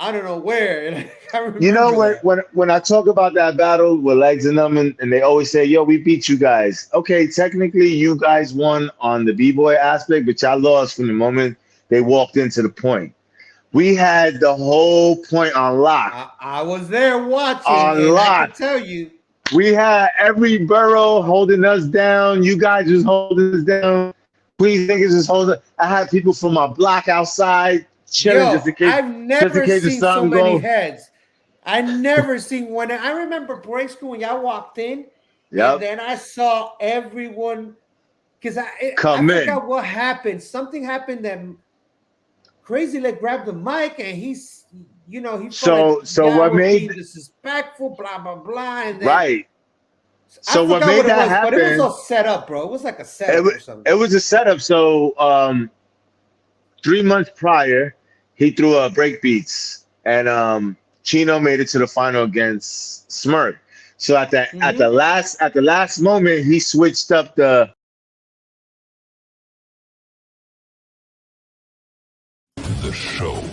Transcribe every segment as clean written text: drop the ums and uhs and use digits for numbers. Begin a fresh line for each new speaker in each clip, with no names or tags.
I don't know where. And I
You know,
remember that.
when I talk about that battle with Legs and them, and they always say, "Yo, we beat you guys." Okay, technically, you guys won on the b-boy aspect, but y'all lost from the moment they walked into the point. We had the whole point on lock.
I was there watching,
On
and I could
lock.
tell you.
We had every borough holding us down. You guys was holding us down. Queens niggas was holding. I had people from my block outside chilling
Yo, I've
just in
never
case the
seen so
sun
many
go.
heads. I never seen one. I remember break school when y'all walked in, and
Yep,
then I saw everyone because I
come in.
forgot what happened. Something happened that Crazy Leg grabbed the mic and he felt like
So
y'all
what
were
made
being disrespectful, blah blah blah, and then
right?
I
So what
forgot
made
what it
that
was, but it was all
happen?
set up, bro. It was like a
It
setup
was
or something.
it was a setup. So 3 months prior, he threw a break beats, and Chino made it to the final against Smirk. So at the last moment, he switched up the.
The show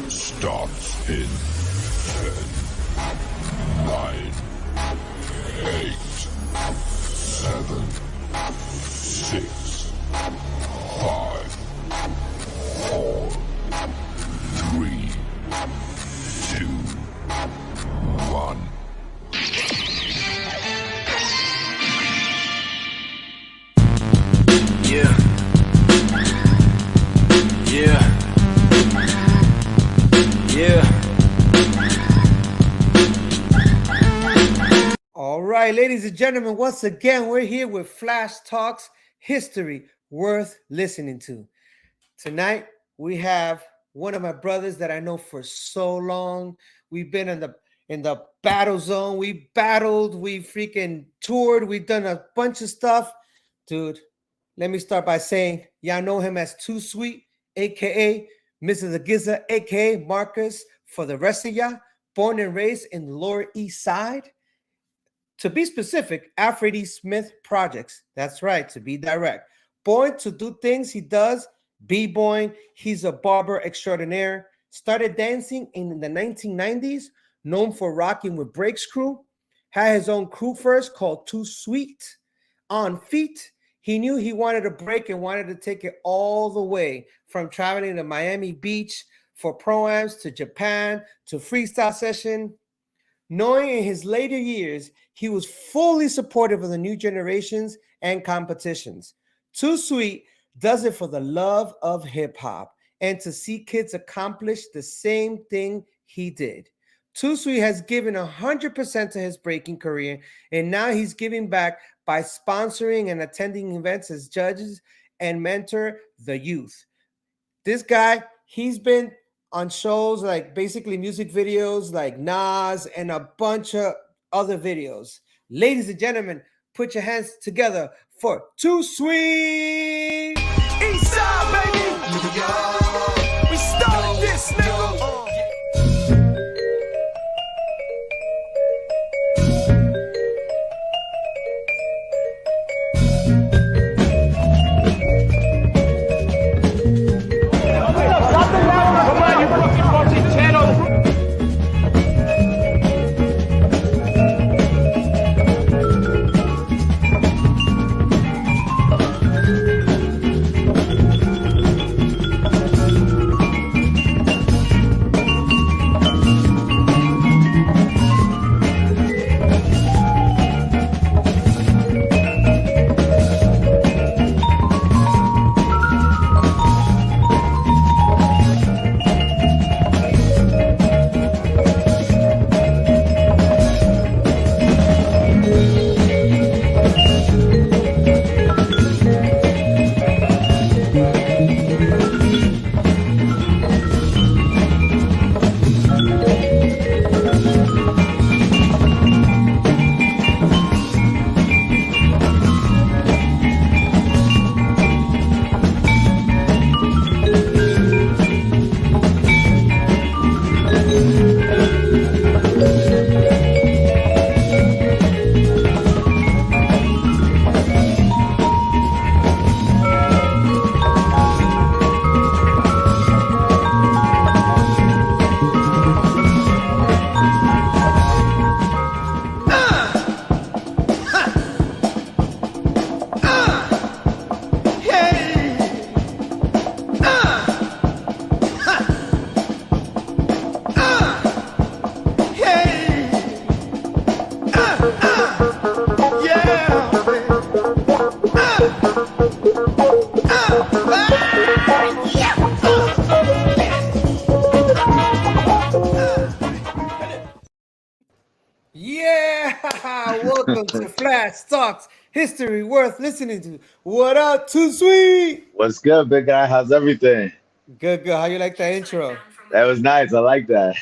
starts in 10, 9, 8, 7, 6, 5, 4, 3, 2, 1.
Yeah. Yeah. Yeah.
All right, ladies and gentlemen, once again, we're here with Flash Talks, history worth listening to. Tonight, we have one of my brothers that I know for so long. We've been in the battle zone. We battled, we freaking toured, we've done a bunch of stuff. Dude, let me start by saying, y'all know him as Too Sweet, aka Mr. The Giza, aka Marcus. For the rest of y'all, born and raised in the Lower East Side. To be specific, Alfred E. Smith Projects. That's right, to be direct. Born to do things he does, b-boying. He's a barber extraordinaire. Started dancing in the 1990s, known for rocking with Breaks Crew. Had his own crew first called Too Sweet. On feet, he knew he wanted to break and wanted to take it all the way from traveling to Miami Beach for pro-ams to Japan to freestyle session. Knowing in his later years, he was fully supportive of the new generations and competitions. Too Sweet does it for the love of hip hop and to see kids accomplish the same thing he did. Too Sweet has given 100% to his breaking career, and now he's giving back by sponsoring and attending events as judges and mentor the youth. This guy, he's been on shows like basically music videos like Nas and a bunch of other videos. Ladies and gentlemen, put your hands together for Too Sweet.
Eastside, baby. We started this, nigga.
Welcome to Flash Talks, history worth listening to. What up, Too Sweet?
What's good, big guy? How's everything?
Good, good. How you like that intro?
That was nice. I like that.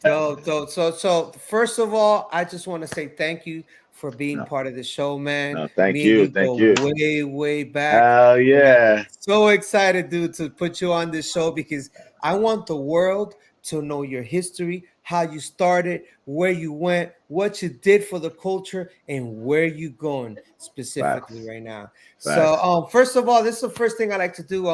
Dope, dope. So first of all, I just want to say thank you for being
No,
part of the show, man.
no, thank
Me and
you.
you
Thank
go
you.
way, way back.
Hell
And I'm
yeah.
so excited, dude, to put you on this show because I want the world to know your history, how you started, where you went, what you did for the culture, and where you going specifically
Facts.
right now.
Facts.
So first of all, this is the first thing I like to do.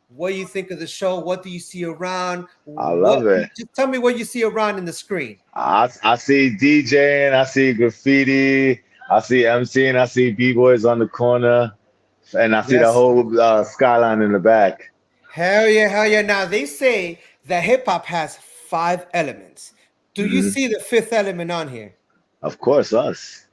What do you think of the show? What do you see around?
I
What
love it.
just tell me what you see around in the screen.
I see DJing, I see graffiti, I see MC, and I see B-Boys on the corner, and I see the
Yes.
whole skyline in the back.
Hell yeah, hell yeah. Now they say that hip hop has 5 elements. Do you
Mhm.
see the 5th element on here?
Of course, us.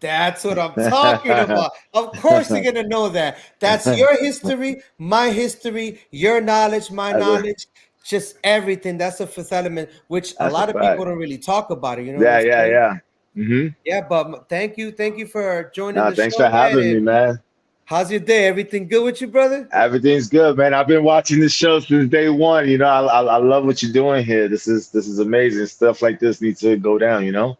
That's what I'm talking about. Of course, you're gonna know that. That's your history, my history, your knowledge, my
That's a,
knowledge, just everything. That's the 5th element, which a
that's a
lot of people
fact.
don't really talk about it. You know what
Yeah,
I'm
yeah,
saying?
yeah. hmm
Yeah, but thank you for joining
No,
the
thanks for
show, man.
having me,
And
man.
how's your day? Everything good with you, brother?
Everything's good, man. I've been watching this show since day one. You know, I love what you're doing here. This is amazing. Stuff like this needs to go down. You know.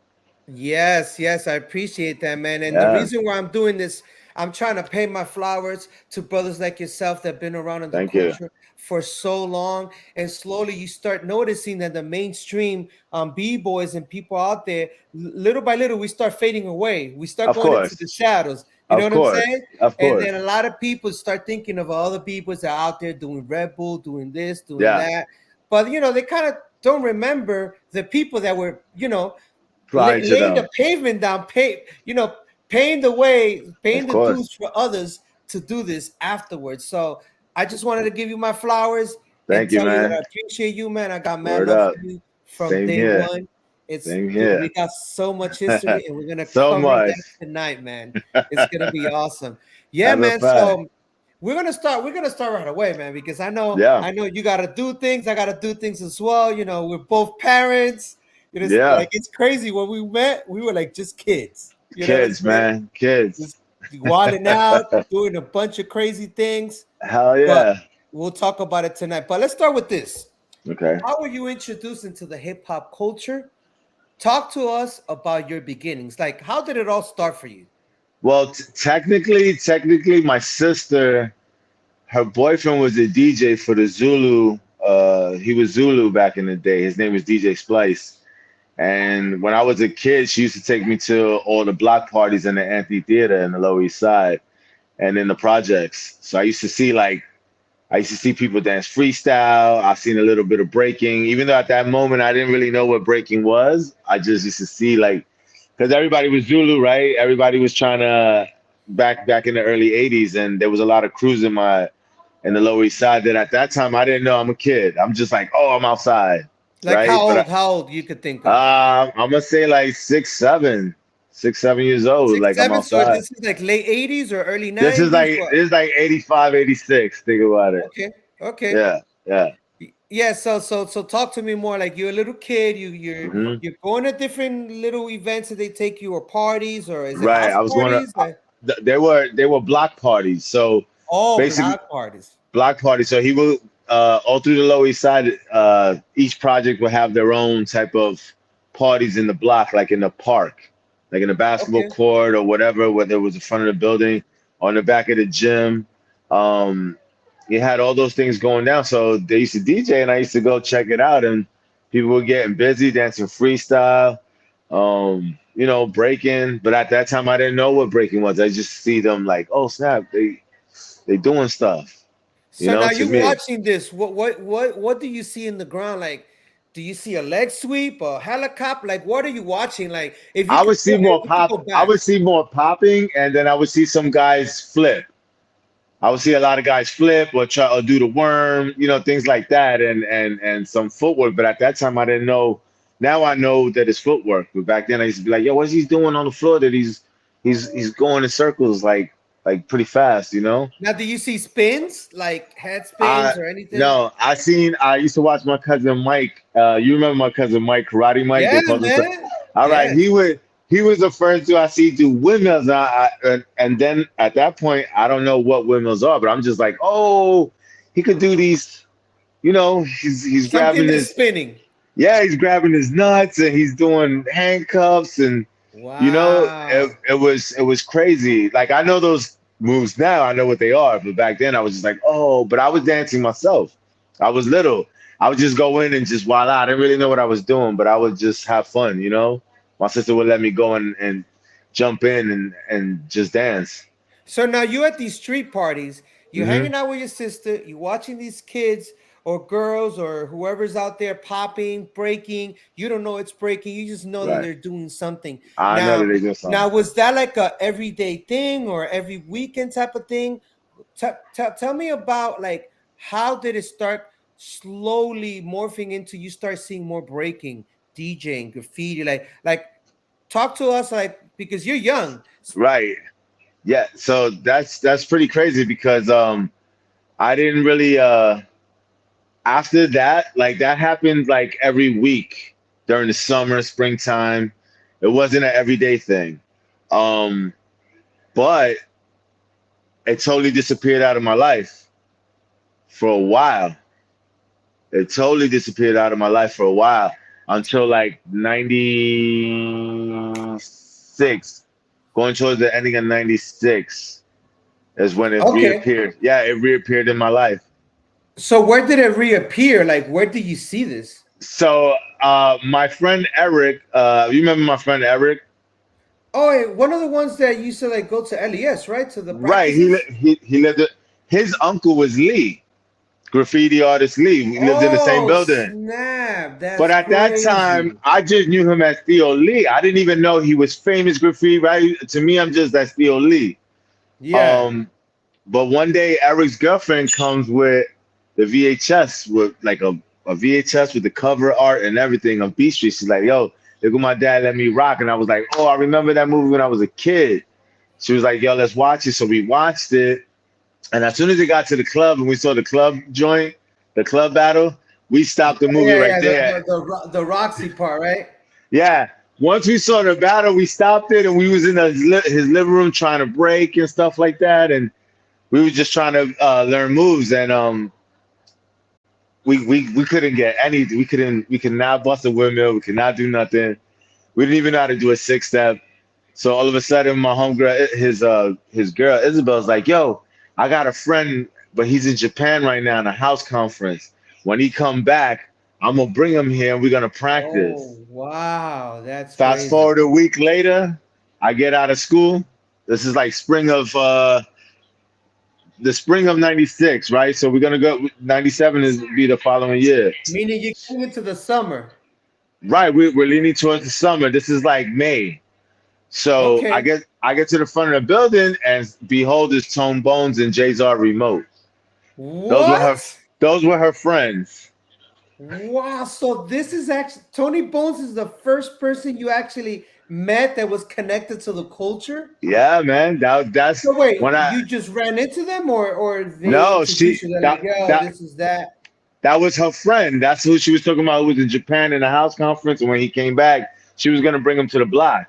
Yes, yes, I appreciate that, man. And the
Yeah.
reason why I'm doing this, I'm trying to pay my flowers to brothers like yourself that have been around in the
Thank you.
culture for so long. And slowly you start noticing that the mainstream B-boys and people out there, little by little, we start fading away. We start
Of
going into the
course.
shadows. You know
Of
what I'm
course.
saying?
Of
And
course.
then a lot of people start thinking of other B-boys that are out there doing Red Bull, doing this, doing
Yeah.
that. But, they kind of don't remember the people that were,
Prior to
laying the
them.
pavement down, paying the way, paying
Of
the dues
course.
for others to do this afterwards. So I just wanted to give you my flowers and
Thank you,
tell you that I
man.
appreciate you, man. I got mad
Word
love
up.
for you from
Same
day
here.
one. It's
Same
dude,
here.
we got so much history, and we're gonna
So
cover
much.
that tonight, man. It's gonna be awesome. Yeah,
That's a
man.
fact.
So we're gonna start right away, man, because I know
Yeah.
I know you gotta do things, I gotta do things as well. We're both parents.
Yeah.
It's crazy. When we met, we were like just kids. You know what I'm
Kids,
saying?
man. Kids.
Just wilding out, doing a bunch of crazy things.
Hell
But
yeah.
we'll talk about it tonight. But let's start with this.
Okay.
How were you introduced into the hip hop culture? Talk to us about your beginnings. Like, how did it all start for you?
Well, technically, my sister, her boyfriend was a DJ for the Zulu. He was Zulu back in the day. His name was DJ Splice. And when I was a kid, she used to take me to all the block parties in the amphitheater in the Lower East Side and in the projects. So I used to see people dance freestyle. I've seen a little bit of breaking, even though at that moment I didn't really know what breaking was. I just used to see because everybody was Zulu, right? Everybody was trying to back in the early '80s, and there was a lot of crews in the Lower East Side that at that time I didn't know. I'm a kid. I'm just like, oh, I'm outside,
Like,
right? But
how old you could think of?
I'm gonna say like 6, 7 years old.
Six,
Like I'm
seven. So
outside.
this is like late 80s or early
This is
90s.
like
What?
this is like 85, 86. Think about it.
Okay, okay.
Yeah, yeah.
Yeah, so talk to me more. Like, you're a little kid,
hmm
you're going to different little events that they take you, or parties, or is it
Right.
house
I was going to.
parties? Like,
They were block parties. So
oh,
basically,
block parties.
block parties. So he will all through the Lower East Side. Each project will have their own type of parties in the block, like in the park, like in the basketball
Okay.
court or whatever, whether it was in front of the building or in the back of the gym. You had all those things going down. So they used to DJ, and I used to go check it out, and people were getting busy dancing freestyle, breaking. But at that time, I didn't know what breaking was. I just see them like, oh snap, they doing stuff.
So now
To
you
me,
watching this. What do you see in the ground? Like, do you see a leg sweep, a helicopter? Like, what are you watching? Like, if you
I
could
would see more
if you could
pop.
go
I
back.
would see more popping, and then I would see some guys flip. I would see a lot of guys flip or try or do the worm, things like that, and some footwork. But at that time, I didn't know. Now I know that it's footwork. But back then, I used to be like, "Yo, what's he doing on the floor? That he's going in circles like pretty fast, you know?"
Now, do you see spins, like head
I
spins or anything?
no, I used to watch my cousin Mike. You remember my cousin Mike, Karate Mike?
Yeah,
They called him.
man.
All right,
Yes.
he was the first dude I see do windmills. And then at that point, I don't know what windmills are, but I'm just like, oh, he could do these. You know, he's
Something
grabbing
that's
his
spinning.
yeah, he's grabbing his nuts and he's doing handcuffs and you know,
Wow.
it was crazy. Like I know those moves now, I know what they are, but back then I was just like, oh, but I was dancing myself. I was little. I would just go in and just voila. I didn't really know what I was doing, but I would just have fun, you know. My sister would let me go and jump in and just dance.
So now you at these street parties, you're
Hmm.
hanging out with your sister, you're watching these kids or girls or whoever's out there popping, breaking. You don't know it's breaking. You just know that
Right.
they're doing something.
I know that
Now,
they do something.
now was that like a everyday thing or every weekend type of thing? Tell me about like how did it start slowly morphing into you start seeing more breaking, DJing, graffiti, like talk to us like because you're young.
Right. Yeah. So that's pretty crazy because I didn't really after that, like that happened like every week during the summer, springtime. It wasn't an everyday thing. Um, but it totally disappeared out of my life for a while. It totally disappeared out of my life for a while until like 96, going towards the ending of 96 is when it
Okay.
reappeared. Yeah, it reappeared in my life.
So where did it reappear? Like where did you see this?
So my friend Eric, you remember my friend Eric?
Oh, one of the ones that used to like go to LES, right? To the
Right.
practices.
He lived it. His uncle was Lee, graffiti artist Lee. We lived in the same
Oh,
building.
snap.
But
That's
at that time,
crazy.
I just knew him as Theo Lee. I didn't even know he was famous graffiti, right? To me, I'm just that Theo Lee.
Yeah.
Um, but one day, Eric's girlfriend comes with the VHS with like a VHS with the cover art and everything of Beat Street. She's like, "Yo, look what my dad let me rock," and I was like, "Oh, I remember that movie when I was a kid." She was like, "Yo, let's watch it." So we watched it, and as soon as it got to the club and we saw the club joint, the club battle, we stopped the movie
Yeah,
right
yeah,
there.
the Roxy part, right?
Yeah. Once we saw the battle, we stopped it and we was in his living room trying to break and stuff like that, and we were just trying to learn moves, and we couldn't get anything. We could not bust a windmill. We could not do nothing. We didn't even know how to do a six step. So all of a sudden, my homegirl, his girl Isabel's like, "Yo, I got a friend, but he's in Japan right now in a house conference. When he come back, I'm gonna bring him here and we're gonna practice."
Oh, wow. That's
Fast
crazy.
forward a week later, I get out of school. This is like the spring of '96, right? So we're gonna go. '97 is be the following year,
Meaning you're getting into the summer.
right? We're leaning towards the summer. This is like May. So
Okay.
I get to the front of the building and behold, it's Tone Bones and Jzar Remote. Those were her
What?
those were her friends.
Wow. So this is actually Tony Bones is the first person you actually met that was connected to the culture.
Yeah, man. That's
So wait,
when I
you just ran into them or they
no,
introduced you? They're like, yo,
that
this is that.
that was her friend. That's who she was talking about who was in Japan in a house conference. And when he came back, she was gonna bring him to the block.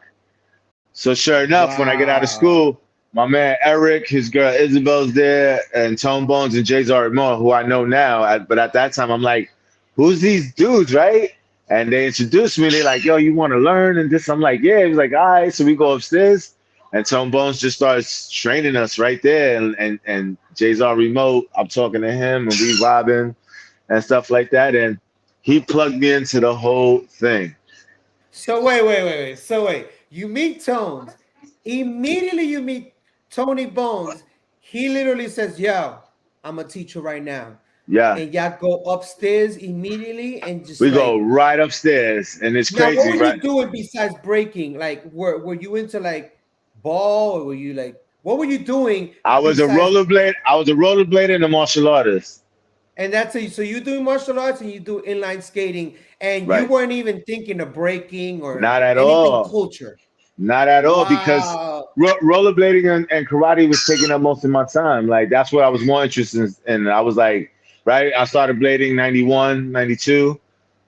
So sure enough, when I get out of
Wow.
school, my man Eric, his girl Isabel's there, and Tone Bones and Jzar Moore, who I know now. But at that time, I'm like, who's these dudes, right? And they introduced me. They're like, yo, you want to learn? And this, I'm like, yeah. He was like, all right. So we go upstairs, and Tone Bones just starts training us right there. And Jzar Remote, I'm talking to him, and we robbing and stuff like that. And he plugged me into the whole thing.
So wait. So wait, you meet Tones. Immediately you meet Tony Bones. He literally says, yo, I'm a teacher right now.
Yeah.
And y'all go upstairs immediately and just
We go
like
right upstairs, and it's
now what
crazy,
were
right?
you doing besides breaking? Like were you into like ball or were you like what were you doing besides
I was a rollerblader and a martial artist.
and that's a, so you doing martial arts and you do inline skating and you
Right.
weren't even thinking of breaking or
Not at
anything
all.
culture.
Not at all. Because
Wow.
rollerblading and karate was taking up most of my time. Like that's what I was more interested in. And I was like, right. I started blading 91, 92.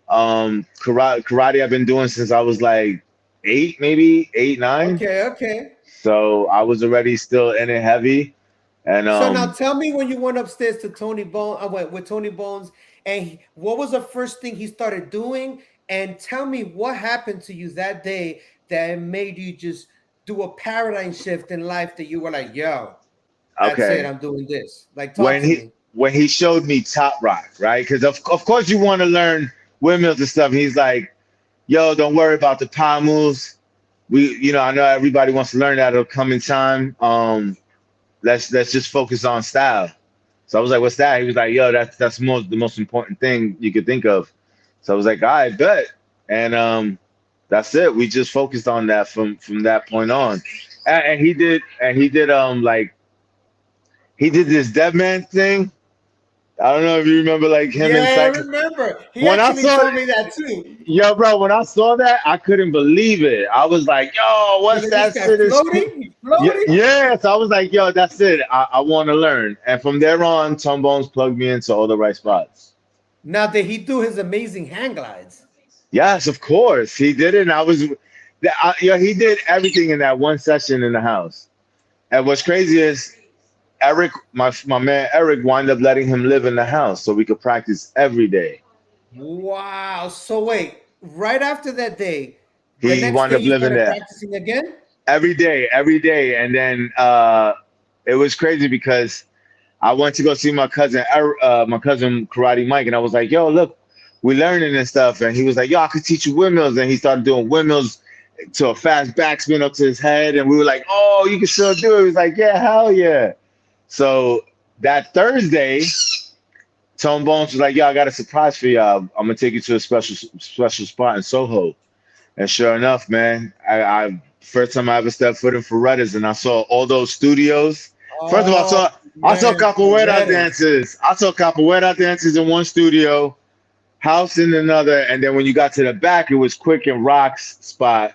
Karate I've been doing since I was like 8, maybe 8, 9.
Okay, okay.
So I was already still in it heavy. And
So now tell me when you went upstairs to Tony Bone, I went with Tony Bones, and what was the first thing he started doing? And tell me what happened to you that day that made you just do a paradigm shift in life that you were like, yo, that's it,
okay,
I'm doing this. Like, talk to me.
when he showed me Top Rock, right? Because of course you want to learn windmills and stuff. He's like, yo, don't worry about the power moves. I know everybody wants to learn that. It'll come in time. Let's just focus on style. So I was like, what's that? He was like, yo, that's the most important thing you could think of. So I was like, all right, bet. And that's it. We just focused on that from that point on. And he did like he did this dead man thing. I don't know if you remember, like him and
Yeah, I
Psycho.
remember. He
When I
actually
saw
told
it-
me that too.
Yo, bro, when I saw that, I couldn't believe it. I was like, yo, what's
Like,
that
this guy
shit? Is
floating? He floating?
yes, I was like, yo, that's it. I want to learn. And from there on, Tom Bones plugged me into all the right spots.
Now, did he do his amazing hang glides?
Yes, of course. He did it. And he did everything in that one session in the house. And what's crazy is Eric, my man Eric, wound up letting him live in the house so we could practice every day.
Wow. So wait, right after that day, the
He
next
wound
day
up
you
living
started
there
practicing again?
every day. And then it was crazy because I went to go see my cousin Karate Mike, and I was like, yo, look, we're learning and stuff. And he was like, yo, I could teach you windmills. And he started doing windmills to a fast backspin up to his head. And we were like, oh, you can still do it. He was like, yeah, hell yeah. So that Thursday, Tone Bones was like, yo, I got a surprise for y'all. I'm gonna take you to a special spot in Soho. And sure enough, man, I first time I ever stepped foot in Ferretta's, and I saw all those studios. First of all, I saw capoeira dances. I saw capoeira dances in one studio, house in another, and then when you got to the back, it was Quick and Rock's spot,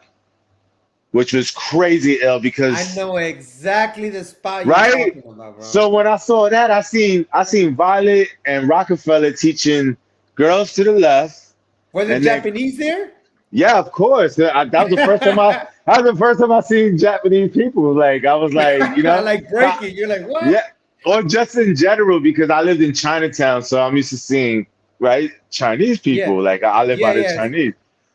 which was crazy ill because
I know exactly the spot
right.
you're talking about, bro.
So when I saw that, I seen Violet and Rockefeller teaching Girls to the Left.
Were the
and then-
Japanese there?
Yeah, of course. That was the first time that was the first time I seen Japanese people. Like I was like, you know,
like breaking. You're like, what?
yeah, or just in general because I lived in Chinatown, so I'm used to seeing Chinese people.
Yeah.
Like I live by the
Yeah.
Chinese,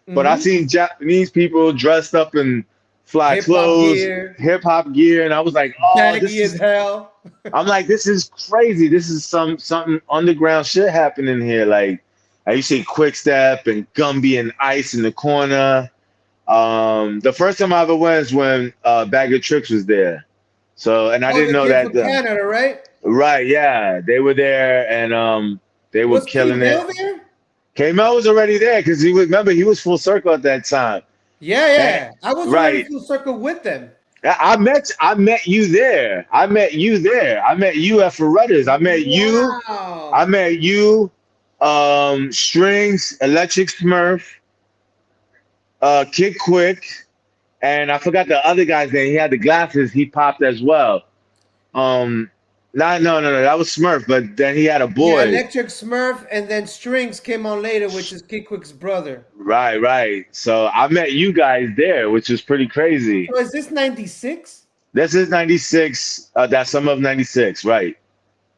but I seen Japanese people dressed up in fly
Hip-hop
clothes,
gear.
hip hop gear, and I was like, oh,
Baggy
this
as
is.
hell.
I'm like, this is crazy. This is something underground shit happening here. Like I used to see Quick Step and Gumby and Ice in the corner. The first time I ever went is when Bag of Tricks was there. So, and I didn't know that.
Canada, right?
Right, yeah, they were there, and they were killing it.
There?
K-Mel was already there because he was full circle at that time.
Yeah. I was
right.
already full circle with them.
I met you there. I met you at Ferretta's. I met you. I met you. Strings, Electric Smurf, Kid Quick, and I forgot the other guy's name. He had the glasses. He popped as well. No, that was Smurf. But then he had a boy.
Yeah, Electric Smurf, and then Strings came on later, which is Kid Quick's brother.
Right. So I met you guys there, which is pretty crazy.
So is this 96?
This is 96. That's summer of 96, right?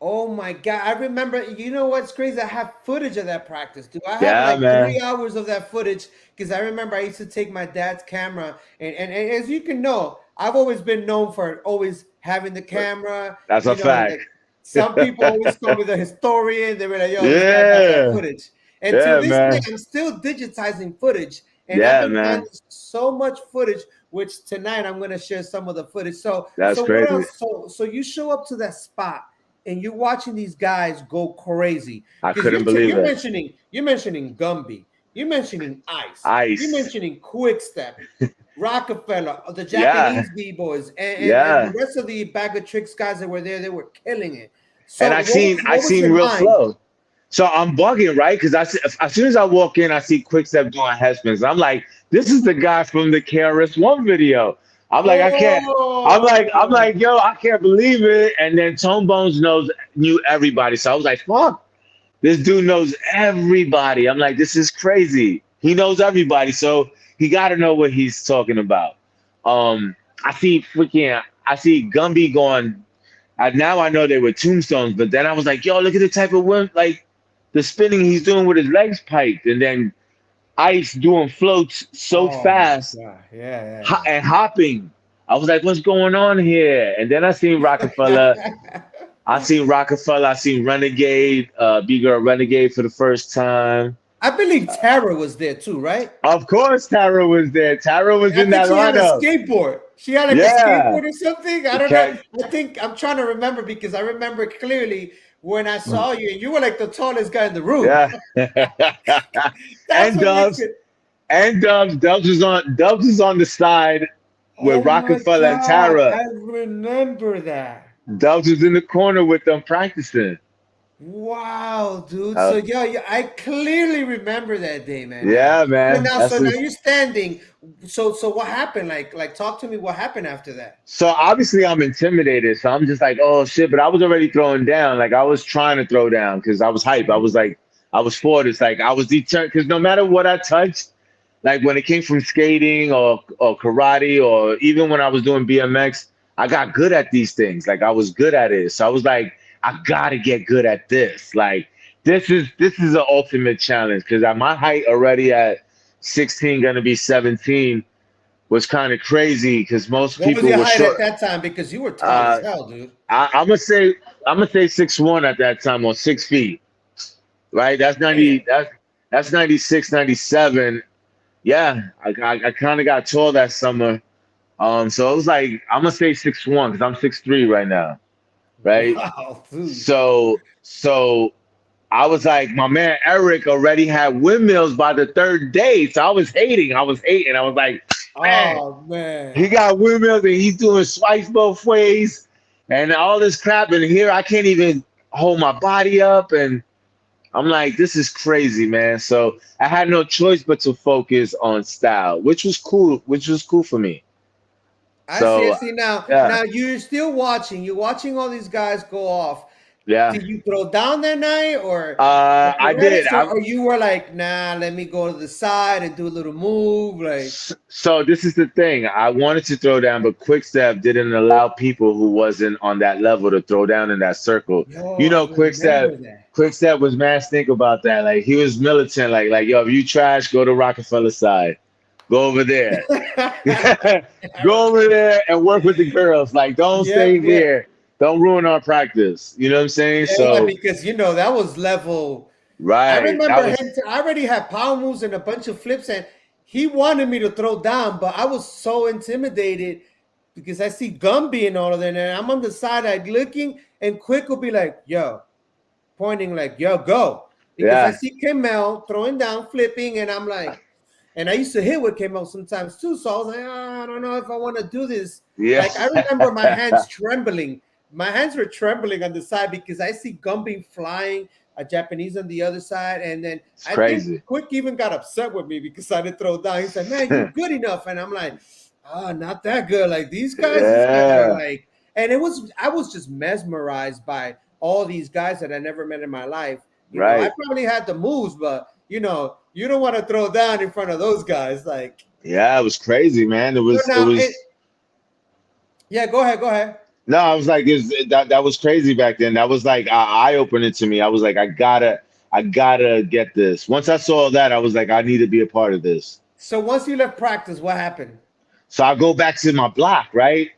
Oh my God. I remember, you know what's crazy? I have footage of that practice, dude. I
Yeah,
have like
man.
3 hours of that footage because I remember I used to take my dad's camera. And as you can know, I've always been known for always having the camera.
That's a fact.
Like, some people always call me the historian. They were like, yo,
Yeah.
this guy has that footage. And
Yeah,
to this
man.
day, I'm still digitizing footage. And
Yeah,
I've been
man.
finding so much footage, which tonight I'm going to share some of the footage.
That's
so
crazy.
What else? So you show up to that spot and you're watching these guys go crazy.
I couldn't believe it.
You're mentioning Gumby. You're mentioning Ice. You're mentioning Quick Step, Rockefeller, the Japanese B-Boys, and the rest of the Bag of Tricks guys that were there. They were killing it. So
and I seen real flow. So I'm bugging, right? Because as soon as I walk in, I see Quick Step doing headspins. I'm like, this is the guy from the KRS-One video. I'm like, I can't. I'm like, yo, I can't believe it. And then Tone Bones knew everybody. So I was like, fuck, this dude knows everybody. I'm like, this is crazy. He knows everybody. So he got to know what he's talking about. I see Gumby going. Now I know they were tombstones, but then I was like, yo, look at the type of wind, like the spinning he's doing with his legs piped, and then Ice doing floats so fast and hopping. I was like, what's going on here? And then I seen Rockefeller. I seen Renegade, Bgirl Renegade for the first time.
I believe Tara was there too, right?
Of course, Tara was there. Tara was in that lineup.
She had a skateboard. She had like a skateboard or something. I don't know. I think I'm trying to remember because I remember clearly when I saw you, and you were like the tallest guy in the room.
Yeah. And Dubs. Dubs was on the side with Rockefeller and Tara.
I remember that.
Dubs was in the corner with them practicing.
Wow, dude. So yeah, I clearly remember that day, man.
Yeah, man.
So now you're standing. So what happened? Like talk to me what happened after that.
So obviously I'm intimidated. So I'm just like, oh shit. But I was already throwing down. Like I was trying to throw down because I was hype. I was for it. It's like I was determined because no matter what I touched, like when it came from skating or karate or even when I was doing BMX, I got good at these things. Like I was good at it. So I was like, I gotta get good at this. Like this is an ultimate challenge because at my height already at 16, gonna be 17, was kind of crazy because most people
were
height short
at that time because you were tall as hell, dude.
I'm gonna say 6'1" at that time or 6 feet. Right? That's 90. That's 96, 97. Yeah, I kind of got tall that summer. So it was like I'm gonna say 6'1" because I'm 6'3" right now. Right.
Wow,
so I was like, my man Eric already had windmills by the third day. So I was hating. I was like, man, he got windmills and he's doing swipes both ways and all this crap. And here I can't even hold my body up. And I'm like, this is crazy, man. So I had no choice but to focus on style, which was cool for me.
I see. Now you're still watching. You're watching all these guys go off.
Yeah.
Did you throw down that night, or
I did?
Or you were like, nah, let me go to the side and do a little move, like.
So this is the thing. I wanted to throw down, but Quickstep didn't allow people who wasn't on that level to throw down in that circle. Quickstep was mad stink about that. Like he was militant. Like yo, if you trash, go to Rockefeller side. Go over there. Go over there and work with the girls. Like, don't stay here. Don't ruin our practice. You know what I'm saying?
Yeah, because that was level.
Right.
I remember him. I already had power moves and a bunch of flips, and he wanted me to throw down, but I was so intimidated because I see Gumby and all of that, and I'm on the side, like looking, and Quick will be like, "Yo," pointing like, "Yo, go," because I see Kamel throwing down, flipping, and I'm like. And I used to hit with Kamel sometimes too, so I was like, I don't know if I want to do this.
Yeah.
Like I remember my hands trembling. My hands were trembling on the side because I see Gumby flying, a Japanese on the other side, and then I think Quick even got upset with me because I didn't throw down. He said, "Man, you're good enough," and I'm like, not that good. Like these guys, are like, and I was just mesmerized by all these guys that I never met in my life. You know, I probably had the moves, but you don't want to throw down in front of those guys. Like,
yeah, it was crazy, man. It was.
Yeah, go ahead.
No, I was like, that was crazy back then. That was like eye opening to me. I was like, I gotta get this. Once I saw that, I was like, I need to be a part of this.
So once you left practice, what happened?
So I go back to my block, right?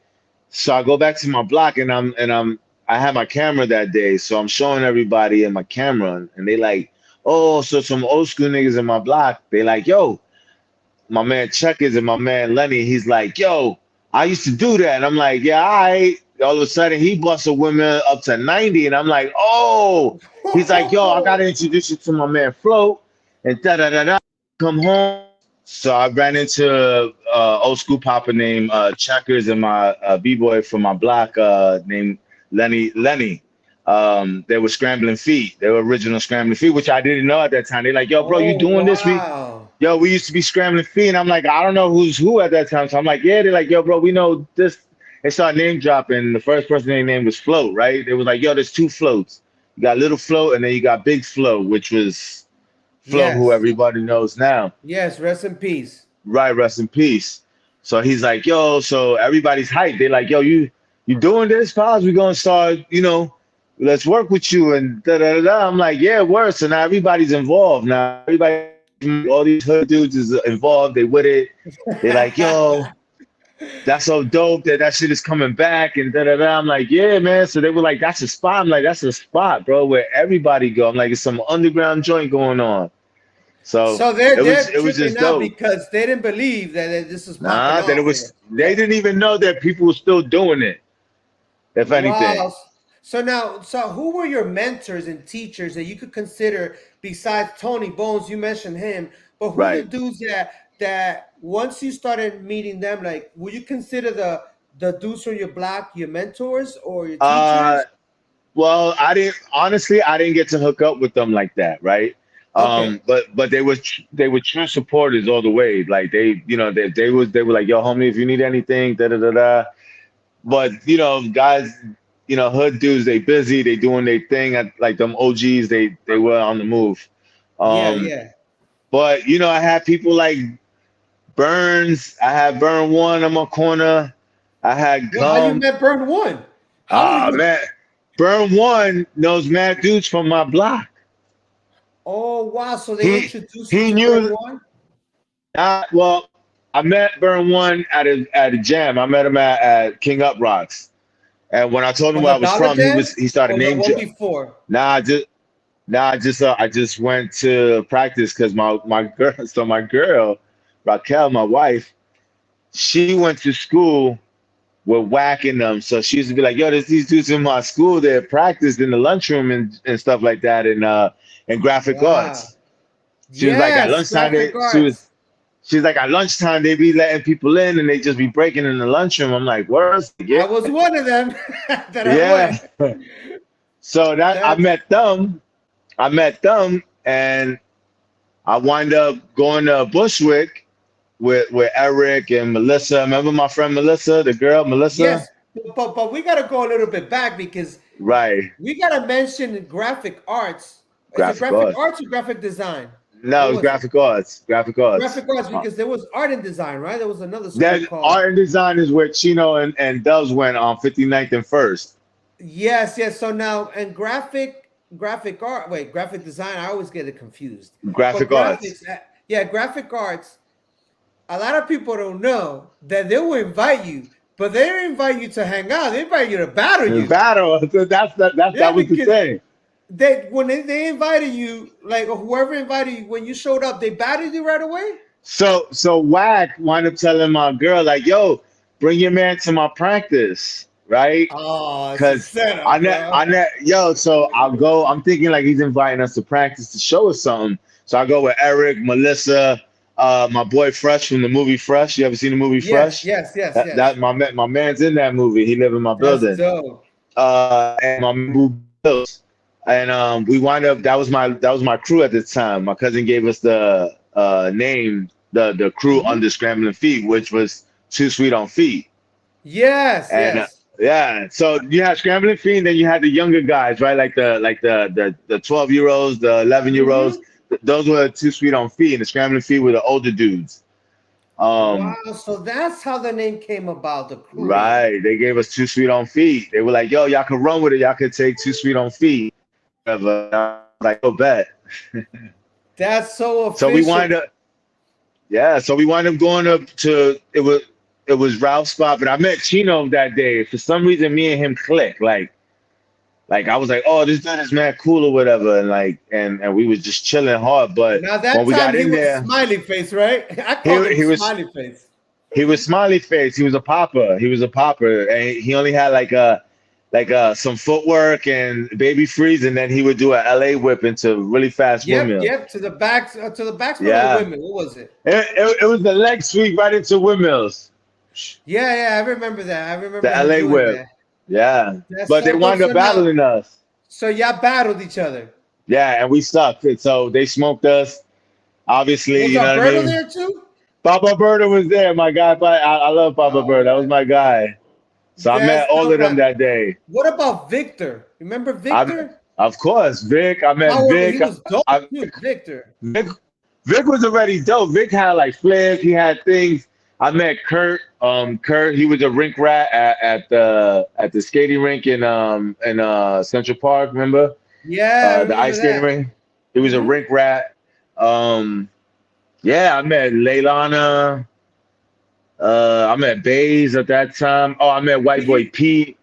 So I go back to my block, and I had my camera that day, so I'm showing everybody in my camera, and they like, oh, so some old school niggas in my block, they like, yo, my man Checkers and my man Lenny, he's like, yo, I used to do that. And I'm like, yeah, all right. All of a sudden, he busts a woman up to 90, and I'm like, oh. He's like, yo, I got to introduce you to my man Float, and da-da-da-da, come home. So I ran into old school papa named Checkers and my B-boy from my block named Lenny. They were scrambling feet. They were original scrambling feet, which I didn't know at that time. They're like, yo, bro, you doing this? We used to be scrambling feet. And I'm like, I don't know who's who at that time. So I'm like, yeah. They're like, yo, bro, we know this. They started name dropping. The first person they named was Float, right? They was like, yo, there's two Floats. You got Little Float, and then you got Big Float, which was Float, who everybody knows now.
Yes, rest in peace.
right, rest in peace. So he's like, yo, so everybody's hyped. They're like, yo, you doing this, Pops? We're gonna start, let's work with you and da da da da. I'm like, yeah, worse. So now everybody's involved. Now everybody, all these hood dudes is involved. They with it. They're like, yo, that's so dope that shit is coming back and da da da. I'm like, yeah, man. So they were like, that's a spot. I'm like, that's a spot, bro, where everybody go. I'm like, it's some underground joint going on. So
So they're
it was
tripping
just
out
dope.
because they didn't believe that this was popping
Nah,
off
that it was. They didn't even know that people were still doing it. If anything.
Wow. So who were your mentors and teachers that you could consider besides Tony Bones? You mentioned him, but who are the
Right.
dudes that once you started meeting them, like, would you consider the dudes from your block your mentors or your
Uh,
teachers?
well, I didn't get to hook up with them like that, right?
Okay.
But they were true supporters all the way. Like they were like, yo, homie, if you need anything, da da da da. But guys, hood dudes, they busy, they doing their thing. Like them OGs, they were on the move.
Yeah,
Um,
yeah.
but I had people like Burns. I had Burn One on my corner. I had
Well, how you
Gum.
met Burn One? How were
Ah
you?
man, Burn One knows mad dudes from my block.
Oh wow! So they
He
introduced you
he
to Burn
knew.
One
Well, I met Burn One at a jam. I met him at King Up Rocks, and when I told him
on
where
the
I was
Dollar
from,
Den
he started
or the
name
one
drop.
before?
Nah, I just went to practice because my girl, so my girl, Raquel, my wife, she went to school with whacking them. So she used to be like, yo, there's these dudes in my school that practiced in the lunchroom and stuff like that and graphic
Wow.
arts. She was like at
Yes,
lunchtime
graphic arts.
she's like at lunchtime they be letting people in and they just be breaking in the lunchroom. I'm like, words,
I
yeah.
was one of them that I
Yeah.
went.
So that
That's
I met them and I wind up going to Bushwick with Eric and Melissa. Remember my friend Melissa, the girl Melissa?
yes, but we gotta go a little bit back because
Right.
we gotta mention graphic arts. Is it
Graphic
graphic
arts.
arts or graphic design?
No,
What
it was
was it?
graphic arts. Graphic arts.
Graphic arts because there was art and design, right? There was another school
That
called.
art and design is where Chino and Dubs went on 59th and First.
Yes, yes. So now and graphic art. Wait, graphic design. I always get it confused. But
Graphic arts.
graphics, yeah, graphic arts. A lot of people don't know that they will invite you, but they don't invite you to hang out. They invite you to battle
The
you.
battle.
Yeah,
That was the
because
thing.
they invited you, like whoever invited you, when you showed up, they battled you right away.
So Wack wound up telling my girl, like, yo, bring your man to my practice, right?
Oh, it's a
Because
setup, bro.
so I'll go. I'm thinking like he's inviting us to practice to show us something. So I go with Eric, Melissa, my boy Fresh from the movie Fresh. You ever seen the movie
Yes,
Fresh?
yes, yes,
That,
yes.
that my man's in that movie. He live in my
That's
building.
dope.
And my Bgirls. And we wind up. That was my crew at the time. My cousin gave us the name, the crew
Mhm.
under Scrambling Feet, which was Too Sweet on Feet.
Yes,
And
yes.
yeah, so you had Scrambling Feet, and then you had the younger guys, right? Like the 12-year-olds, the 11-year-olds.
Mhm.
Those were Too Sweet on Feet, and the Scrambling Feet were the older dudes.
Wow, so that's how the name came about, the crew name.
Right. They gave us Too Sweet on Feet. They were like, yo, y'all can run with it. Y'all can take Too Sweet on Feet. Whatever. I was like, oh, bet.
That's so
So
official.
we wind up, going up to it was Ralph's spot, but I met Chino that day. For some reason, me and him clicked. Like I was like, oh, this dude is mad cool or whatever, and we was just chilling hard. But
Now that
when we
time
got
he
in
was
there,
smiley face, right? I called him
he was
smiley face.
he was smiley face. He was a popper. And he only had some footwork and baby freeze, and then he would do a LA whip into really fast windmill.
Yep, to the backs of the
Yeah.
women. What was it?
It was the leg sweep right into windmills.
Yeah, I remember that. I remember
The
him
LA
doing
whip.
that.
Yeah.
That's
But
so
they wound
dope.
up battling us.
So y'all battled each other.
Yeah, and we sucked. So they smoked us. Obviously,
Was
you know what I
Alberto
mean?
there too?
Papa Berta was there, my guy. I love Papa
Oh,
Berta. That was
man.
my guy. So I met
That's
all
dope,
of them
man.
that day.
What about Victor? Remember Victor?
Of course, Vic. I met
He
Vic.
was dope
I,
too, Victor.
Vic. Vic was already dope. Vic had like flares. He had things. I met Kurt. Kurt, he was a rink rat at the skating rink in Central Park. Remember
Yeah, I
the
remember
ice skating
that.
rink? He was a
Hmm.
rink rat. Yeah, I met Leilana. I met Bays at that time. Oh, I met White
Did
Boy
you
Pete.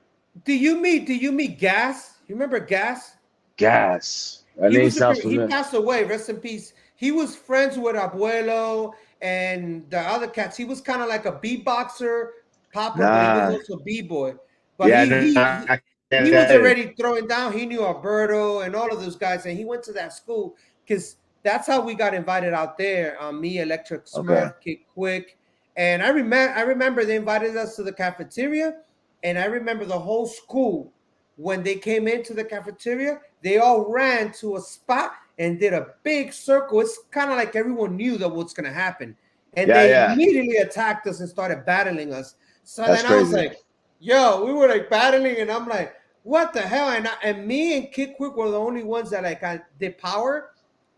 do you meet Gas? You remember Gas?
Gas. That
He
name
was a
sounds
he
familiar.
passed away. Rest in peace. He was friends with Abuelo and the other cats. He was kind of like a beatboxer, popper, but he was
Nah.
also b-boy. But
Yeah,
he
no,
he
I
he,
can't
he was
get it.
already throwing down. He knew Alberto and all of those guys, and he went to that school because that's how we got invited out there. Me, Electric
Okay.
Smurf, Kid Quick, and I remember they invited us to the cafeteria, and I remember the whole school when they came into the cafeteria, they all ran to a spot and did a big circle. It's kind of like everyone knew that what's going to happen. And
Yeah,
they
yeah.
immediately attacked us and started battling us. So
That's
then I was
crazy.
like, yo, we were like battling, and I'm like, what the hell? And me and Kid Quick were the only ones that like did power.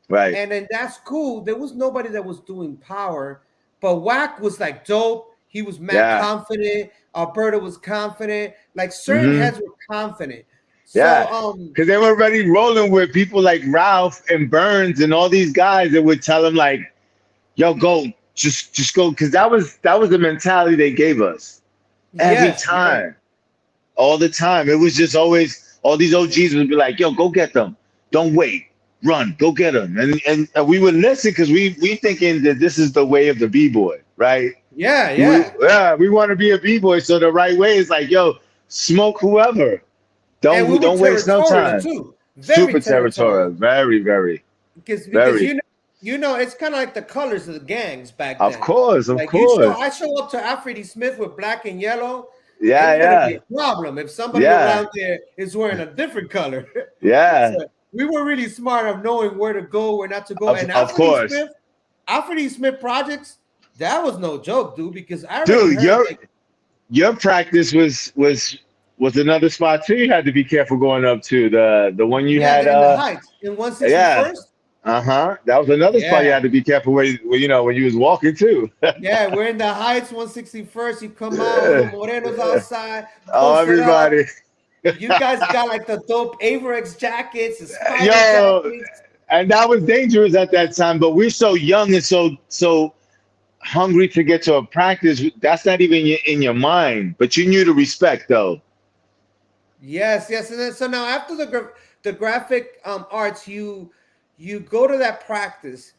Right.
And in that school, there was nobody that was doing power, but Wack was like dope. He was mad
Yeah.
confident. Alberta was confident. Like certain
Hmm.
heads were confident. So
Yeah. Because they were already rolling with people like Ralph and Burns and all these guys that would tell them like, yo, go, just go. Because that was the mentality they gave us every
yes, yes.
time. All the time. It was just always all these OGs would be like, "Yo, go get them. Don't wait. Run. Go get them." And we would listen because we thinking that this is the way of the b-boy, right?
Yeah, yeah.
We want to be a b-boy. So the right way is like, yo, smoke whoever.
And we were
Don't waste no
territorial
time.
too. Very
Super territorial.
territorial.
Very, very,
Because
very.
you know, it's kind of like the colors of the gangs back
Of
then.
course, of
Like
course.
I show up to Afridi Smith with black and yellow,
Yeah,
it's gonna
yeah,
be a problem if somebody
yeah,
around there is wearing a different color.
yeah.
So we were really smart of knowing where to go, where not to go. And
Of course.
Afridi Smith projects, that was no joke, dude, because I already
Dude,
heard like
your practice was another spot too. You had to be careful going up to the one you
yeah,
had.
in the Heights in
Yeah,
161st.
that was another spot you
Yeah.
had to be careful where you know when you was walking too.
Yeah, we're in the Heights, 161st. You come out,
Yeah.
little Moreno's outside,
Oh,
posted up.
everybody,
You guys got like the dope Averex jackets, the spider
yo,
jackets.
and that was dangerous at that time. But we're so young and so hungry to get to a practice. That's not even in your mind. But you knew the respect though.
Yes, yes. And then, so now after the graphic arts, you go to that practice.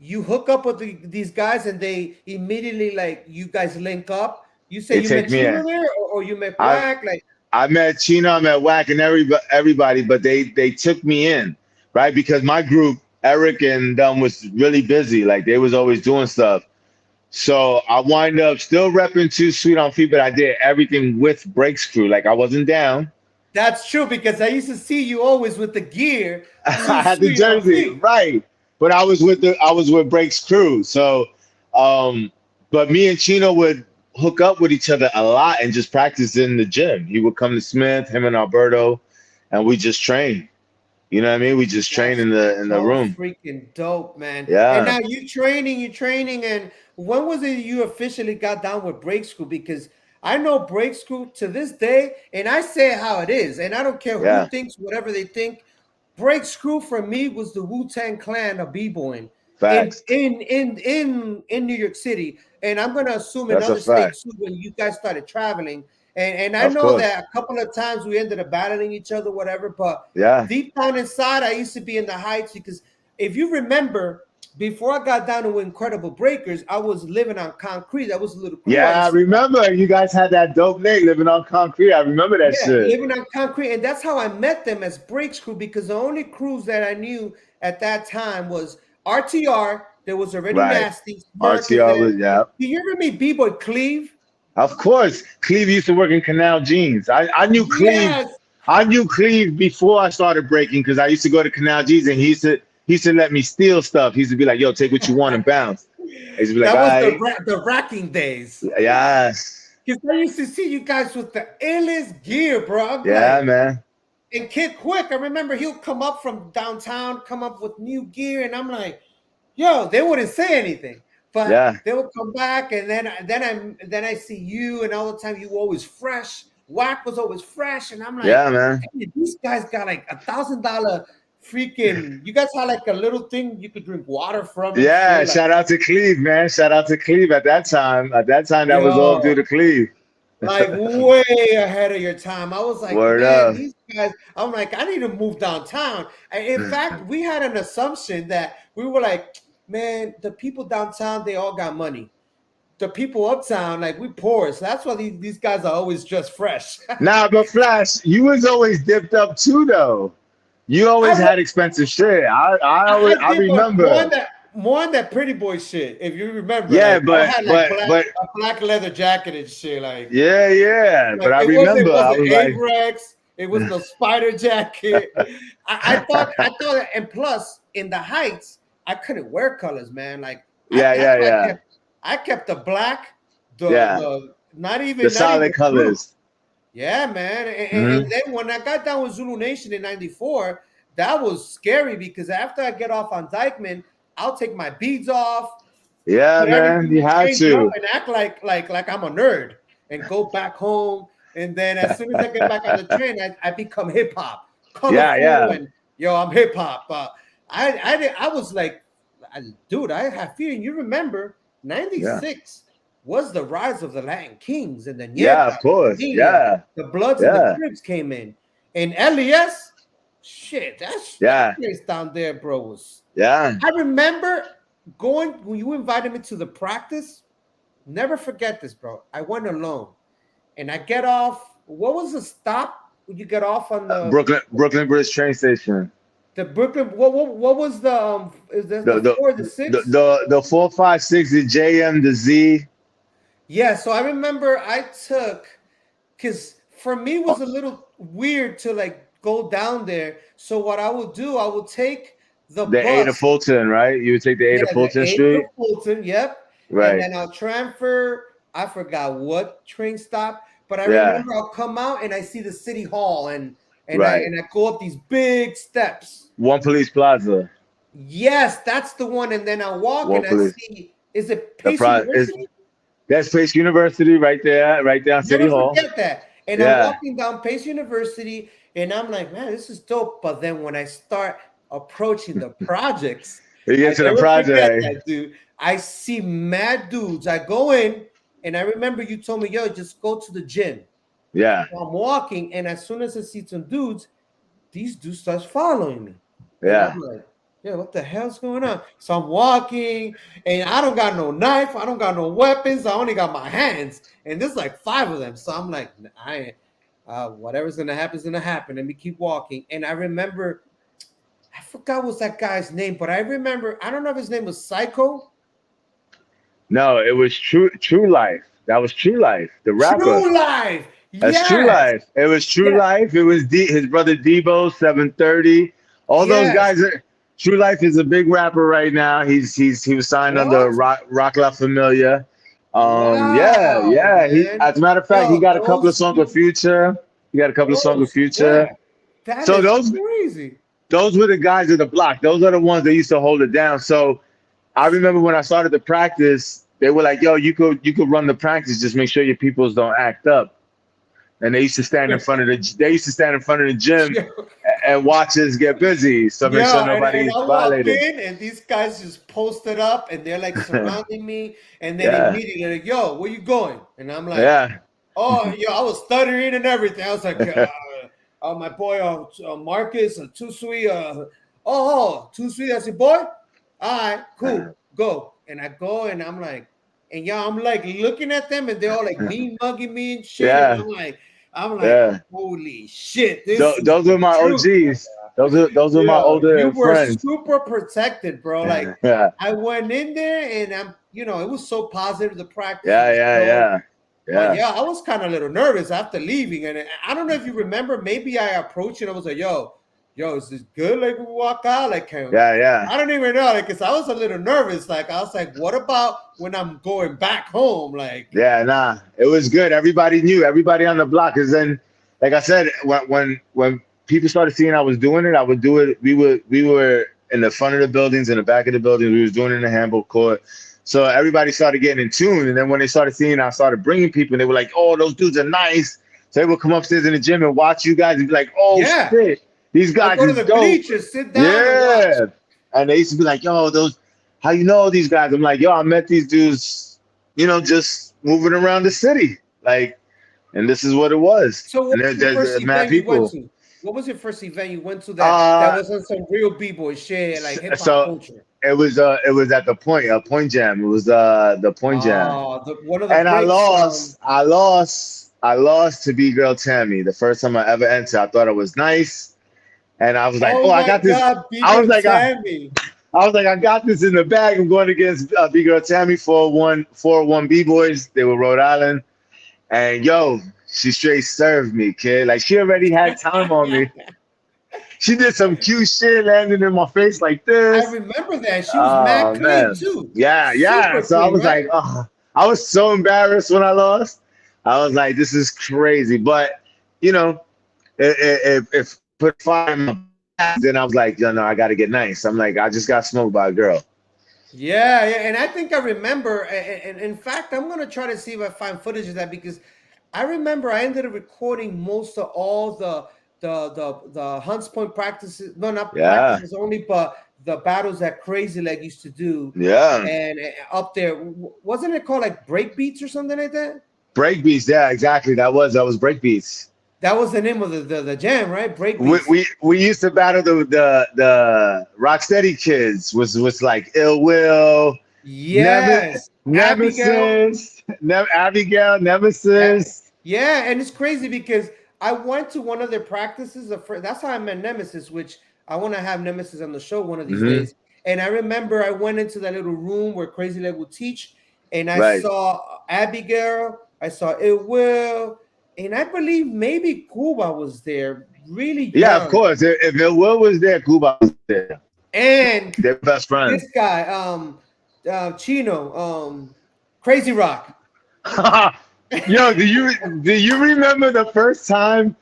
You hook up with these guys, and they immediately like you guys link up. You say
They
you
take
met
me in.
Chino there, or you met
I
Quack, like
I met Chino, I met Wack, and everybody, but they took me in, right? Because my group, Eric and them, was really busy. Like they was always doing stuff. So I wind up still repping Too Sweet on Feet, but I did everything with Breaks Crew. Like I wasn't down.
that's true because I used to see you always with the gear, too
I had the
sweet on
jersey,
feet.
right? But I was with Breaks Crew. So, but me and Chino would hook up with each other a lot and just practice in the gym. He would come to Smith, him and Alberto, and we just train. You know what I mean? We just train
That's
in the
so
room.
freaking dope, man. And
Yeah.
now you training, and when was it you officially got down with Break School? Because I know Break School to this day, and I say it how it is, and I don't care who
Yeah.
thinks whatever they think. Break School for me was the Wu-Tang Clan of b-boying in
Facts.
in in in New York City, and I'm gonna assume in
That's a
other
fact.
states too when you guys started traveling. And I
Of
know
course.
that a couple of times we ended up battling each other, whatever. But
Yeah.
deep down inside, I used to be in the Heights because if you remember, before I got down to Incredible Breakers, I was living on concrete. That was a little crew I
Yeah, I
used to
remember you guys had that dope name, Living on Concrete. I remember that
yeah,
shit.
living on concrete. And that's how I met them as Breaks Crew because the only crews that I knew at that time was RTR. There was already
Right.
Nasty. Smurf was
RTR
there.
was, yeah.
Do you ever meet B-Boy Cleve?
Of course. Cleve used to work in Canal Jeans. I knew Cleve.
Yes.
I knew Cleve before I started breaking because I used to go to Canal Jeans and he used to let me steal stuff. He used to be like, yo, take what you want and bounce. He used to be like,
That
all
was
right.
the racking days.
Yes.
Because I used to see you guys with the illest gear, bro. I'm
Yeah,
like,
man.
and Kid Quick, I remember he'll come up from downtown, come up with new gear, and I'm like, yo, they wouldn't say anything. But
Yeah.
they would come back, and then I see you, and all the time you were always fresh. Whack was always fresh, and I'm like,
Yeah, man.
hey, these guys got like $1,000 freaking. You guys had like a little thing you could drink water from. And
Yeah,
shit,
shout out to Cleve, man. Shout out to Cleve at that time. At that time, that was all due
yo,
to Cleve.
like way ahead of your time. I was like,
Word
man,
up.
these guys. I'm like, I need to move downtown. And in fact, we had an assumption that we were like, man, the people downtown, they all got money. The people uptown, like we poor, so that's why these guys are always just fresh.
Nah, but Flash, you was always dipped up too, though. You always had expensive shit. I
did, but
remember.
more on that pretty boy shit. If you remember,
Yeah,
like, I had like
but
a black leather jacket and shit. Like,
yeah.
like,
But I remember, I was like,
Avrex, it was the spider jacket. I thought, and plus in the Heights, I couldn't wear colors, man. Like,
yeah.
I kept the black,
The
not even
solid colors.
blue. Yeah, man. And then when I got down with Zulu Nation in '94, that was scary because after I get off on Dykeman, I'll take my beads off.
Yeah, man, you had to.
And act like I'm a nerd and go back home. And then as soon as I get back on the train, I become hip hop.
Yeah.
And yo, I'm hip hop. I was like, dude, I have feeling. You remember '96 was the rise of the Latin Kings, and then
of course,
the Bloods and the Crips came in, and LES, shit, that place down there, bro. Was I remember going when you invited me to the practice. Never forget this, bro. I went alone, and I get off. What was the stop when you get off on the
Brooklyn Bridge train station?
The Brooklyn. What was the? Is that the 4 or the 6?
The 4, 5, 6, the JM, the Z.
Yeah, so I remember I took, because for me it was a little weird to like go down there. So what I would do, I would take the bus.
8 of Fulton, right? You would take the 8 of Fulton Street.
8 of Fulton, yep.
Right.
And then I'll transfer. I forgot what train stop, but I remember I'll come out and I see the city hall and I go up these big steps.
One Police Plaza.
Yes, that's the one. And then I walk and I see, is it Pace University?
That's Pace University right there, right down City Hall.
Forget that. And I'm walking down Pace University, and I'm like, man, this is dope. But then when I start approaching the projects,
you get to the project,
dude, I see mad dudes. I go in, and I remember you told me, yo, just go to the gym.
Yeah.
So I'm walking, and as soon as I see some dudes, these dudes starts following me.
Yeah.
I'm like, yeah, what the hell's going on? So I'm walking, and I don't got no knife. I don't got no weapons. I only got my hands, and there's like 5 of them. So I'm like, whatever's gonna happen is gonna happen. Let me keep walking. And I remember, I forgot what's that guy's name, but I remember, I don't know if his name was Psycho.
No, it was True Life. That was True Life, the rapper.
True Life.
That's True Life. It was True Life. It was his brother Debo, 730. All those guys. True Life is a big rapper right now. He was signed under Rock La Familia. As a matter of fact, he got a couple of songs with Future.
That
so
is crazy.
Those were the guys of the block. Those are the ones that used to hold it down. So I remember when I started the practice, they were like, "Yo, you could run the practice. Just make sure your peoples don't act up." And they used to stand in front of the gym and watch us get busy. So make sure nobody's violated.
And these guys just posted up and they're like surrounding me. And then immediately they're like, yo, where you going? And I'm like, oh, yo, I was stuttering and everything. I was like, my boy Marcus, Too Sweet. Too Sweet, that's your boy? All right, cool, go. And I go and I'm like, and I'm like looking at them and they're all like mean mugging me and shit.
Yeah.
And I'm like, holy shit.
Those were my OGs. Those are my older friends.
You were super protected, bro. Like I went in there and it was so positive, the practice.
Yeah.
I was kind of a little nervous after leaving. And I don't know if you remember, maybe I approached and I was like, yo, is this good? Like we walk out? Like, I don't even know. Like, cause I was a little nervous. Like, I was like, what about when I'm going back home? Like,
it was good. Everybody knew, everybody on the block. Cause then, like I said, when people started seeing I was doing it, I would do it. We were in the front of the buildings, in the back of the buildings. We was doing it in the handball court. So everybody started getting in tune. And then when they started seeing, I started bringing people, and they were like, oh, those dudes are nice. So they would come upstairs in the gym and watch you guys and be like, oh, shit, these guys
go to
is
the
dope.
bleachers, sit down and watch.
And they used to be like, yo, how you know these guys? I'm like, yo, I met these dudes, just moving around the city. Like, and this is what it was.
So what
and
was your first
mad
event
people.
you went to? What was your first event you went to that was on some real B-boy shit, like hip hop culture?
It was at the Point Jam. It was the Point Jam.
One of the
and I lost to B-Girl Tammy the first time I ever entered. I thought it was nice, and I was like, I got this. I was like, I got this in the bag. I'm going against B-Girl Tammy 4-1 Bboys. They were Rhode Island, and she straight served me, kid. Like, she already had time on me. She did some cute shit, landing in my face like this.
I remember that. She was mad clean too.
Yeah.
Super
So
clean,
I was like, I was so embarrassed when I lost. I was like, this is crazy. But, if put fire in my ass, then I was like, no, I got to get nice. I'm like, I just got smoked by a girl.
Yeah. And I think I remember. And in fact, I'm going to try to see if I find footage of that, because I remember I ended up recording most of all the Hunts Point practices. No, not practices only, but the battles that Crazy Leg used to do.
Yeah.
And up there, wasn't it called like break beats or something like that?
Break beats, yeah, exactly. That was break beats.
That was the name of the jam, right? Break beats.
We used to battle the Rocksteady kids. Was like Ill Will.
Yes.
Nemesis. Abigail. Nemesis.
Yeah, and it's crazy because I went to one of their practices. That's how I met Nemesis, which I want to have Nemesis on the show one of these days. And I remember I went into that little room where Crazy Leg would teach, and I saw Abigail, I saw It Will, and I believe maybe Cuba was there. Really young.
Yeah, of course. If It Will was there, Cuba was there.
And
they're best friends.
This guy, Chino, Crazy Rock.
Yo, do you remember the first time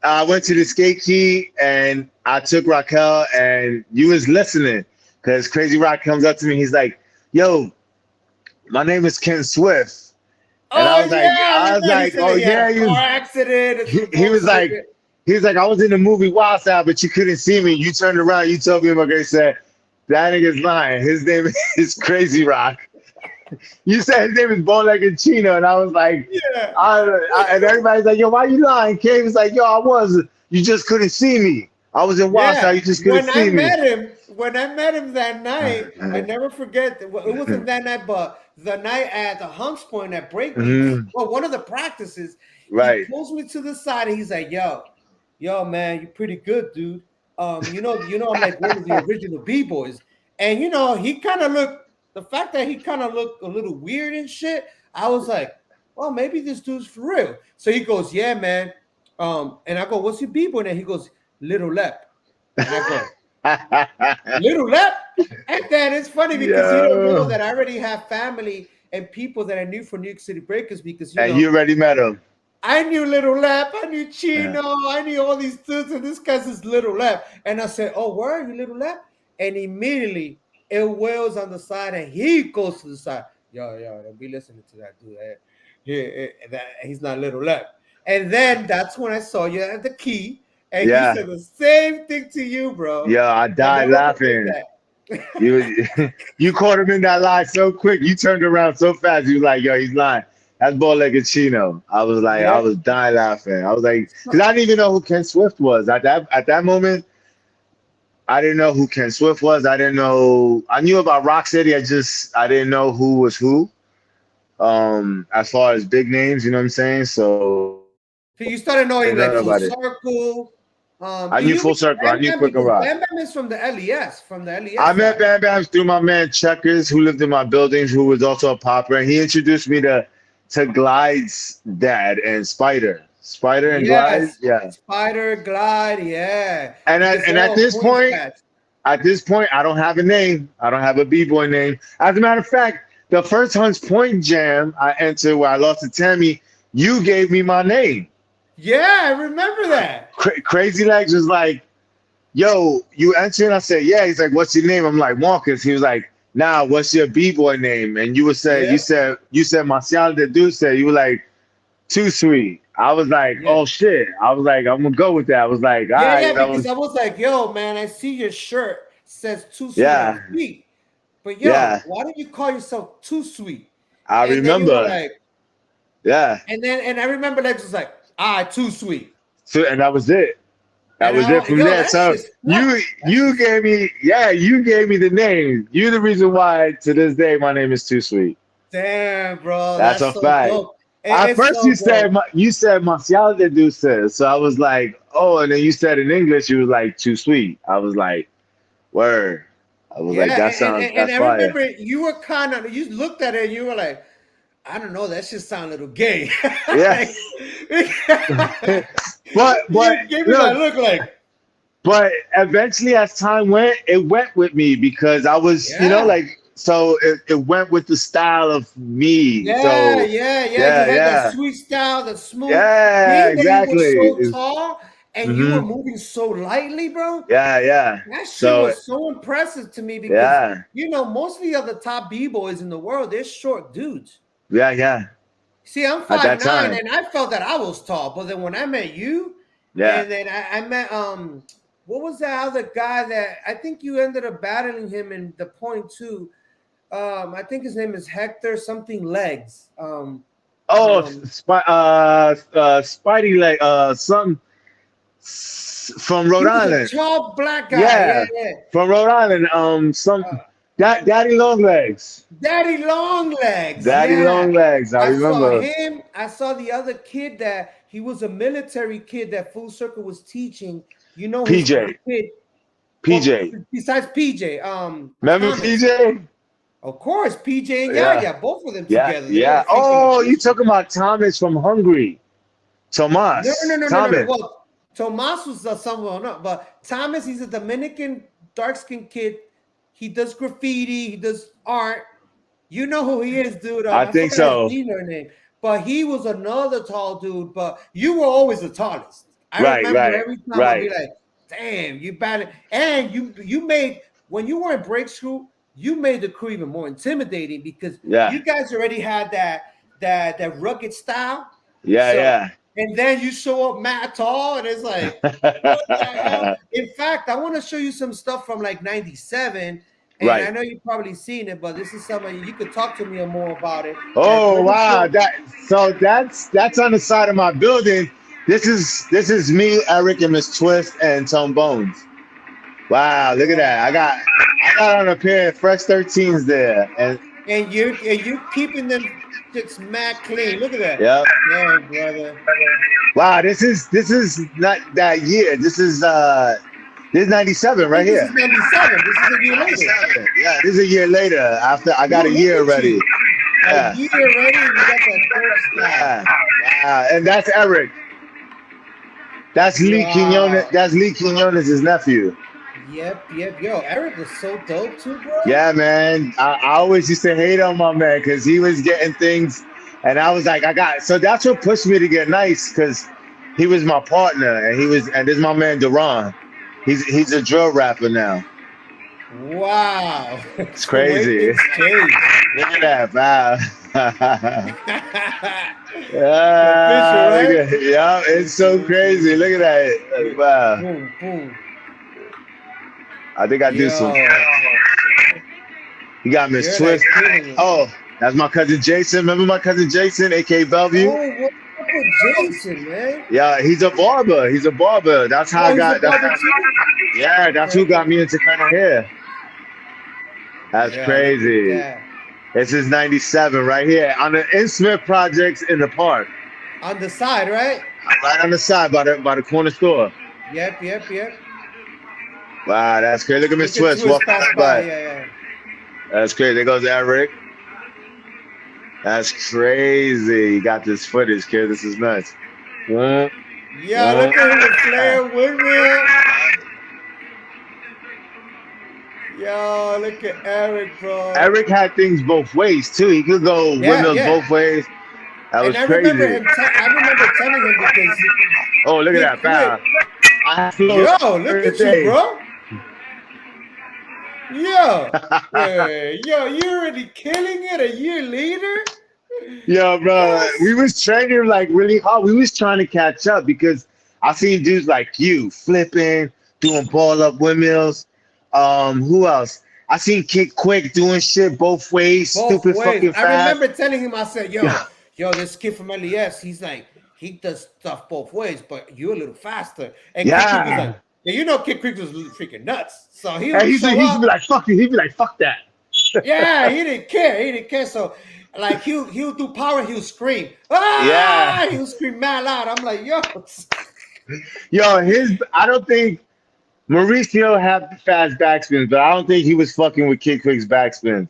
I went to the skate key and I took Raquel and you was listening? Because Crazy Rock comes up to me, he's like, yo, my name is Ken Swift. And I was like, oh yeah,
accident.
He was like, I was in the movie Wild Style, but you couldn't see me. You turned around, you told me, my girl said, that nigga's lying. His name is Crazy Rock. You said his name is Bowlegged Chino, and I was like, and everybody's like, yo, why you lying? Kay was like, yo, I was. You just couldn't see me. I was in Wild Style. You just couldn't see me.
When I met him that night, I never forget. It wasn't that night, but the night at the Hunts Point at Breakbeat. Well, one of the practices. He pulls me to the side and he's like, yo, man, you're pretty good, dude. You know, I'm like one of the original B-boys. And he kind of looked. The fact that he kind of looked a little weird and shit, I was like, well, maybe this dude's for real. So he goes, yeah, man. And I go, what's your B-boy name? He goes, Little Lep. And I go, Little Lep? And then it's funny because you don't know that I already have family and people that I knew from New York City Breakers because,
you already met him.
I knew Little Lep. I knew Chino. I knew all these dudes, and this guy's is Little Lep. And I said, oh, where are you, Little Lep? And immediately, It Will's on the side, and he goes to the side. Yo, don't be listening to that dude. He's not Little Lep. And then that's when I saw you at the key, and he said the same thing to you, bro.
Yeah, I died laughing. You caught him in that lie so quick. You turned around so fast. You was like, yo, he's lying. That's Bowlegged Chino. I was like, I was dying laughing. I was like, because I didn't even know who Ken Swift was at that moment. I didn't know who Ken Swift was. I didn't know. I knew about Rocksteady. I didn't know who was who. As far as big names, you know what I'm saying? So
you started knowing like Full Circle.
I knew Full Circle. I knew Quick and Rock.
Bam Bam is from the LES.
I met Bam Bam through my man Checkers, who lived in my buildings, who was also a popper, and he introduced me to Glide's dad and Spider. Spider and Glide,
Spider, Glide, yeah.
And at this point, I don't have a name. I don't have a B-boy name. As a matter of fact, the first Hunts Point jam I entered where I lost to Tammy, you gave me my name.
Yeah, I remember that.
Crazy Legs was like, yo, you answering? I said, yeah. He's like, what's your name? I'm like, Marcus. He was like, nah, what's your B-boy name? And you would say,
Yeah.
you said Marcial de Duce. You were like, Too Sweet. I was like,
Yeah.
oh shit. I was like, I'm gonna go with that. I was like, all
Yeah,
right.
yeah,
That
because
was,
I was like, yo, man, I see your shirt says Too Sweet on
yeah,
your feet. But yo,
yeah.
why don't you call yourself Too Sweet?
I
And then you were
remember.
like,
Yeah.
and I remember Lex was like, Too Sweet.
So, and that was it. That
And
was
I
it
was
from
yo,
there.
that
So
shit's nuts.
you gave me, you gave me the name. You're the reason why to this day my name is Too Sweet.
Damn, bro,
That's
that's
a
so
fact.
dope.
At
It's
first
so
you
dope.
said Marcial de Duce. So I was like, oh, and then you said in English you was like Too Sweet. I was like, word. I was like,
Yeah, and
that's
I
fire.
remember you were kind of, you looked at it and you were like, I don't know, that should sound a little gay.
Yeah.
Like,
but
you gave me that
look,
look like,
but eventually as time went, it went with me because I was,
yeah.
so it went with the style of me.
Yeah,
So
yeah, yeah. You
yeah,
had that
yeah.
sweet style, the smooth.
Yeah,
Being that you were
exactly.
so tall and you were
Mm-hmm.
moving so lightly, bro,
Yeah, yeah.
that shit
So
was so impressive to me because,
yeah,
mostly of the top B-boys in the world, they're short dudes.
yeah, yeah.
See, I'm
At that
5'9",
time.
and I felt that I was tall. But then when I met you,
Yeah.
and then I met what was that other guy that I think you ended up battling him in the point two? I think his name is Hector something Legs.
Oh,
Um,
Spidey leg, from
he
Rhode
was a
Island.
tall black guy. Yeah,
Yeah,
yeah.
from Rhode Island.
Uh,
Daddy Long Legs.
Daddy Long Legs.
Daddy
Yeah.
Long Legs. I
I saw
remember.
him. I saw the other kid that he was a military kid that Full Circle was teaching. You know his
PJ.
kid. Well,
PJ.
besides PJ,
Remember
Thomas.
PJ?
Of course, PJ and
Yeah.
Yaya, both of them
Yeah,
together. They were
yeah.
the same
Oh, you
competition.
talking about Thomas from Hungary? Tomas.
No.
Thomas.
Well, Tomas was someone, no, but Thomas, he's a Dominican dark-skinned kid. He does graffiti. He does art. You know who he is, dude.
I
I
think
forgot his
so.
dealer name, but he was another tall dude. But you were always the tallest. I
Right,
remember
right,
every time I'd be
right.
like, "Damn, you batted!" And you made when you were in Break Crew, you made the crew even more intimidating because
Yeah.
you guys already had that rugged style.
Yeah,
So,
yeah.
and then you show up mad tall, and it's like, what the hell? In fact, I want to show you some stuff from like '97. And
Right.
I know you've probably seen it, but this is something you could talk to me more about it.
Oh
That's
wow,
really
that's on the side of my building. This is me, Eric, and Miss Twist and Tone Bones. Wow, look at that. I got on a pair of fresh 13s there.
and you keeping them just mad clean. Look at that.
Yep.
Damn, brother.
Wow, this is not that year. This is 97 right
This
here.
is '97. This is a year later.
97. Yeah, this is a year later. After I got a
Look
year
at
already.
you.
Yeah.
A year already, and you got that first
Yeah. Wow. And that's Eric. That's Lee
Wow.
Quinones. That's Lee Quinones' nephew.
Yep. Yo, Eric was so dope too, bro.
Yeah, man. I always used to hate on my man because he was getting things, and I was like, so that's what pushed me to get nice because he was my partner, and this is my man Duran. He's a drill rapper now.
Wow.
It's crazy.
Look
Look at that, wow.
right?
Yeah, it's so crazy. Look at that. Wow.
Boom, boom.
I think I do some. You got Miss
You're
Twist.
like,
Oh, that's my cousin Jason. Remember my cousin Jason, aka Bellevue?
oh, what's up with Jason, man?
Yeah, he's a barber. That's how I
he's
got.
a barber too?
Yeah, that's who got me into cutting hair. That's
Yeah,
crazy.
look at that.
This is 97 right here on the In Smith projects in the park.
On the side, right?
Right on the side by the corner store.
Yep.
Wow, that's crazy. Look at Miss
Look at
Twist walking
pass
by.
Yeah.
That's crazy. There goes Eric. That's crazy. You got this footage, kid. This is nuts.
Yeah, look at him with Flair Windmill. Yo, look at Eric, bro.
Eric had things both ways too. He could go windmills both ways. That was
and I
crazy.
remember telling him because
Oh, look at that. Wow. I have flow
Yo, look at you, bro. Yo, yo, you already killing it a year later?
Yo, bro,
Yes.
we was training like really hard. We was trying to catch up because I seen dudes like you flipping, doing ball up windmills. Who else? I seen Kick Quick doing shit both ways,
Both
stupid
ways.
fucking
I
fast.
remember telling him, I said,
Yeah,
yo, this kid from LES, he's like, he does stuff both ways, but you're a little faster. And Kid Quick was
yeah.
like, yeah, you know, Kid Quick was freaking nuts. So he
And
would show
he'd
up.
be like, fuck you. He'd be like, fuck that.
Yeah, he didn't care. He didn't care. So, like, he'll do power. He'll scream. Ah!
Yeah.
He'll scream mad loud. I'm like, yo.
Yo, I don't think Mauricio had fast backspins, but I don't think he was fucking with Kid Quick's backspin.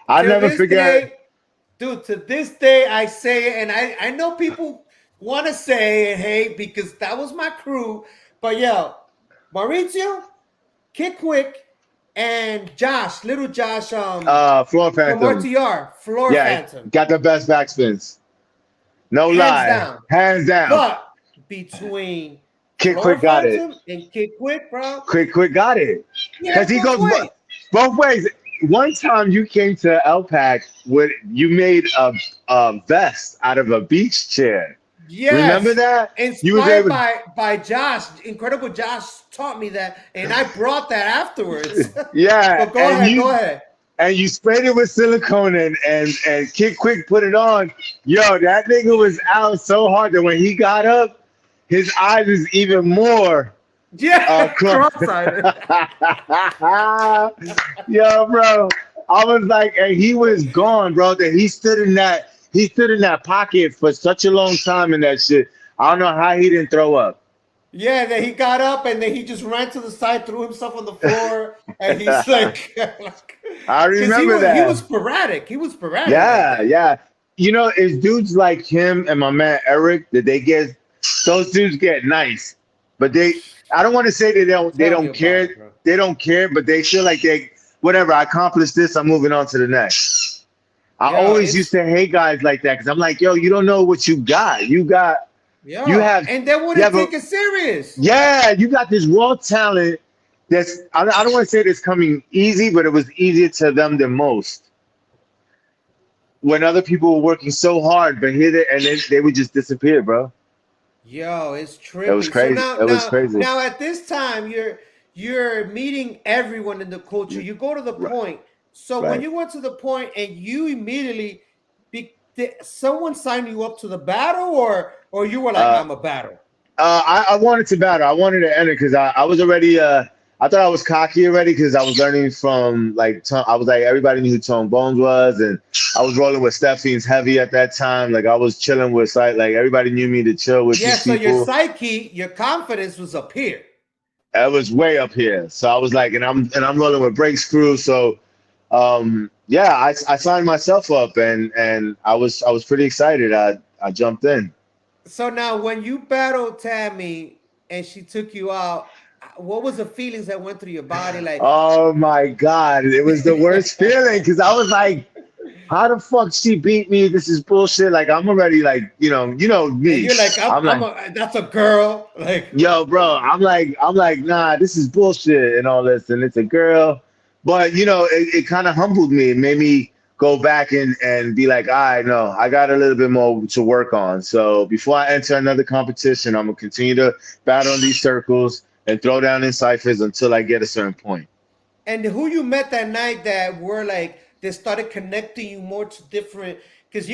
I
To
never
this
forget.
day, dude, to this day, I say it, and I know people want to say it, hey, because that was my crew. But yo, Mauricio, Kid Quick, and Josh, little Josh,
Floor
from
Phantom.
RTR, Floor
Yeah,
Phantom.
got the best backspins. No
Hands
lie.
down.
Hands down.
But between
Kid
Floor
Quick got it.
Phantom and Kid Quick, bro.
Quick got it.
Yeah,
Because he
both
goes
ways.
both ways. One time you came to LPAC with you made a vest out of a beach chair.
Yes.
Remember that? You was
Inspired
able
by Josh. Incredible Josh taught me that, and I brought that afterwards.
Yeah.
But go ahead.
And you sprayed it with silicone and Kid Quick put it on. Yo, that nigga was out so hard that when he got up, his eyes was even more
Yeah,
cross-eyed.
cross-eyed.
Yo, bro. I was like, and he was gone, bro. That he stood in that pocket for such a long time in that shit. I don't know how he didn't throw up.
Yeah, then he got up and then he just ran to the side, threw himself on the floor, and he's like,
I remember that.
He was sporadic.
Yeah, yeah. You know, it's dudes like him and my man Eric that those dudes get nice, but I don't want to say they don't care. They don't care, but they feel like whatever, I accomplished this, I'm moving on to the next. I always used to hate guys like that because I'm like, yo, you don't know what you got. And
they wouldn't take it serious.
Yeah, you got this raw talent I don't want to say it's coming easy, but it was easier to them than most. When other people were working so hard, but they would just disappear, bro.
Yo, it's trippy.
It was crazy.
So
It was crazy.
Now at this time, you're meeting everyone in the culture. You go to the point. So when you went to the point and you immediately did someone sign you up to the battle, or you were like, I'm a battle?
I wanted to battle. I wanted to enter because I was already I thought I was cocky already because I was learning from I was like everybody knew who Tone Bones was, and I was rolling with Stephane's Heavy at that time. Like I was chilling with everybody knew me to chill with these people.
Your psyche, your confidence was up here.
It was way up here. So I was like, and I'm rolling with Breaks Crew. So I signed myself up and I was pretty excited. I jumped in.
So now when you battled Tammy and she took you out, what was the feelings that went through your body? Like,
oh my God, it was the worst feeling because I was like, how the fuck she beat me? This is bullshit. Like I'm already like, you know me.
And you're like, that's a girl. Like,
yo, bro, I'm like, nah, this is bullshit and all this, and it's a girl. But it kind of humbled me. It made me go back and be like, I got a little bit more to work on. So before I enter another competition, I'm gonna continue to battle in these circles and throw down in ciphers until I get a certain point.
And who you met that night that were like, they started connecting you more to different, because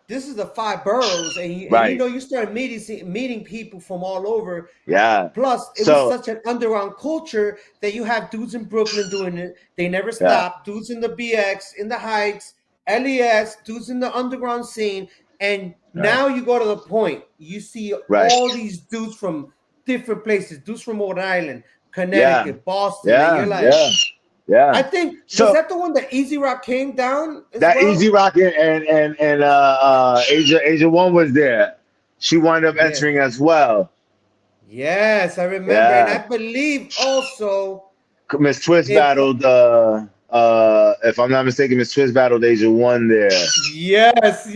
this is the 5 boroughs, and you started meeting people from all over.
Yeah.
Plus, it was such an underground culture that you have dudes in Brooklyn doing it. They never stop. Dudes in the BX, in the Heights, LES, dudes in the underground scene. And now you go to the point, you see all these dudes from different places, dudes from Rhode Island, Connecticut, Boston. And you're like, I think was that the one that Easy Rock came down?
Easy Rock and Asia One was there. She wound up entering as well.
Yes, I remember, and I believe also
Miss Twist battled. If I'm not mistaken, Miss Twist battled Asia One there.
Yes.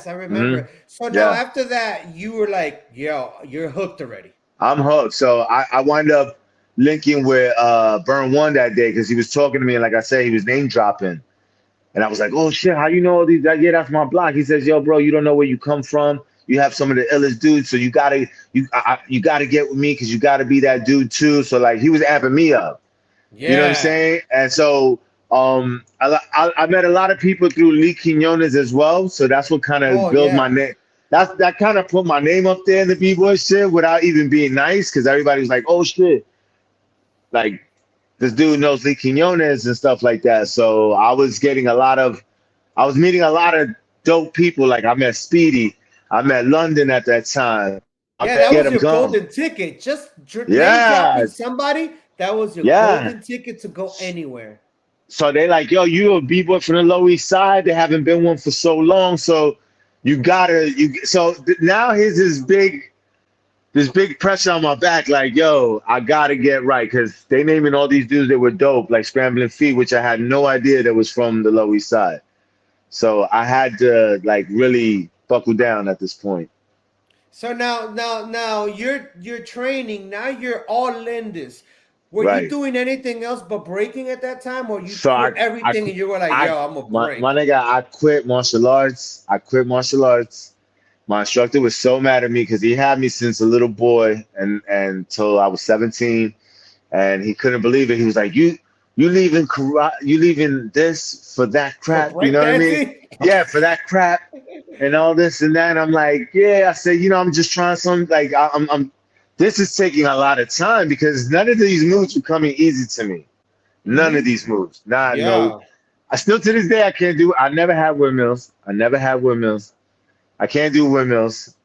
I remember. So now after that, you were like, yo, you're hooked already.
I'm hooked. So I wind up linking with Burn One that day because he was talking to me, and like I said, he was name dropping. And I was like, oh shit, how you know all these? Yeah, that's my block. He says, yo, bro, you don't know where you come from. You have some of the illest dudes, so you gotta get with me because you gotta be that dude too. So like he was amping me up. You know what I'm
Yeah.
saying? And so I met a lot of people through Lee Quinones as well. So that's what kind of
Oh
built my
yeah.
name. That kind of put my name up there in the B-boy shit without even being nice because everybody was like, oh shit, like this dude knows Lee Quinones and stuff like that. So I was meeting a lot of dope people. Like I met Speedy, I met London at that time. I
Yeah,
met
that
Get
was
'Em
your
Gone.
golden ticket. Just name
Yeah,
dropping somebody, that was your
yeah.
golden ticket to go anywhere.
So they like, yo, you a B-boy from the Lower East Side. There haven't been one for so long. So now here's this big pressure on my back, like, yo, I gotta get right because they naming all these dudes that were dope, like Scrambling Feet, which I had no idea that was from the Lower East Side. So I had to like really buckle down at this point.
So now you're training. Now you're all in this. Were you
Right.
doing anything else but breaking at that time, or you
So
quit everything and you were like,
I
"Yo, I'm a
my
break"?
nigga, I quit martial arts. I quit martial arts. My instructor was so mad at me because he had me since a little boy and until I was 17, and he couldn't believe it. He was like, you leaving karate, you leaving this for that
For
crap, you know what I mean?
breakdancing?
Yeah, for that crap and all this and that. And I'm like, yeah. I said, I'm just trying some. Like, I'm. This is taking a lot of time because none of these moves were coming easy to me. None of
Hmm.
these moves. Nah, no.
Yeah.
I still to this day I can't do. I never had windmills. I never had windmills. I can't do windmills.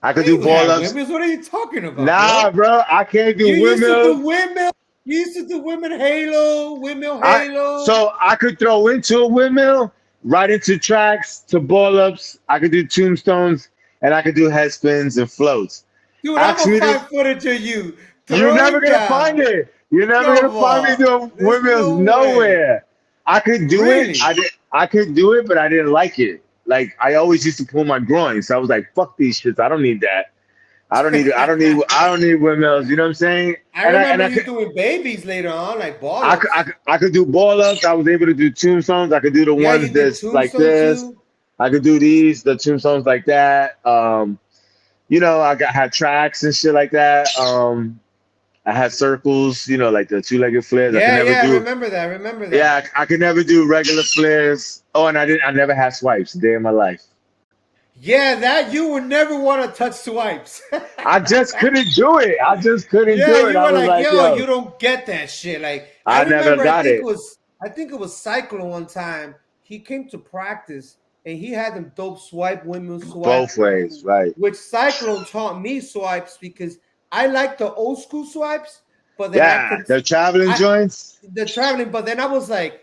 I could
Yeah,
do
you
ball
had
ups.
women's. What are you talking about,
Nah,
bro?
bro, I can't do
You used to
windmills.
do windmill. You used to do windmill
I
halo.
so I could throw into a windmill, right into tracks to ball ups. I could do tombstones, and I could do head spins and floats.
Dude, I'm
Ask
gonna
me to.
find footage of you
You're never
throwing
gonna find
down.
it. You're never gonna
Come
find me
on,
doing
there's
windmills
no way.
nowhere. I could do it.
Really?
I could do it, but I didn't like it. Like I always used to pull my groin, so I was like, "Fuck these shits. I don't need that. I don't need windmills." You know what I'm saying?
I
And I and
remember
I
you
could
doing babies later on, like ball
I could, I
ups.
could, I could do ball ups. I was able to do tombstones. I could do the
Yeah,
ones
you did
that's like
tombstone
this.
too.
I could do the tombstones like that. Had tracks and shit like that. I had circles, like the two-legged flares. I could
Yeah,
never
yeah, I
do.
remember that. I remember that.
Yeah, I could never do regular flares. Oh, and I never had swipes a day in my life.
Yeah, that you would never want to touch swipes.
I just couldn't do it. I just couldn't
Yeah,
do it.
you
I
were
was
like,
like,
yo,
yo,
you don't get that shit. Like, I
I never
remember,
got it
I think it was Cyclone one time. He came to practice and he had them dope swipe, windmill swipe,
both ways, right?
which Cyclone taught me swipes because I like the old school swipes, but then
Yeah, the traveling
I
joints.
the traveling, but then I was like,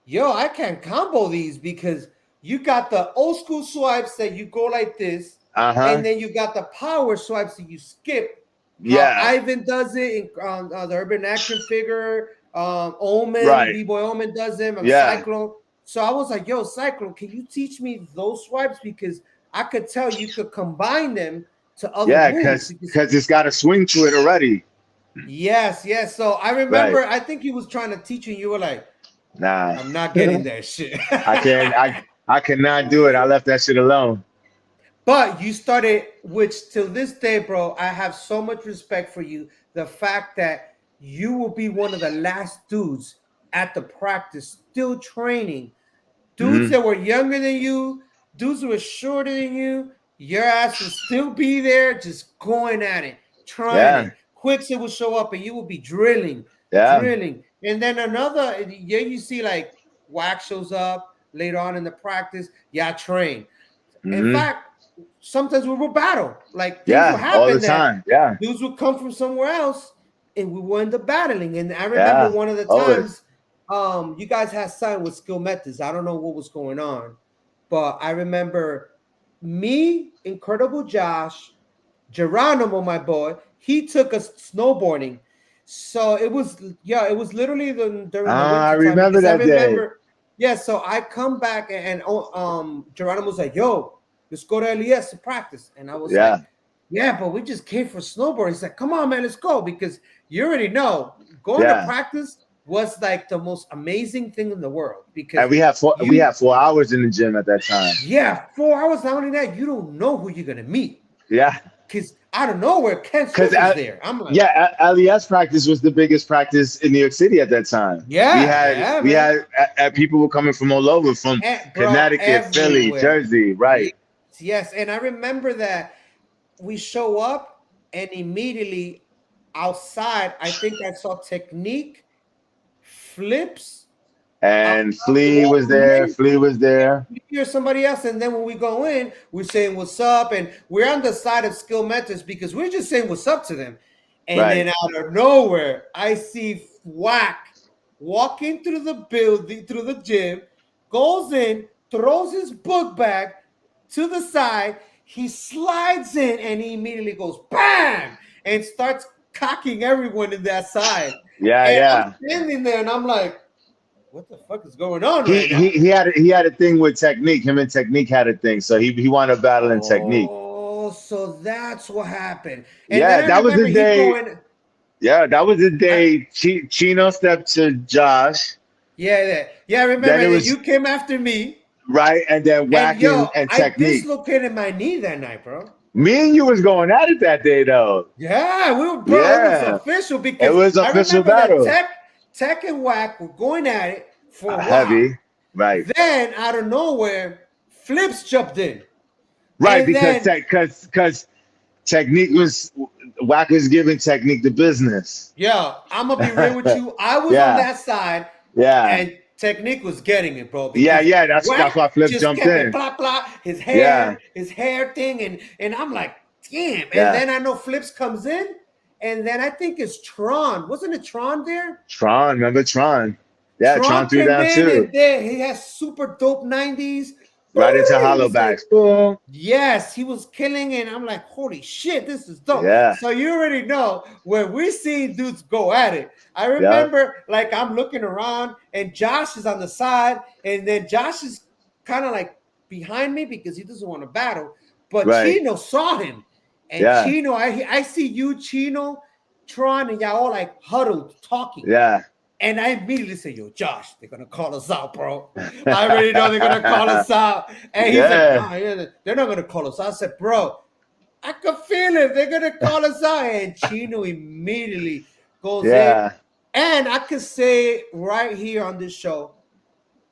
yo, I can't combo these because you got the old school swipes that you go like this,
Uh-huh.
and then you got the power swipes that you skip. How
Yeah,
Ivan does it in the Urban Action Figure, Omen,
right.
B-Boy Omen does them,
Yeah.
Cyclone. So I was like, yo, Cyclone, can you teach me those swipes? Because I could tell you could combine them to other
Yeah,
moves.
because
Because
it's got a swing to it already.
yes, yes. So I
Right.
remember, I think he was trying to teach you. You were like,
Nah.
I'm not getting that shit.
I can't I cannot do it. I left that shit alone.
But you started, which till this day, bro, I have so much respect for you. The fact that you will be one of the last dudes at the practice, still training. Dudes
Hmm.
that were younger than you, dudes who were shorter than you, your ass will still be there, just going at it, trying
Yeah.
it. Quicks it will show up and you will be drilling,
Yeah.
drilling. And then another, yeah, you see like Wax shows up later on in the practice. Yeah, train. In
Hmm.
fact, sometimes we will battle. Like things will
Yeah. All the
happen that
time. Yeah.
dudes would come from somewhere else and we will end up battling. And I remember
Yeah.
one of the
Always.
times you guys had signed with Skill Methods. I don't know what was going on, but I remember me, Incredible Josh, Geronimo, my boy, he took us snowboarding. So it was literally during the
I
winter time
remember
because I
that day.
remember, yeah. So I come back and Geronimo's like, yo, let's go to LES to practice. And I was like,
Yeah.
Yeah, but we just came for snowboarding. He's like, come on, man, let's go. Because you already know, going to practice was like the most amazing thing in the world. Because
and we have 4 hours in the gym at that time.
Yeah, 4 hours. Not only that, you don't know who you're gonna meet.
Yeah.
Because out of nowhere, Ken Swift was there. I'm like,
LES practice was the biggest practice in New York City at that time.
Yeah,
we had people were coming from all over, from Connecticut, Philly, Jersey, right?
Yes, and I remember that we show up and immediately outside, I think I saw Technique, Flips,
and Flea was there.
Or somebody else, and then when we go in, we're saying what's up, and we're on the side of Skill Mentors because we're just saying what's up to them. And then out of nowhere, I see Whack walking through the building, through the gym, goes in, throws his book bag to the side. He slides in, and he immediately goes bam and starts cocking everyone in that side. I'm standing there, and I'm like, what the fuck is going on right now?
He had a thing with Technique. Him and Technique had a thing, so he wanted to battle in Technique.
Oh, so that's what happened. And
that was the day. That was the day Chino stepped to Josh.
Yeah. I remember that you came after me.
Right, and then Whack and Technique.
I dislocated my knee that night, bro.
Me and you was going at it that day, though.
Yeah, we were, bro. It was official because
it was official battle.
Tech and Whack were going at it for a while.
Heavy, right?
Then out of nowhere, Flips jumped in.
Right, because Technique was Whack was giving Technique the business.
Yeah, I'm gonna be real with you. I was on that side.
Yeah,
and Technique was getting it, bro.
That's why Flip jumped in.
Blah blah, his hair thing, and I'm like, damn. And then I know Flips comes in. And then I think it's Tron. Wasn't it Tron there?
Tron, remember Tron? Yeah, Tron threw down too.
He has super dope 90s.
Right into hollowbacks. Like,
yes, he was killing it. I'm like, holy shit, this is dope.
Yeah.
So you already know when we see dudes go at it. I remember like I'm looking around and Josh is on the side, and then Josh is kind of like behind me because he doesn't want to battle. But Chino saw him. And Chino, I see you, Chino, Tron, and y'all all like huddled talking.
Yeah.
And I immediately say, yo, Josh, they're going to call us out, bro. I already know they're going to call us out. And he's like, they're not going to call us out. I said, bro, I can feel it. They're going to call us out. And Chino immediately goes in. And I could say right here on this show,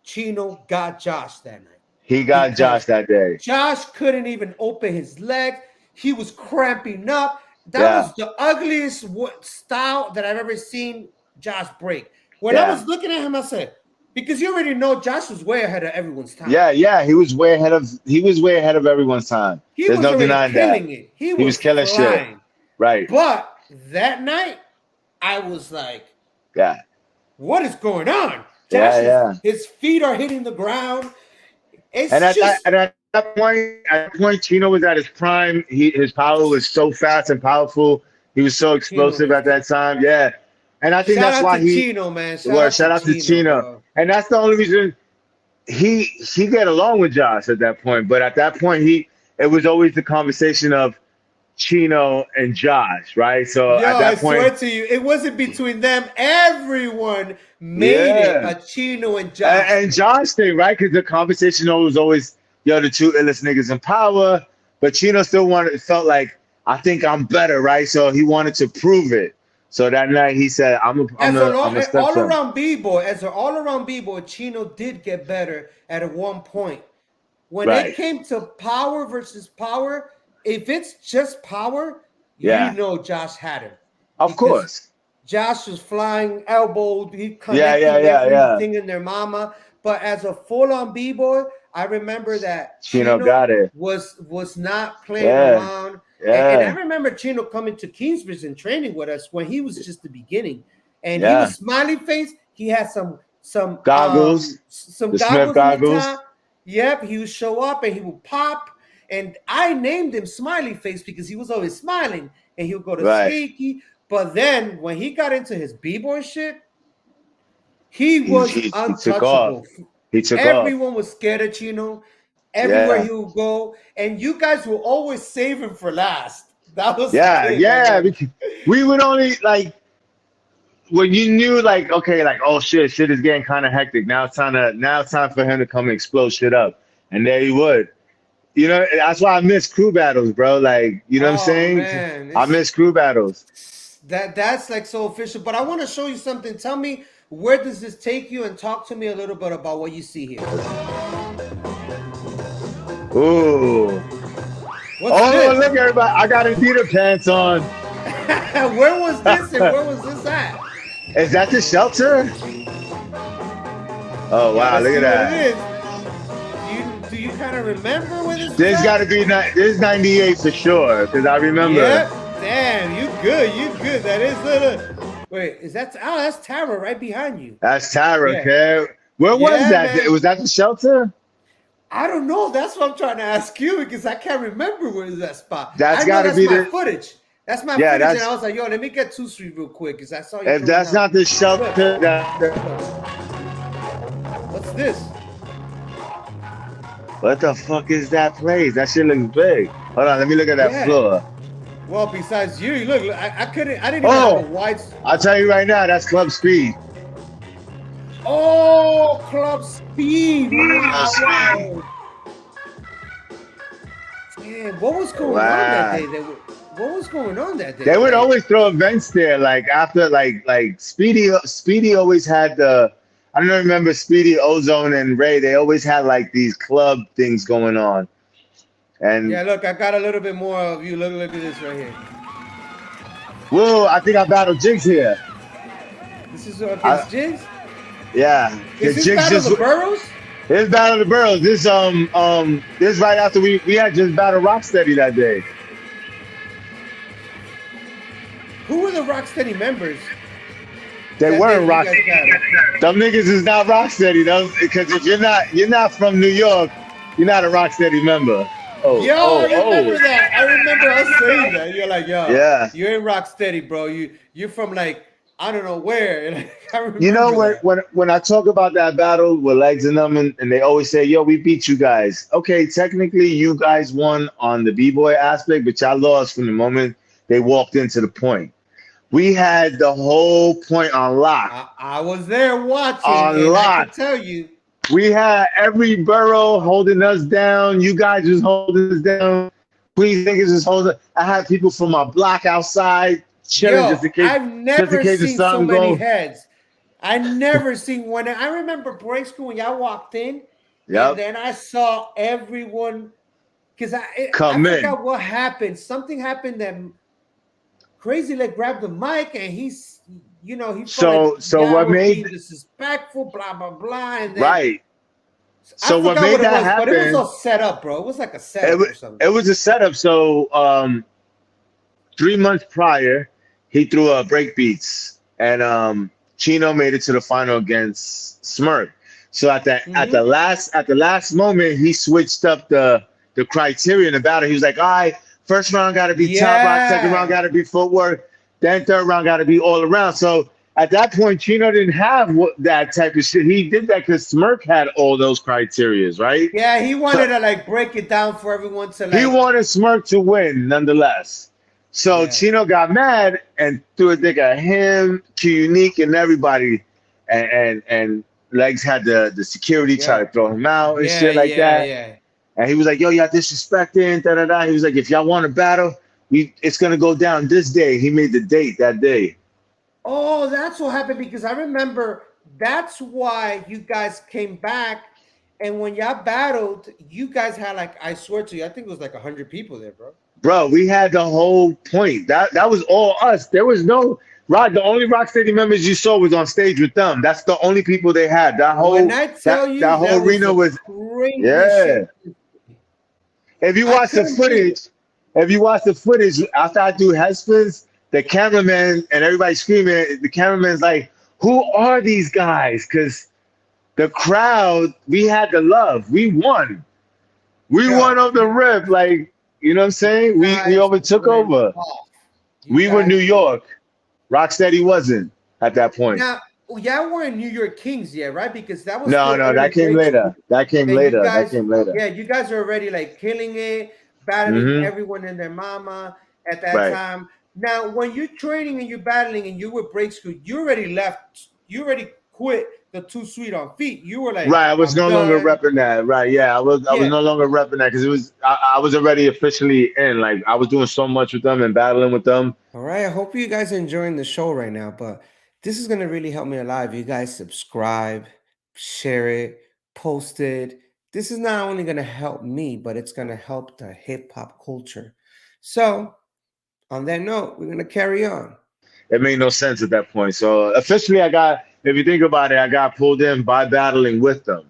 Chino got Josh that night.
He got Josh that day.
Josh couldn't even open his legs. He was cramping up. That was the ugliest style that I've ever seen Josh break. When I was looking at him, I said, because you already know Josh was way ahead of everyone's time.
Yeah, he was way ahead of everyone's time. There's no denying that. He was killing shit. Right.
But that night, I was like, what is going on? Josh, his feet are hitting the ground.
At that point, Chino was at his prime. His power was so fast and powerful. He was so explosive at that time. Yeah, and I think that's why
Chino, man.
Shout out to Chino, bro. And that's the only reason he get along with Josh at that point. But at that point, it was always the conversation of Chino and Josh, right? So at that point,
I swear to you, it wasn't between them. Everyone made it a Chino and Josh.
And Josh thing, right? Because the conversation was always, yo, the two illest niggas in power. But Chino still felt like, I think I'm better, right? So he wanted to prove it. So that night he said, I'm a step
all around B-boy, Chino did get better at one point. When it came to power versus power, if it's just power, you know Josh had him.
Of course.
Josh was flying elbowed. He connected everything in their mama. But as a full-on B-boy, I remember that
Chino got it.
Was not playing around. And I remember Chino coming to Kingsbridge and training with us when he was just the beginning. And he was smiley face. He had some
goggles.
Some goggles. Yep, he would show up and he would pop. And I named him Smiley Face because he was always smiling. And he would go to Sneaky. But then when he got into his B-boy shit, he was untouchable.
He took off.
Everyone was scared of Chino. Everywhere he would go. And you guys will always save him for last. That was
Yeah,
good,
yeah.
man.
Because we would only like when you knew like okay, like oh shit is getting kind of hectic. Now it's time for him to come and explode shit up. And there he would. You know, that's why I miss crew battles, bro. Like, you know what I'm
Oh
saying?
man,
I
it's
miss crew battles.
that's like so official. But I want to show you something. Tell me, where does this take you, and talk to me a little bit about what you see here.
Ooh.
What's
Oh,
this?
look, everybody. I got Adidas pants on.
Where was this and where was this at?
Is that the shelter? Oh, wow.
Let's
Look
see
at
what
that.
it is. Do you kind of remember where this is
This
at?
got to be, this is 98 for sure, because I remember.
Yep. Damn, you good. That is wait, is that that's Tara right behind you.
That's Tara,
Yeah.
okay? Where was
Yeah,
that?
man.
Was that the shelter?
I don't know. That's what I'm trying to ask you, because I can't remember where is that spot.
That's
I know
gotta be
my
the-
footage. That's my
Yeah,
footage, and
that's-
I was like, yo, let me get 2 Street real quick, because I saw you.
If that's not the shelter,
What's this?
what the fuck is that place? That shit looks big. Hold on, let me look at that
Yeah.
floor.
Well, besides you, look, I didn't even
Oh.
have a wide.
I'll tell you right now, that's Club Speed.
Oh, Club Speed. Wow.
Speed.
Man, what was going on
Wow.
that day? What was going on that day?
They would
Like,
always throw events there, like after like Speedy always had the I don't remember Speedy, Ozone, and Ray. They always had like these club things going on. And
yeah, look, I got a little bit more of you. Look at this right here.
whoa, I think I battled Jigs here.
This is against Jigs.
Yeah,
Is this
Jigs
Battle of the Borough?
This Battle of the Borough. This this right after we had just battled Rocksteady that day.
Who were the Rocksteady members?
They
that
weren't
day
Rock.
you guys battled?
Them niggas is not Rocksteady. Because if you're not from New York, you're not a Rocksteady member. Oh,
Yo,
oh,
I remember
oh.
that. I remember us saying that. You're like, yo,
Yeah.
you ain't Rocksteady, bro. You're from like I don't know where. Like, I remember
You know
that.
when I talk about that battle with Legs and them and they always say, yo, we beat you guys. Okay, technically you guys won on the B-boy aspect, but y'all lost from the moment they walked into the point. We had the whole point on lock.
I was there watching,
On
and I
lock.
can tell you.
We had every borough holding us down. You guys was holding us down. Queens niggas was holding. I had people from my block outside chilling
Yo,
just in case.
I've never
the
seen so
sun
many
go.
heads. I never seen one. I remember break school when y'all walked in,
Yep.
and then I saw everyone because I
Come in.
forgot what happened. Something happened that Crazy Leg grabbed the mic and he's, he
So
y'all
what
were
made-
being disrespectful, blah blah blah, and then
Right.
I
So what
forgot
made
it
that
was,
happen?
but it was all set up, bro. It was like a setup or something.
It was a setup. So 3 months prior, he threw break beats, and Chino made it to the final against Smirk. So at the last moment, he switched up the criteria in the battle. He was like, all right, first round got to be top rock, second round got to be footwork, then third round got to be all around. So at that point, Chino didn't have that type of shit. He did that because Smirk had all those criterias, right?
Yeah, he wanted to like break it down for everyone to like.
He wanted Smirk to win, nonetheless. So
Yeah.
Chino got mad and threw a dig at him, Q Unique, and everybody. And Legs had the security try to throw him out and shit like that.
Yeah.
And he was like, yo, y'all disrespecting, da-da-da. He was like, if y'all want to battle, it's going to go down this day. He made the date that day.
Oh, that's what happened, because I remember that's why you guys came back, and when y'all battled, you guys had like, I swear to you, I think it was like 100 people there, bro.
Bro, we had the whole point. That was all us. There was no Rod. The only Rocksteady members you saw was on stage with them. That's the only people they had. That whole
When I tell you,
that whole arena was
crazy
yeah.
shit.
If you watch the footage, after I do head spins, the cameraman and everybody screaming, the cameraman's like, who are these guys? Because the crowd, we had the love. We won. We won off the rip. Like, you know what I'm saying? We overtook over. We were New York. Rocksteady wasn't at that point.
Now, y'all weren't New York Kings yet, right? Because that was
No, that came later. That came later. That came later.
Yeah, you guys are already like killing it, battling everyone and their mama. at that
Right.
time. Now, when you're training and you're battling and you were break school, you already left. You already quit the Too Sweet on Feet. You were like,
Right, I was
I'm
no longer
done.
repping that. Right, yeah, I was
Yeah.
no longer repping that because I was already officially in. Like I was doing so much with them and battling with them.
All right. I hope you guys are enjoying the show right now, but this is going to really help me a lot if you guys subscribe, share it, post it. This is not only going to help me, but it's going to help the hip hop culture. So, on that note, we're going to carry on.
It made no sense at that point. So officially, if you think about it, I got pulled in by battling with them.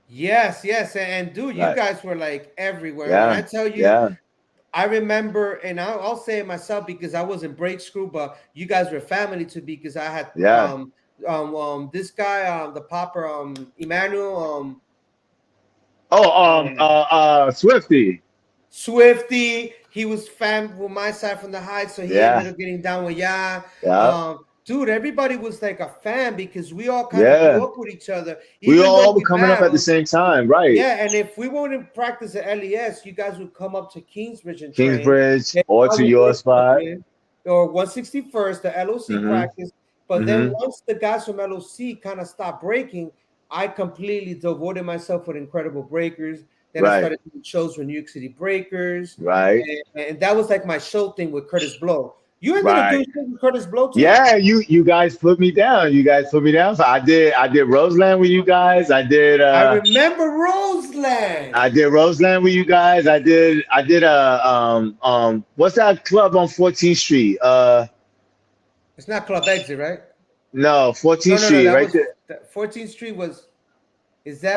Yes, yes. And dude, you
Right.
guys were like everywhere. When I
Yeah.
tell you,
Yeah.
I remember, and I'll say it myself because I was in break school, but you guys were family to me because I had
Yeah.
this guy, the popper, Emmanuel,
Swifty.
Swifty. He was fam with my side from the Heights, so he ended
Yeah.
up getting down with Ya.
Yeah.
Dude, everybody was like a fan because we all kind of grew
Yeah.
up with each other,
We
even though
all were
we
coming up at the
battled.
same time, right?
Yeah, and if we weren't in practice at LES, you guys would come up to Kingsbridge and train.
Kingsbridge
And
or
I
to
would
your
go to
spot.
Brooklyn or 161st, the LOC
Mm-hmm.
practice. But then
Mm-hmm.
once the guys from LOC kind of stopped breaking, I completely devoted myself with Incredible Breakers. Then I
Right.
started doing shows with New York City Breakers.
Right.
And that was like my show thing with Curtis Blow. You ended up
Right.
doing shows with Curtis Blow too?
Yeah, you guys put me down. You guys put me down. So I did Roseland with you guys. I
remember Roseland.
I did Roseland with you guys. I did what's that club on 14th Street?
It's not Club Exit, right?
No, 14th
No,
Street,
that
right
was
there.
14th Street is that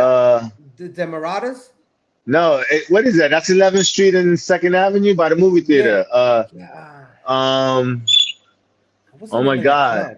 the Demaradas?
No, what is that? That's 11th Street and 2nd Avenue by the movie theater.
Yeah. What's the
Oh
name
my
of that
God.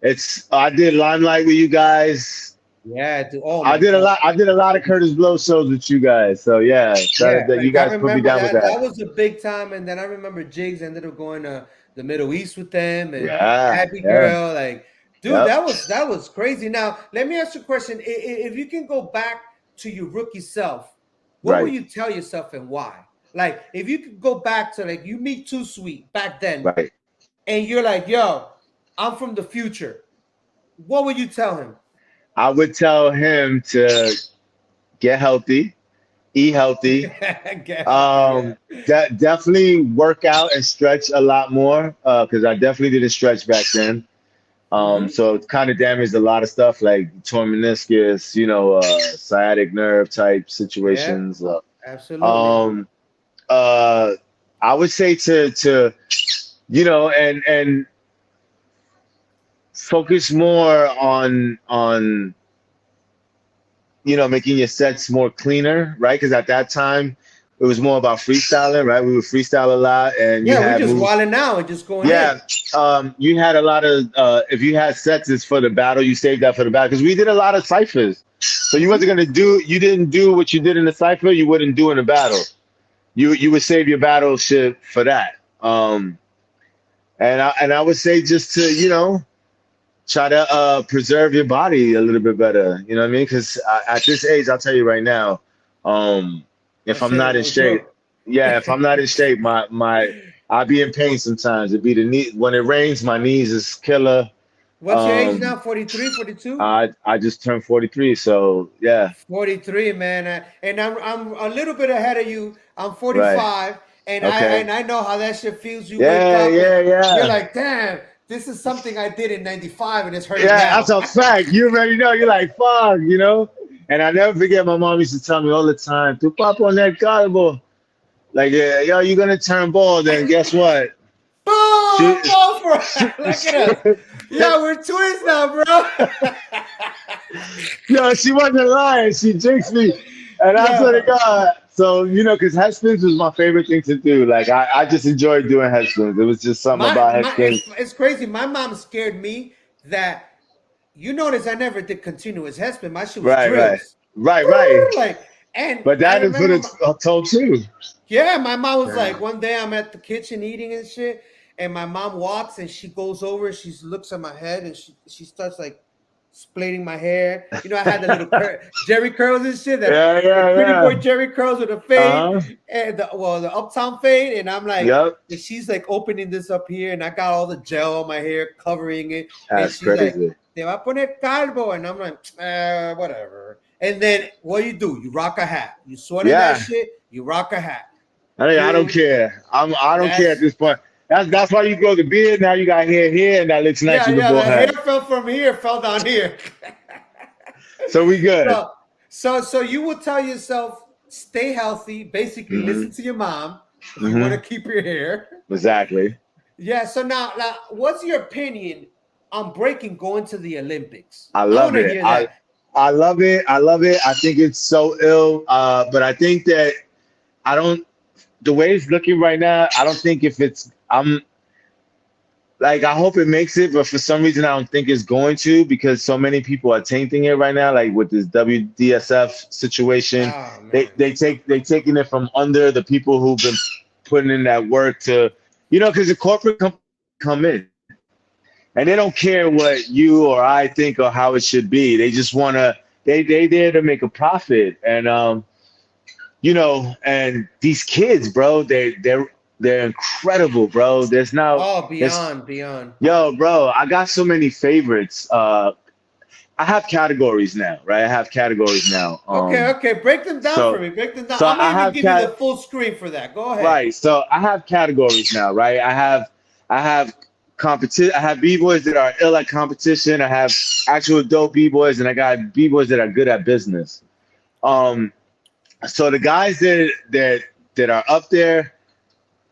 club?
I did Limelight with you guys.
Yeah, dude. Oh
I
my
did a
God.
lot. I did a lot of Curtis Blow shows with you guys. So yeah,
Yeah,
you
like,
guys
I
put me
remember
down with
that.
that.
That was a big time. And then I remember Jigs ended up going to the Middle East with them and
Yeah,
Happy
yeah.
Girl. Like, dude,
Yep.
that was crazy. Now, let me ask you a question. If you can go back to your rookie self, what
Right.
will you tell yourself and why? Like, if you could go back to like you meet Too Sweet back then,
Right.
and you're like, yo, I'm from the future. What would you tell him?
I would tell him to get healthy, eat healthy. Definitely work out and stretch a lot more. Because I definitely didn't stretch back then. So it kind of damaged a lot of stuff like torn meniscus, sciatic nerve type situations.
Yeah, absolutely.
I would say to and focus more on making your sets more cleaner, right? Because at that time it was more about freestyling, right? We would freestyle a lot, and
we're just wilding out and just going.
Yeah, you had a lot of if you had sets it's for the battle, you saved that for the battle because we did a lot of ciphers. So you didn't do what you did in the cipher, you wouldn't do in the battle. You would save your battle shit for that. And I would say just to try to preserve your body a little bit better. You know what I mean? Because at this age, I'll tell you right now, if I'm not in shape, if I'm not in shape, I'll be in pain sometimes. It'd be the knee. When it rains, my knees is killer.
What's your age now? 43, 42?
I just turned 43, so yeah.
43, man. And I'm a little bit ahead of you. I'm 45,
Right.
and
Okay.
I know how that shit feels. You
Yeah,
wake up,
yeah, yeah.
You're like, damn, this is something I did in 95, and it's hurting
Yeah,
now.
that's a fact. You already know. You're like, fuck, And I never forget my mom used to tell me all the time, "Tu pop on that carbo." Like, yeah, yo, you're gonna turn bald, then guess what?
Boom! Boom for Look at us. Yeah, we're twins now, bro.
Yo, she wasn't lying. She jinxed me. And I swear to God. So, because head spins was my favorite thing to do. Like, I just enjoyed doing head spins. It was just something about head spins.
It's crazy. My mom scared me that, you notice I never did continuous head spin. My shit was drills.
Right. But that is what it's told too.
Yeah, my mom was like, one day I'm at the kitchen eating and shit, and my mom walks and she goes over, she looks at my head and she starts like splitting my hair. You know, I had the little Jerry curls and shit. The
Yeah,
pretty
yeah.
boy Jerry curls with a fade
Uh-huh.
and the uptown fade. And I'm like,
Yep.
and she's like opening this up here, and I got all the gel on my hair covering it. And
That's
she's like,
crazy.
"Te va a poner calvo," and I'm like, whatever. And then what do? You rock a hat. You sweating
Yeah.
that shit. You rock a hat.
I don't
Dude,
care. I don't care at
that's
this point. That's why you grow the beard. Now you got hair here, and that looks nice
yeah,
with the
yeah.
bald
The hair
head.
fell from here, fell down here.
So we good.
So you will tell yourself, stay healthy. Basically, listen to your mom if you want to keep your hair.
Exactly.
Yeah. So now, what's your opinion on breaking going to the Olympics?
I love
wanna
it.
hear that.
I love it. I love it. I think it's so ill. But I think that I don't. The way it's looking right now, I don't think if it's. I'm like I hope it makes it, but for some reason I don't think it's going to because so many people are tainting it right now. Like with this WDSF situation,
Oh, man.
they taking it from under the people who've been putting in that work to, because the corporate companies come in. And they don't care what you or I think or how it should be. They just want to, they there to make a profit. And, and these kids, bro, they're incredible, bro. There's now,
Beyond.
yo, bro, I got so many favorites. I have categories now, right? I have categories now.
Okay. Break them down for me. Break them down.
So
I'm
I
gonna
have
give you the full screen for that. Go ahead.
Right. So I have categories now, right? I have competition. I have b-boys that are ill at competition. I have actual dope b-boys, and I got b-boys that are good at business. So the guys that are up there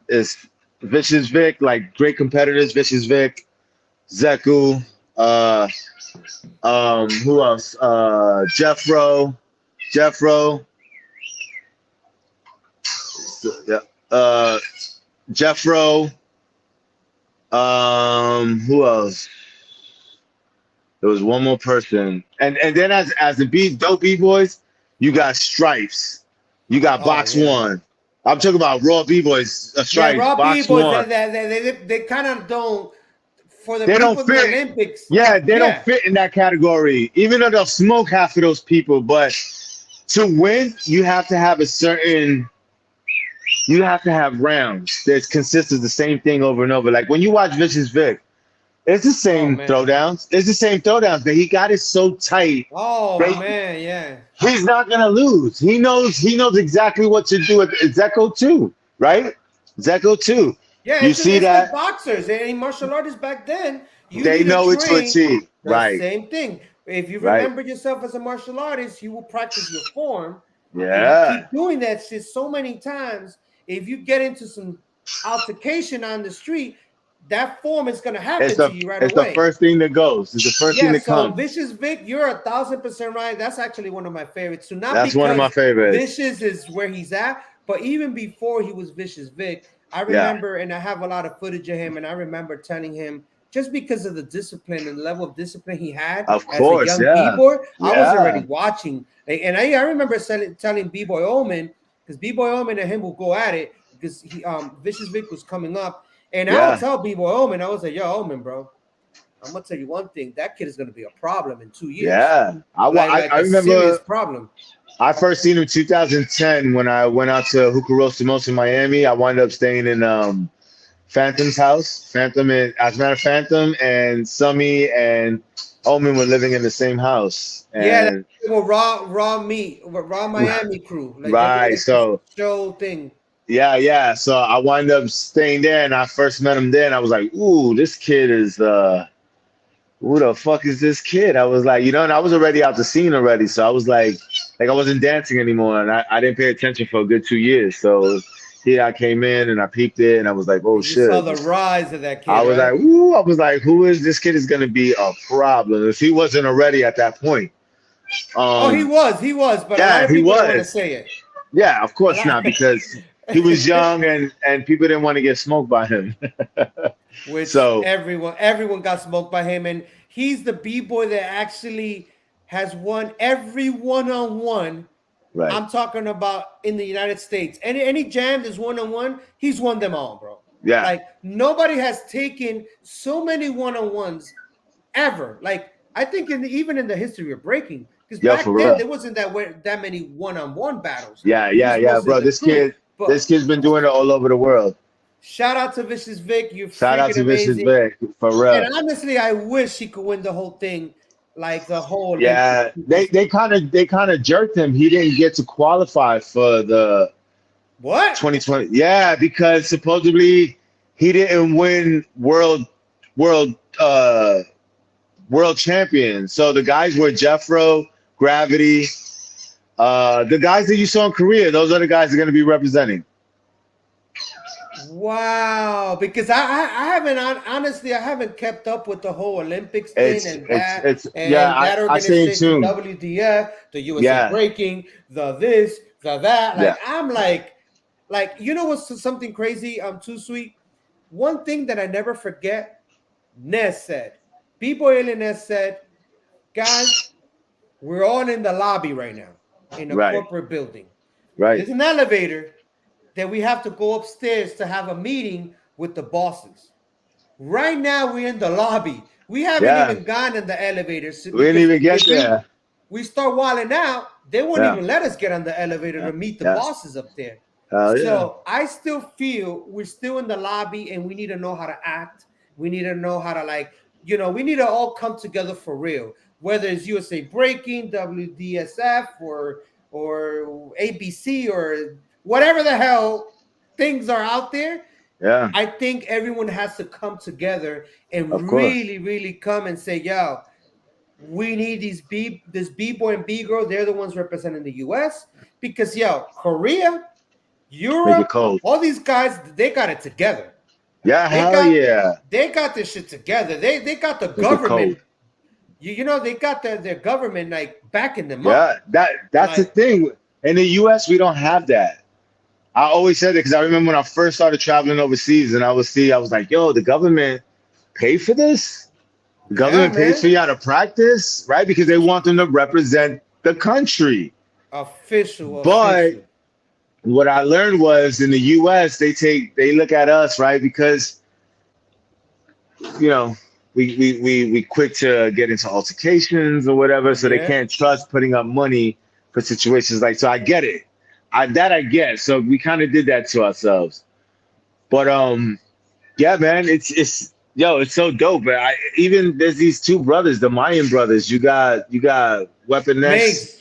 is Vicious Vic, like great competitors. Vicious Vic, Zeku, who else? Jeffro, yeah, Jeffro. Who else? There was one more person, and then as the dope b-boys, you got Stripes, you got Box One. I'm talking about raw b-boys, Stripes,
Yeah, raw
Box
b-boys.
One.
They kind of don't. For the
They
people
don't
in the
fit.
Olympics.
Yeah, they don't fit in that category, even though they'll smoke half of those people. But to win, you have to have you have to have rounds that consists of the same thing over and over. Like when you watch Vicious Vic, it's the same throwdowns. It's the same throwdowns, but he got it so tight.
Oh man, yeah.
He's not gonna lose. He knows exactly what to do with Zeko too, right? Zeko too.
Yeah,
you see that
like boxers and martial artists back then.
They know it's to achieve. Right.
Same thing. If you remember yourself as a martial artist, you will practice your form.
Yeah.
You keep doing that shit so many times. If you get into some altercation on the street, that form is gonna happen to you right away.
It's the first thing that goes. It's the first thing that comes.
Vicious Vic, you're 1,000% right. That's actually one of my favorites. So
that's one of my favorites.
Vicious is where he's at, but even before he was Vicious Vic, I remember, and I have a lot of footage of him, and I remember telling him, just because of the discipline and the level of discipline he had
as a young
b-boy, I was already watching. And I remember telling B-Boy Omen, because B-Boy Omen and him will go at it, because he Vicious Vic was coming up. And I would tell B-Boy Omen, I was like, yo, Omen, bro, I'm going to tell you one thing. That kid is going to be a problem in 2 years.
Yeah. I remember.
Serious problem.
I first seen him in 2010 when I went out to Hookah Roast in Miami. I wound up staying in Phantom's house. As a matter of Phantom and Summy and Omen were living in the same house. And
raw Miami crew. Like,
right. So
show thing.
Yeah. So I wound up staying there, and I first met him there, and I was like, "Ooh, this kid is who the fuck is this kid?" I was like, and I was already out the scene already, so I was like I wasn't dancing anymore, and I didn't pay attention for a good 2 years. So here I came in and I peeped it, and I was like, "Oh shit!"
You saw the rise of that kid.
I was like, "Ooh!" I was like, "Who is this kid? Is going to be a problem if he wasn't already at that point."
He was, but a lot of people don't want to say it.
Yeah, of course not, because he was young and people didn't want to get smoked by him.
Everyone got smoked by him, and he's the b-boy that actually has won every one-on-one. Right. I'm talking about in the United States. Any jam that's one-on-one, he's won them all, bro.
Yeah.
Like nobody has taken so many one-on-ones ever. Like I think even in the history of breaking, because
Yo,
back
for
then
real.
there wasn't that many one-on-one battles.
Yeah,
It was mostly
bro.
the crew.
This
But
kid's been doing it all over the world.
shout out to Vicious Vic, you're
Shout out
freaking
to Vicious
amazing.
Vic, for
And
real.
honestly, I wish he could win the whole thing, like the whole Olympics.
Yeah, they kind of jerked him. He didn't get to qualify for the
What?
2020. Yeah, because supposedly he didn't win world world champion. So the guys were Jeffro, Gravity, the guys that you saw in Korea. Those are the guys that are going to be representing.
Wow, because I haven't honestly I haven't kept up with the whole Olympics thing and that
I stay in
organization,
tune.
WDF, the USA
Yeah.
Breaking, the this, the that. Like
Yeah.
I'm like you know what's something crazy? I'm too sweet. One thing that I never forget, Ness said, B-Boy and Ness said, guys, we're all in the lobby right now in a
Right.
corporate building.
Right.
There's an elevator that we have to go upstairs to have a meeting with the bosses. Right now, we're in the lobby. We haven't
Yeah.
even gone in the elevator.
We didn't even get
if
there.
we start wilding out, they won't
Yeah.
even let us get on the elevator to meet the
Yeah.
bosses up there.
Hell yeah.
So I still feel we're still in the lobby and we need to know how to act. We need to know how to we need to all come together for real. Whether it's USA Breaking, WDSF, or ABC or whatever the hell things are out there.
Yeah.
I think everyone has to come together and
Of course.
really, really come and say, yo, we need this B-boy and B-girl. They're the ones representing the US. Because, Korea,
Make it
Europe,
cold.
all these guys, they got it together.
Yeah, hell yeah.
They got this shit together. They got the
Make it
government.
cold.
You know, they got their government like backing them up.
Yeah, that's the thing. In the US, we don't have that. I always said that because I remember when I first started traveling overseas and I was like, yo, the government pay for this? The government pays for y'all to practice, right? Because they want them to represent the country.
Official.
But what I learned was in the US, they look at us, right? Because, you know, we quick to get into altercations or whatever, so they can't trust putting up money for situations like. So I get it, I get. So we kind of did that to ourselves. But yeah, man, it's so dope. But even there's these two brothers, the Mayan brothers. You got Weapon X.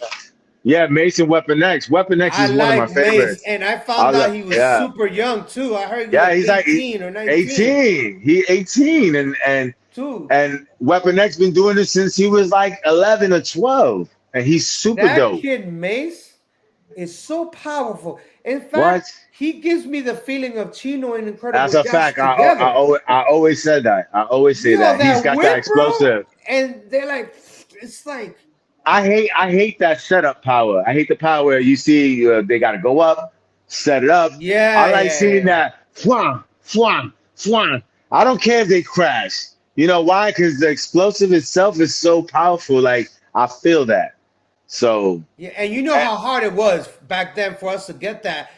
Yeah, Mace and Weapon X. Weapon X is one of my favorites.
And I found out he was super young too. I heard
he's like 18
or 19.
18. He 18 and Weapon X been doing this since he was like 11 or 12. And he's super dope.
That kid Mace is so powerful. In fact, he gives me the feeling of Chino and Incredible.
That's a fact. I always said that. I always say that. He's got that explosive.
And they're like, it's like.
I hate that setup power. I hate the power where you see they got to go up, set it up.
Yeah.
I like seeing that. Fwang, fwang, fwang. I don't care if they crash. You know why? Because the explosive itself is so powerful. Like, I feel that. So.
Yeah, and you know how hard it was back then for us to get that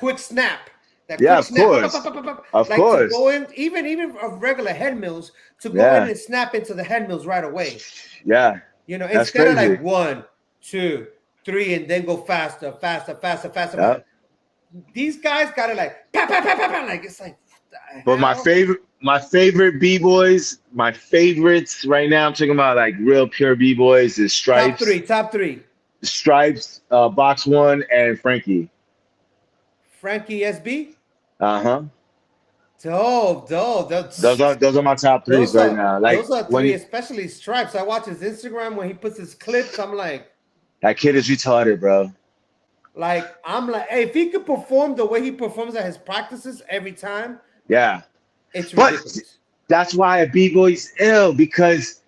quick snap. That quick snap.
Of course.
To go in, even of regular head mills, to go in and snap into the head mills right away.
Yeah.
You know,
that's
instead
crazy.
of like 1, 2, 3, and then go faster.
Yep.
These guys got it like pa, pa, pa, pa, pa, like it's like.
But my favorite B-boys, my favorites right now, I'm talking about like real pure B-boys is Stripes.
Top three.
Stripes, Box One, and Frankie.
Frankie SB?
Uh-huh.
Dope.
Those are my top threes right now. Like
those are three, especially Stripes. I watch his Instagram when he puts his clips. I'm like,
that kid is retarded, bro.
Like, I'm like, hey, if he could perform the way he performs at his practices every time, it's ridiculous.
But that's why a B-boy's ill, because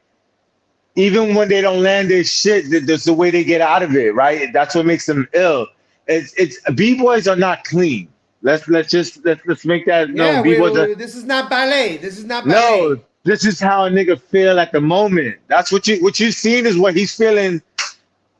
even when they don't land their shit, there's the way they get out of it, right? That's what makes them ill. It's B-boys are not clean. Let's make that known.
This is not ballet.
No, this is how a nigga feel at the moment. That's what you've seen is what he's feeling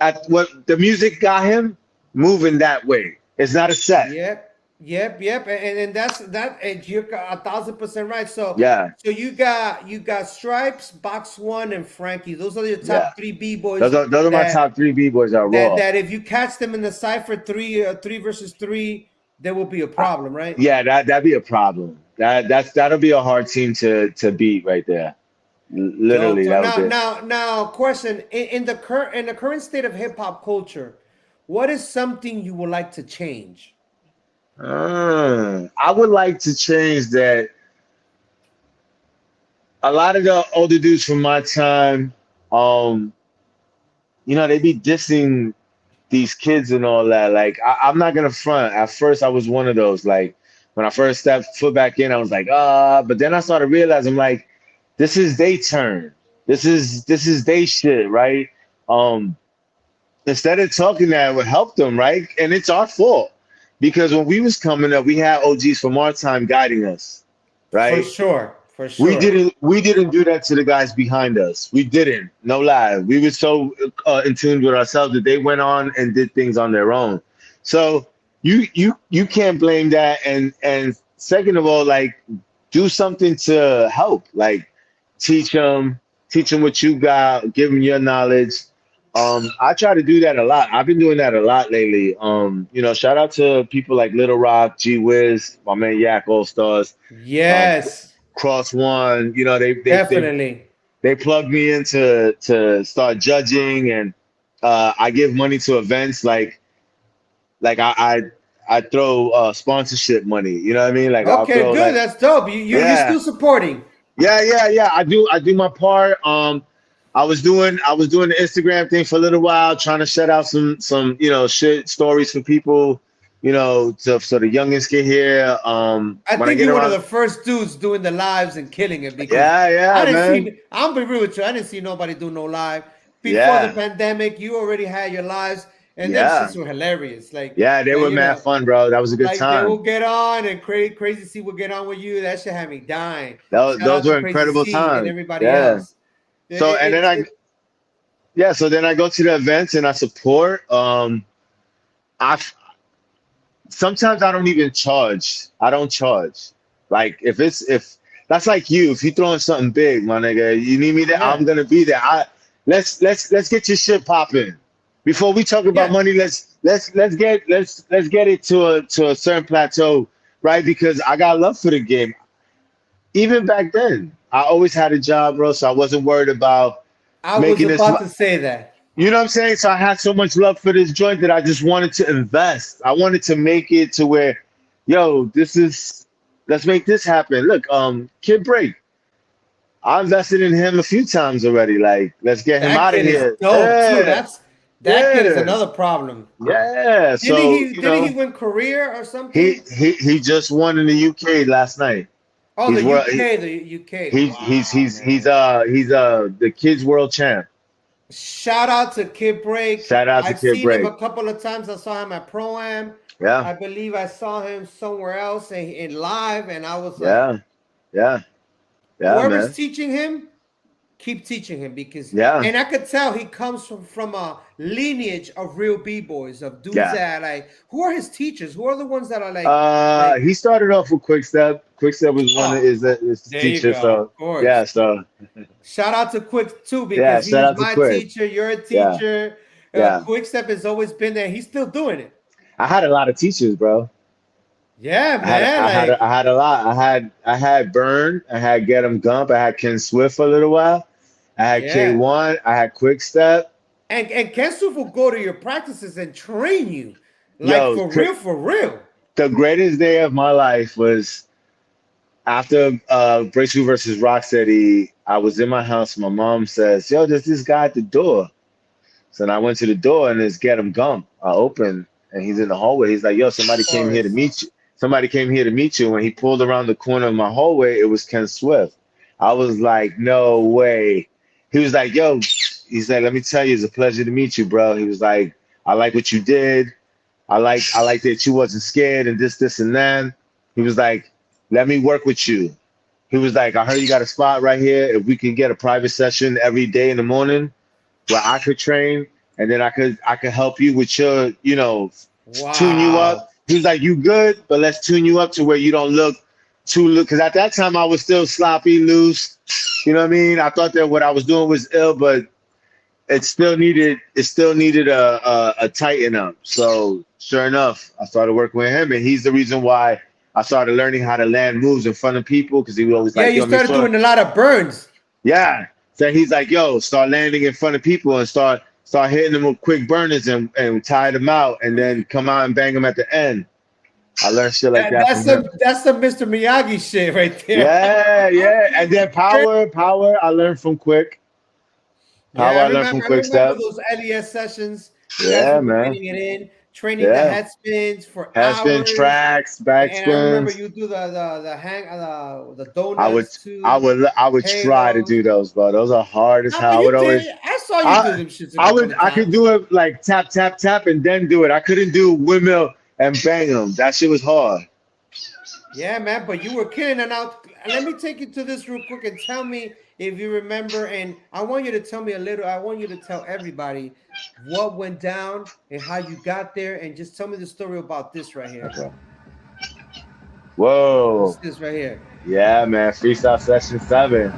at what the music got him moving that way. It's not a set.
Yeah. Yep, yep, and that's that. And you're 1,000% right. So,
Yeah,
so you got Stripes, Box One, and Frankie. Those are your
yeah.
top three b boys
Those are my
that
top three b-boys are
that
raw.
that if you catch them in the cipher three versus three, there will be a
I,
problem, right?
yeah, that'd be a problem. That'll be a hard team to beat right there.
Dope.
Literally,
So
that would be.
now, question in the current state of hip hop culture, what is something you would like to change?
I would like to change that. A lot of the older dudes from my time, um, they be dissing these kids and all that. Like, I'm not gonna front. At first, I was one of those. Like, when I first stepped foot back in, I was like, but then I started realizing, like, this is they turn. This is they shit, right? Um, Instead of talking that would help them, right? And it's our fault because when we was coming up, we had OGs from our time guiding us,
For
right?
sure, for
We
sure.
didn't do that to the guys behind us. We didn't. No lie. We were so in tune with ourselves that they went on and did things on their own. So you can't blame that. And second of all, like do something to help. Like teach them what you got, give them your knowledge. I try to do that a lot. I've been doing that a lot lately. Shout out to people like Little Rock, G Wiz, my man Yak All Stars. Um,
Yes,
Cross One,
definitely.
they plugged me in to start judging, and I give money to events like I throw sponsorship money. You know what I mean? Like I'll
Okay,
throw
good.
like
That's dope. You're
yeah
still supporting.
yeah. I do my part. I was doing the Instagram thing for a little while, trying to set out some shit stories for people, so the youngins can hear.
I
When I
think
get
you're one of
around,
the first dudes doing the lives and killing it because
yeah,
I didn't
man,
see. I'm be real with you. I didn't see nobody do no live before the
yeah,
pandemic. You already had your lives, and them
yeah.
shits were hilarious.
Yeah, they were mad fun, bro. That was a good
Like they will
time.
get on and Crazy C will get on with you. That shit had me dying. Shout
Those
out to
were
Crazy
incredible
C and
times.
everybody
Yeah.
else. It,
So
it,
and then
it's
I
it,
yeah, so then I go to the events and I support. I Sometimes I don't even charge. I don't charge. Like if that's like you, if you throwing something big, my nigga, you need me there, I'm
yeah,
gonna be there. Let's get your shit popping. Before we talk about
yeah.
money, let's get it to a certain plateau, right? Because I got love for the game. Even back then, I always had a job, bro, so I wasn't worried about
I was
making this.
about to say that.
You know what I'm saying? So I had so much love for this joint that I just wanted to invest. I wanted to make it to where, yo, let's make this happen. Look, Kid Break, I invested in him a few times already. Like, let's get him
That
out of
kid is
here.
dope too.
Yeah,
That kid is
yeah,
another problem.
yeah.
Didn't
So,
he win career or
he
something?
he just won in the UK last night.
Oh, the
He's world.
UK, the UK.
He's he's
Wow,
he's he's
man.
uh he's the kids world champ.
Shout out to Kid Break.
Shout out to
I've
Kid
seen him
Break.
a couple of times. I saw him at Pro Am.
Yeah,
I believe I saw him somewhere else in live, and I was like,
yeah, yeah, yeah,
whoever's
man.
teaching him, keep teaching him because,
Yeah,
and I could tell he comes from a lineage of real b-boys, of dudes
yeah.
that like, who are his teachers? Who are the ones that are like,
He started off with Quickstep. Quickstep was one of
oh,
his
there you
teacher.
go,
So
of course.
yeah, so
Shout out to Quick too
yeah,
because
shout
he's
out to
my
Quick.
teacher. You're a
Yeah,
teacher.
yeah.
Quickstep has always been there. He's still doing it.
I had a lot of teachers, bro.
Yeah,
I had
man.
I had
Like,
I had a lot. I had Burn. I had Get 'em Gump. I had Ken Swift for a little while. I had
yeah.
K1. I had Quickstep.
And Kensu will go to your practices and train you. Like
Yo,
for real, for real.
the greatest day of my life was after Breakthrough versus Rocksteady. I was in my house. My mom says, "Yo, there's this guy at the door." So then I went to the door and it's Get 'em Gump. I opened and he's in the hallway. He's like, "Yo, somebody
Of
came here to
course.
meet you. Somebody came here to meet you." When he pulled around the corner of my hallway, it was Ken Swift. I was like, "No way." He was like, "Yo," he's like, "Let me tell you, it's a pleasure to meet you, bro." He was like, "I like what you did. I like that you wasn't scared and this and that." He was like, "Let me work with you." He was like, "I heard you got a spot right here. If we can get a private session every day in the morning where I could train and then I could help you with your, tune you
Wow.
up, He was like, you good, but let's tune you up to where you don't look because at that time I was still sloppy, loose. You know what I mean? I thought that what I was doing was ill, but it still needed a tighten up. So sure enough, I started working with him, and he's the reason why I started learning how to land moves in front of people, because he was always like,
you started doing a lot of burns.
Yeah. So he's like, yo, start landing in front of people and start hitting them with quick burners and tie them out and then come out and bang them at the end. I learned shit like that.
That's some Mr. Miyagi shit right there.
Yeah, yeah. And then power, I learned from Quick. I learned from Quick Step.
Those LES sessions.
You guys were
man. Getting it in, training the head spins for
headspin, tracks, back spins.
And I remember you do the donuts.
I would try to do those, bro. Those are hard as hell.
I saw you do them shits.
I could do it like tap, tap, tap, and then do it. I couldn't do windmill and bang them. That shit was hard.
Yeah, man, but you were killing it. Now, let me take you to this real quick and tell me if you remember. And I want you to tell me a little. I want you to tell everybody what went down and how you got there, and just tell me the story about this right here.
Okay. Whoa.
What's this right here?
Yeah, man. Freestyle session 7.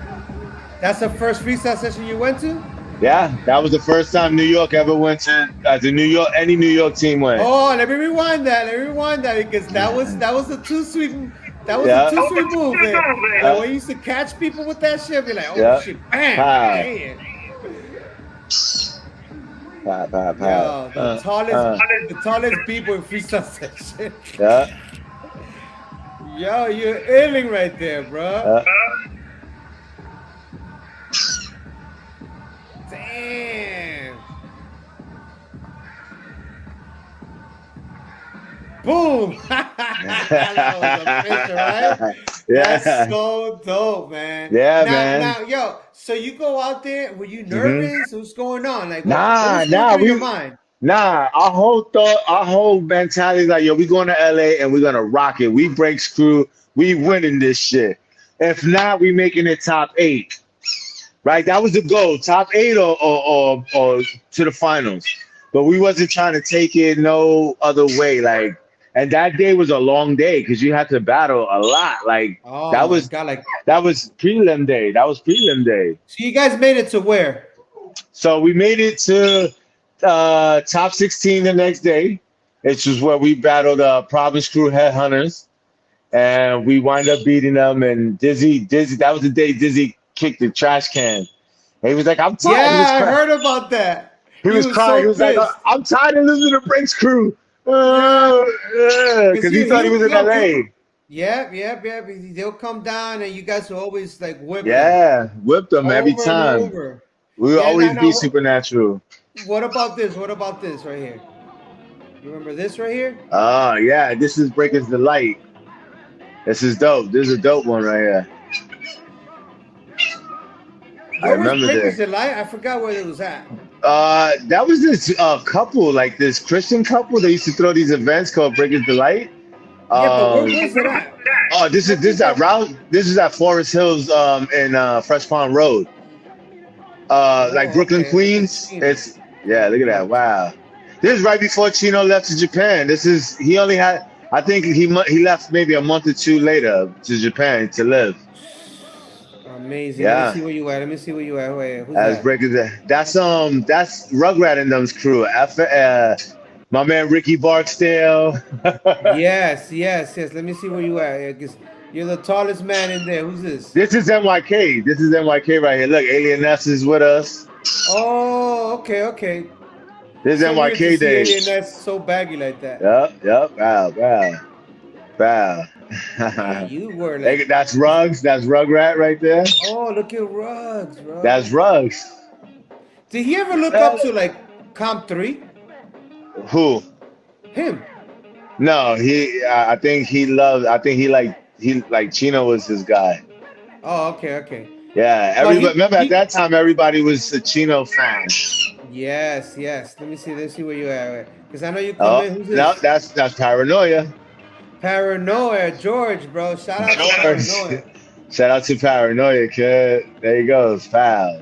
That's the first freestyle session you went to?
Yeah, that was the first time New York ever went to any New York team went.
Oh, let me rewind that. Because that was the too sweet. That was a too sweet move, man. Like, when you used to catch people with that shit, be like, oh shit, bam. Yo, the tallest people in freestyle section.
Yeah.
Yo, you're ailing right there, bro. Damn. Boom. That was a picture, right?
Yeah.
That's so dope, man.
Yeah, man.
Now, yo, so you go out there, were you nervous? What's going on? Like,
Nah,
your mind?
Nah, our whole mentality is like, yo, we going to LA and we're gonna rock it. We break screw, we winning this shit. If not, we making it top 8. Right? That was the goal. Top 8 or to the finals. But we wasn't trying to take it no other way. Like, and that day was a long day because you had to battle a lot. Like that was prelim day.
So you guys made it to where?
So we made it to top 16 the next day, which was where we battled Province Crew Headhunters, and we wind up beating them. And Dizzy, that was the day Dizzy kicked the trash can. And he was like, I'm tired.
Yeah, I heard about that.
He was crying. He was like, I'm tired of losing to Breaks Crew. Because he thought he was in LA.
Yeah. They'll come down and you guys will always like whip them.
Yeah, whip them every time. We will always be Supernatural.
What about this? What about this right here? You remember this right here?
Oh, yeah. This is Breakers the Light. This is dope. This is a dope one right here. I remember this.
I forgot where it was at.
That was this couple, like this Christian couple. They used to throw these events called Breakers Delight.
But where was it at?
Oh, this is at Forest Hills in Fresh Pond Road. Like Brooklyn, Queens. It's look at that. Wow. This is right before Chino left to Japan. I think he left maybe a month or 2 later to Japan to live.
Amazing.
Yeah.
Let me see where you at. Wait, who's
that's
that?
Breakers. That's Rugrat and them's crew. My man Ricky Barksdale.
Yes. Let me see where you at. Because you're the tallest man in there. Who's this?
This is NYK. This is NYK right here. Look, Alien S is with us.
Oh, okay.
This is NYK day.
Alien S so baggy like that.
Yep. Wow.
Yeah, you were like,
that's Ruggs. That's Rugrat right there.
Oh, look at Ruggs, bro.
That's Ruggs.
Did he ever look up to like Comp 3?
Who?
Him.
No, I think he like Chino was his guy.
Oh, okay.
Yeah, remember at that time everybody was a Chino fan.
Yes. Let me see where you at. Because I know you come in. Who's this?
No, that's Paranoia.
Paranoia, George, bro. Shout out to Paranoia.
Shout out to Paranoia, kid. There he goes. Foul.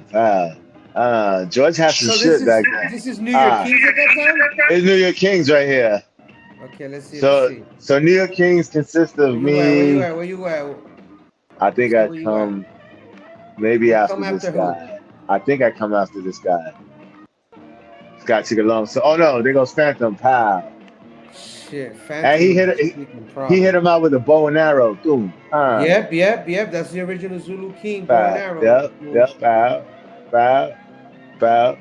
George has some shit back there.
This is New York Kings at that time?
It's New York Kings right here.
Okay, let's see.
So New York Kings consist of me.
Where you at?
I think I come maybe after this guy. I think I come after this guy. This guy took it long. So oh no, there goes Phantom. Pow.
Shit, Phantom.
And he hit him out with a bow and arrow. Boom.
Yep. That's the original Zulu King bow and arrow.
Yep. Bow.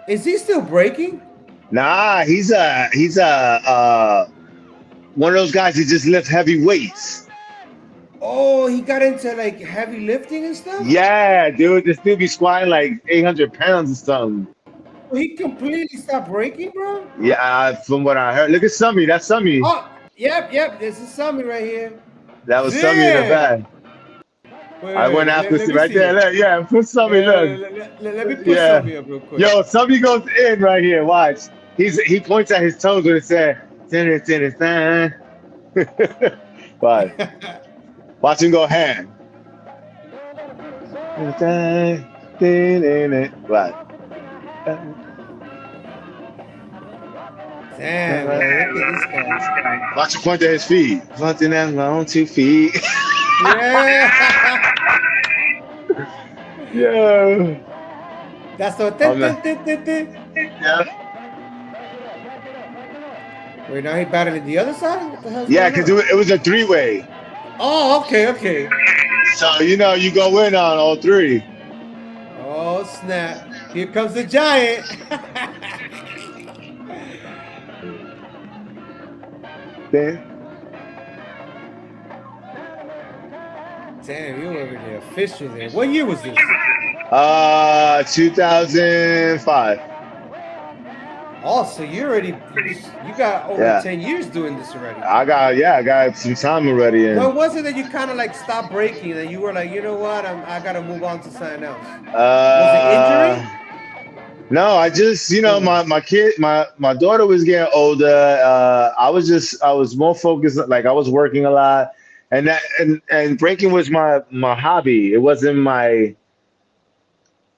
Is he still breaking?
Nah, he's one of those guys that just lift heavy weights.
Oh, he got into like heavy lifting and stuff?
Yeah, dude. This dude be squatting like 800 pounds or something.
He completely stopped breaking, bro?
Yeah, from what I heard. Look at Summy. That's Summy.
Oh, yep. This is Summy right here.
That was Summy in the back. I went after right there. Look, yeah, put Summy. Look.
Let me put Summy up real quick.
Yo, Summy goes in right here. Watch. He points at his toes when it said, Watch. Watch him go ham. Right.
Damn, man, look at this guy.
Watch him point at his feet. Pointing at my own 2 feet.
Yeah.
Yeah.
That's what.
Yeah.
Wait, now he battling the other side? What the hell's
Yeah,
going
because
on?
it was a 3-way.
Oh, okay.
So, you go in on all 3.
Oh, snap. Here comes the giant. Damn, you over there official there. What year was this?
2005.
Oh, so you got over 10 years doing this already.
I got some time already.
What was it that you kind of like stopped breaking and you were like, you know what, I got to move on to something else? Was it injury?
No, I just, my daughter was getting older. I was more focused. Like I was working a lot, and breaking was my hobby. It wasn't my,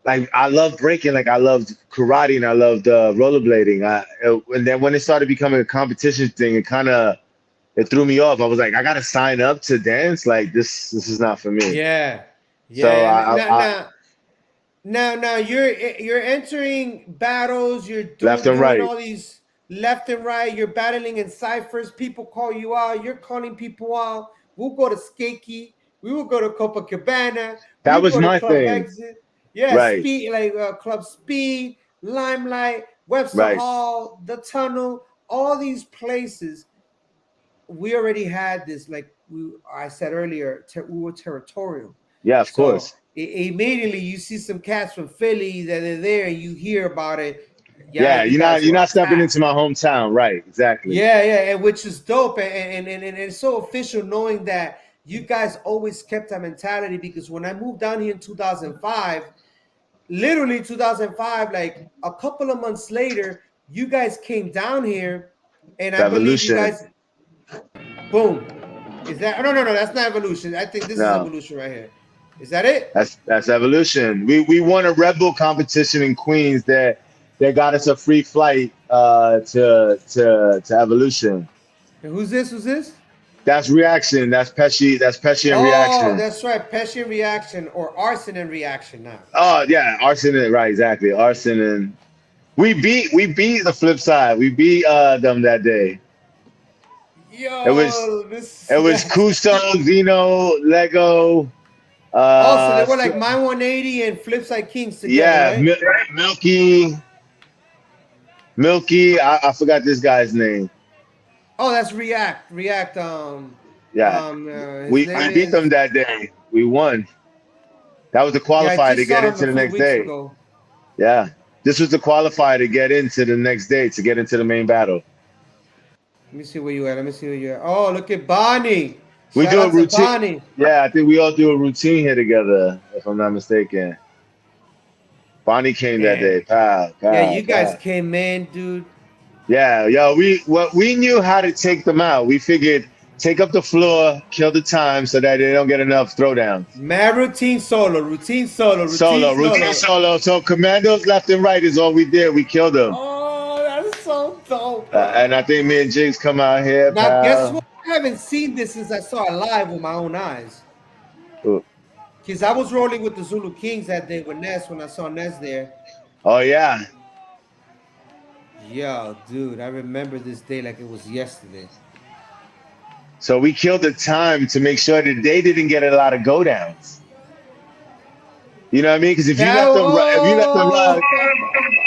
like, I loved breaking. Like I loved karate and I loved rollerblading. And then when it started becoming a competition thing, it threw me off. I was like, I got to sign up to dance. Like this is not for me.
Yeah.
So
Now you're entering battles. You're doing all these left and right. You're battling in ciphers. People call you out. You're calling people out. We'll go to Skakey. We will go to Copacabana.
That was my thing.
Exit. Yeah, right. Speed, like Club Speed, Limelight, Webster Hall, The Tunnel, all these places. We already had this. Like I said earlier, we were territorial.
Yeah, of course.
Immediately you see some cats from Philly that are there and you hear about it.
Yeah, you're not stepping into my hometown, right? Exactly.
Yeah, and which is dope, and it's so official knowing that you guys always kept that mentality, because when I moved down here in 2005, literally 2005, like a couple of months later, you guys came down here, and I believe you guys, boom. Is that no? That's not Evolution. I think this is Evolution right here. Is that it?
That's Evolution. We won a Red Bull competition in Queens that got us a free flight to Evolution.
And who's this?
That's Reaction. That's Pesci and Reaction.
Oh, that's right. Pesci and Reaction, or Arson and Reaction now.
Oh yeah, Arson and right, exactly. Arson and we beat the Flip Side. We beat them that day.
Yo,
it was Kusto, Zeno, Lego.
So they were like My 180 and Flipside Kings together. Yeah,
right? Milky. I forgot this guy's name.
Oh, that's React.
We beat them that day. We won. That was the qualifier to get into the next day. Yeah, this was the qualifier to get into the next day, to get into the main battle.
Let me see where you at. Oh, look at Bonnie.
We do a routine. Yeah, I think we all do a routine here together, if I'm not mistaken. Bonnie came that day. Pow,
yeah, you guys came in, dude.
Yeah, we knew how to take them out. We figured take up the floor, kill the time so that they don't get enough throwdowns.
Mad routine solo.
So commandos left and right is all we did. We killed them.
Oh, that's so so dope. Bro.
And I think me and Jigs come out here,
Now,
pal.
guess what? I haven't seen this since I saw it live with my own eyes. Because I was rolling with the Zulu Kings that day with Ness when I saw Ness there.
Oh, yeah.
Yo, dude, I remember this day like it was yesterday.
So we killed the time to make sure that they didn't get a lot of go downs. You know what I mean? Because if you let them run,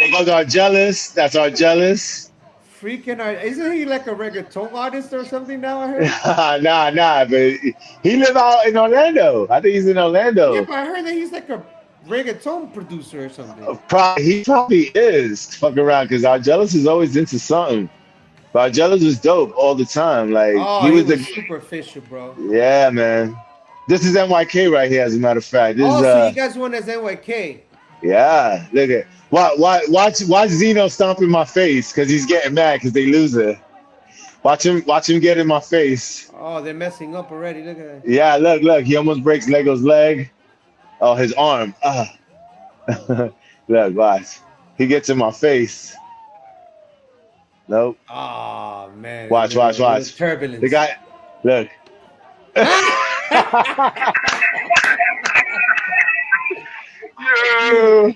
they go to our jealous. That's our jealous.
Freaking art. Isn't he like a reggaeton artist or something now? I heard.
Nah. But he live out in Orlando. I think he's in Orlando.
Yeah, but I heard that he's like a reggaeton producer or something.
He probably is. Fuck around, because our jealous is always into something. But our jealous was dope all the time. Like
he was superficial, bro.
Yeah, man. This is NYK right here, as a matter of fact. This
so you guys won as NYK.
Yeah, look at watch Zeno stomp in my face because he's getting mad because they lose it. Watch him get in my face.
Oh, they're messing up already. Look at that.
Yeah, look, he almost breaks Lego's leg. Oh, his arm. Look, watch. He gets in my face. Nope.
Oh man.
Watch.
Turbulence.
The guy, look.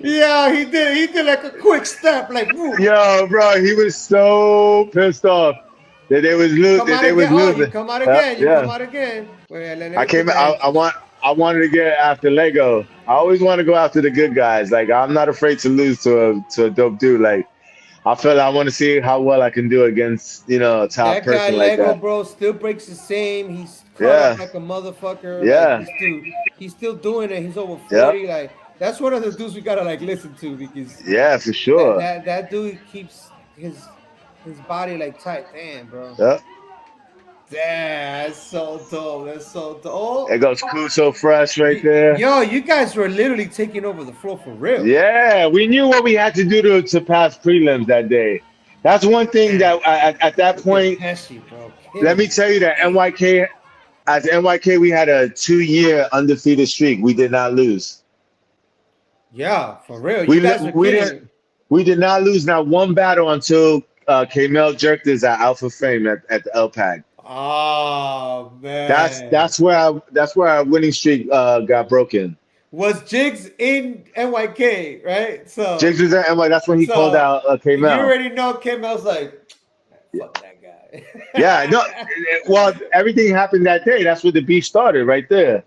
Yeah, he did like a quick step, like woo.
Yo, bro, he was so pissed off that they was losing.
You come out again. Come out again. Wait,
I came. I wanted to get after Lego. I always want to go after the good guys. Like I'm not afraid to lose to a dope dude. Like I feel I want to see how well I can do against a top
that
person
guy,
like
Lego,
that.
Bro, still breaks the same. He's up like a motherfucker.
Yeah,
like, he's still doing it. He's over 40.
Yep.
Like that's one of the dudes we gotta like listen to because
for sure.
That dude keeps his body like tight. Damn, bro.
Yep.
Damn, that's so dope. That's so dope.
It goes cool, so fresh right there.
Yo, you guys were literally taking over the floor for real.
Yeah, we knew what we had to do to pass prelims that day. That's one thing that at that point. Let me tell you that NYK, we had a 2-year undefeated streak. We did not lose.
Yeah, for real.
We did not lose not one battle until K-Mel jerked us at Alpha Fame at the LPAC.
Oh man,
that's where our winning streak got broken.
Was Jigs in NYK, right? So
Jigs was in NYK. That's when he called out K-Mel.
You already know K-Mel's like, fuck that guy.
Yeah, no. Well, everything happened that day. That's where the beef started, right there.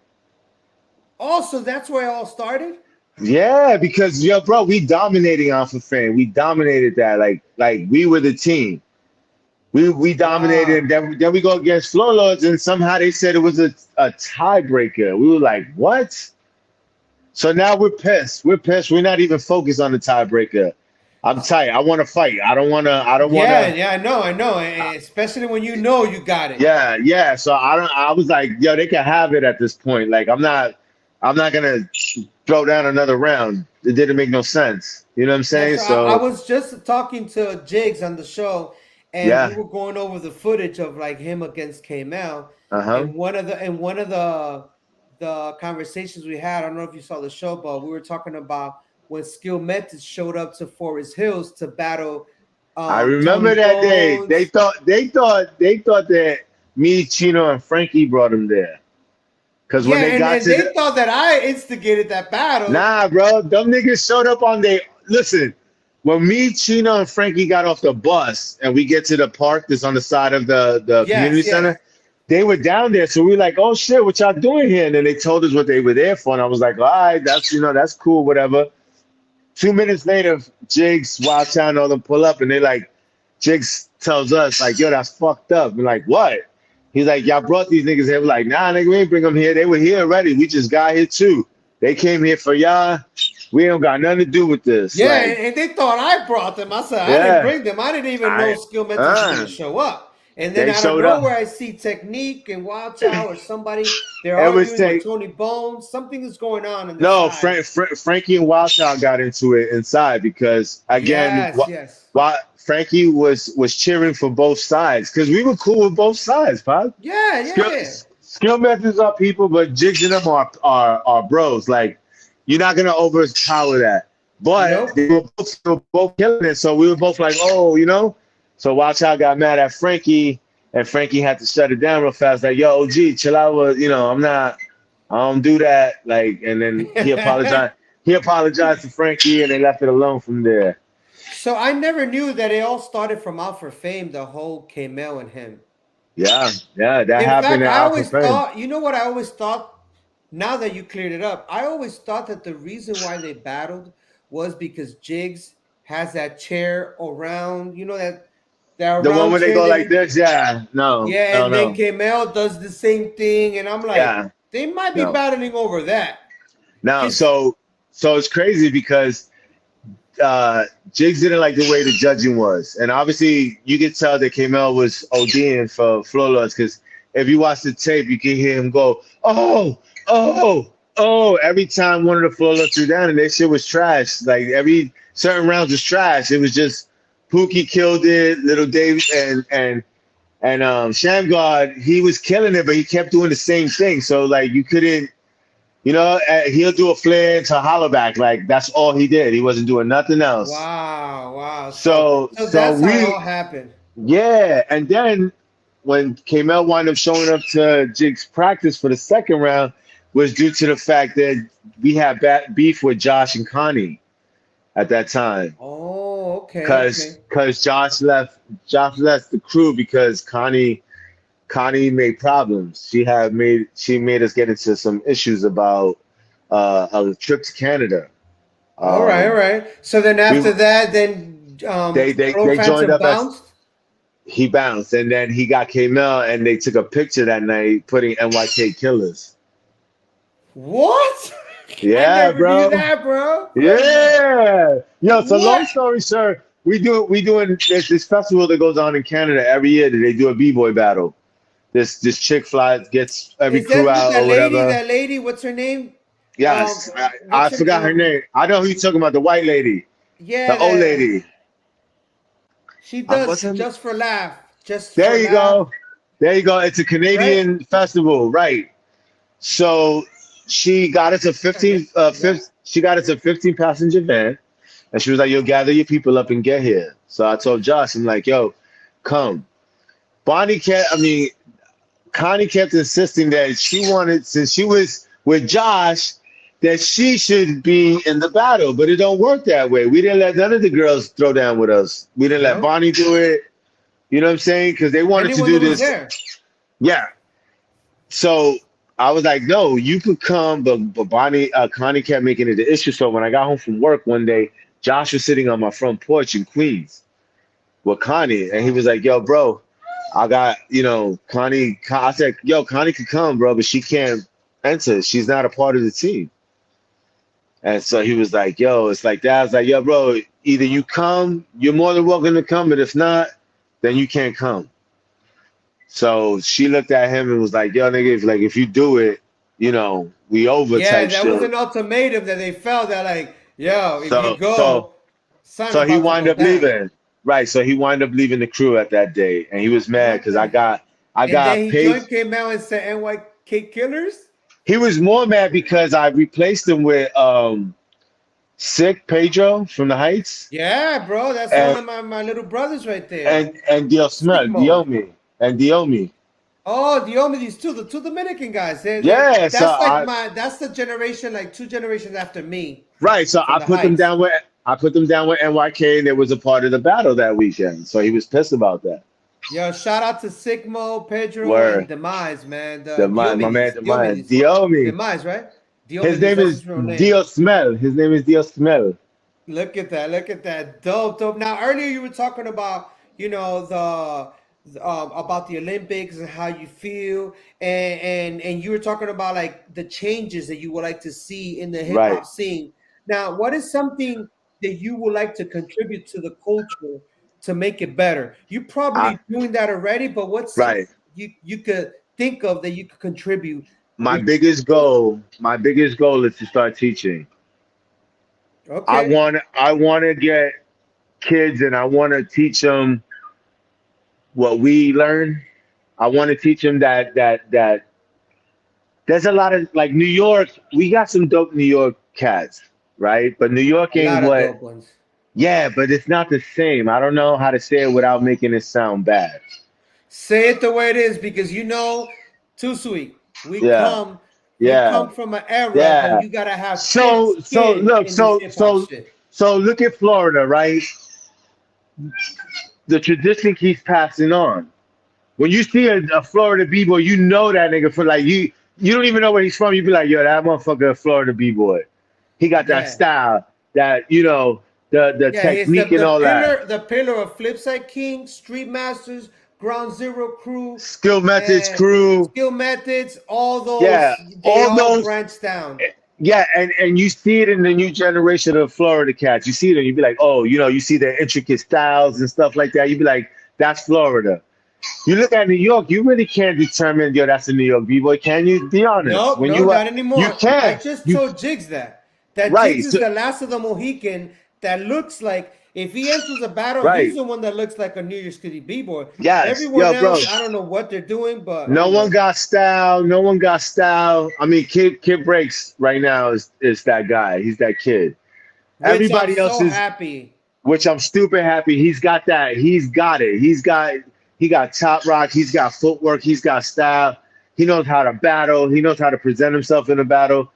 Also, that's where it all started.
Yeah, because bro, we dominating Alpha Fame. We dominated that. Like we were the team. We dominated. Then we go against Floor Lords, and somehow they said it was a tiebreaker. We were like, what? So now we're pissed. We're not even focused on the tiebreaker. I'm tight. I want to fight. I don't want to.
Yeah, I know. Especially when you know you got it.
Yeah. So I was like, yo, they can have it at this point. Like I'm not gonna throw down another round. It didn't make no sense. You know what I'm saying? So
I was just talking to Jigs on the show, and we were going over the footage of like him against K-Mel. And one of the conversations we had, I don't know if you saw the show, but we were talking about when Skill Methods showed up to Forest Hills to battle.
I remember
Tony
that day.
Bones.
They thought that me, Chino, and Frankie brought him there. Because when they
thought that I instigated that battle.
Nah, bro, them niggas showed up on their. Listen, when me, Chino, and Frankie got off the bus and we get to the park that's on the side of the community center, they were down there. So we were like, oh shit, what y'all doing here? And then they told us what they were there for. And I was like, all right, that's cool, whatever. 2 minutes later, Jigs, Wild Town, all them pull up and they like, Jigs tells us, like, yo, that's fucked up. And like, what? He's like, y'all brought these niggas here. We're like, nah, nigga, we ain't bring them here. They were here already. We just got here too. They came here for y'all. We don't got nothing to do with this.
Yeah, like, and they thought I brought them. I said, I didn't bring them. I didn't even know Skill Methods was going to show up. And then out of nowhere, I see Technique and Wild Child or somebody. They're arguing with Tony Bones. Something is going on. In
Frankie and Wild Child got into it inside because, again, Frankie was cheering for both sides because we were cool with both sides, Pop. Skill Methods are people, but Jigs and them are bros. Like, you're not going to overpower that. But they were both killing it. So we were both like, oh, So Wild Child got mad at Frankie, and Frankie had to shut it down real fast. Like, yo, OG, chill out. I don't do that. Like, and then he apologized. He apologized to Frankie, and they left it alone from there.
So I never knew that it all started from Out for Fame, the whole K-Mel and him.
Yeah, that
In
happened
fact,
at
I
Alpha
always
Fame.
thought, you know what I always thought, now that you cleared it up, I always thought that the reason why they battled was because Jigs has that chair around, you know, that
The one
round
where they
chair
go
that
like this, yeah. No,
yeah,
no,
and then
no.
K-Mel does the same thing, and I'm like,
Yeah,
they might be
no.
battling over that.
Now,
'Cause-
so it's crazy because Jigs didn't like the way the judging was, and obviously you could tell that K-Mel was ODing for Flawless because if you watch the tape, you can hear him go, oh, oh, oh, every time one of the Flawless threw down, and that shit was trash. Like every certain rounds was trash. It was just Pookie killed it, Little Dave and Shamgard, he was killing it, but he kept doing the same thing. So like you couldn't. He'll do a flare into a hollow back. Like that's all he did. He wasn't doing nothing else.
wow.
So
that's how it all happened.
yeah. And then when K-Mel wound up showing up to Jig's practice for the second round was due to the fact that we had beef with Josh and Connie at that time.
Oh, okay.
Because Josh left the crew because Connie made problems. She made us get into some issues about a trip to Canada.
All right. So then after that, then
they joined up.
Bounced.
He bounced, and then he got K-Mel, and they took a picture that night putting NYK Killers.
What?
Yeah,
I never
bro.
knew that, bro.
Yeah. Yo, so
What?
long story short, we doing this festival that goes on in Canada every year. That they do a b-boy battle. This chick flies, gets every
Is
crew
that
out
that
or
lady?
whatever.
That lady, what's her name?
Yes, I
what's
forgot her name. I know who you're talking about, the white lady,
Yeah,
the old lady.
She does just for laugh.
There you go. It's a Canadian festival, right? So she got us a 15 passenger van, and she was like, "Yo, gather your people up and get here." So I told Josh, I'm like, "Yo, come." Connie kept insisting that she wanted, since she was with Josh, that she should be in the battle, but it don't work that way. We didn't let none of the girls throw down with us. We didn't let Bonnie do it. You know what I'm saying? Because they wanted to do this. Yeah. So I was like, no, you could come, but Connie kept making it the issue. So when I got home from work one day, Josh was sitting on my front porch in Queens with Connie, and he was like, yo, bro, I got, Connie. I said, yo, Connie could come, bro, but she can't enter. She's not a part of the team. And so he was like, yo, it's like that. I was like, yo, bro, either you come, you're more than welcome to come, but if not, then you can't come. So she looked at him and was like, yo, nigga, if you do it, we over type shit.
Yeah, that was an ultimatum that they felt that like, yo, if you go,
so he wound up leaving. Right, so he wound up leaving the crew at that day, and he was mad because I got
then he
paid.
joined K-Mel and said NYK Killers.
He was more mad because I replaced him with Sick Pedro from the Heights.
Yeah, bro, that's one of my little brothers right there.
And Diomi.
Oh, Diomi, these the two Dominican guys.
That's
that's the generation, like 2 generations after me.
Right, so I put them down with NYK, and they was a part of the battle that weekend. So he was pissed about that.
Yo, shout out to Sigmo, Pedro, and Demise, man.
My man Diomi.
Demise, right? Diomi,
his name is Diosmel. His name is Diosmel.
Look at that. Dope. Now, earlier you were talking about, about the Olympics and how you feel, and you were talking about like the changes that you would like to see in the hip hop scene. Now, what is something that you would like to contribute to the culture to make it better? You're probably doing that already, but what's you could think of that you could contribute?
My biggest goal is to start teaching.
Okay.
I want to get kids, and I want to teach them what we learn. I want to teach them that there's a lot of, like, New York. We got some dope New York cats, right? But New York ain't what. Yeah, but it's not the same. I don't know how to say it without making it sound bad.
Say it the way it is, because you know, too sweet.
Yeah,
We
yeah,
come from an era that
yeah.
you gotta have thick
So
skin
look,
in this hip hop shit.
so look at Florida, right? The tradition keeps passing on. When you see a Florida b-boy, you know that nigga for like you don't even know where he's from. You be like, yo, that motherfucker a Florida b-boy. He got that
Yeah.
style, that the
Yeah, he's
technique and all that.
the pillar of Flipside King, Street Masters, Ground Zero Crew,
Skill methods,
and
crew,
Skill Methods. All
yeah,
those they
all
all
those,
branched down.
yeah, and you see it in the new generation of Florida cats. You see it, and you be like, oh, you see their intricate styles and stuff like that. You be like, that's Florida. You look at New York, you really can't determine, yo, that's a New York b-boy. Can you? Be honest.
Nope,
When
no,
you
not
you
anymore. I
can,
just
you
told Jigs that
right,
Jigs is
so,
the last of the Mohican that looks like, if he enters a battle, he's
right,
the one that looks like a New York City b-boy.
yes,
Everyone
yo, bro.
else, I don't know what they're doing, but
No
you
one
know,
got style. No one got style. I mean, Kid Breaks right now is that guy. He's that kid.
which I'm
Everybody else
so
is,
happy.
which I'm stupid happy. He's got that. He's got it. He got top rock. He's got footwork. He's got style. He knows how to battle. He knows how to present himself in a battle.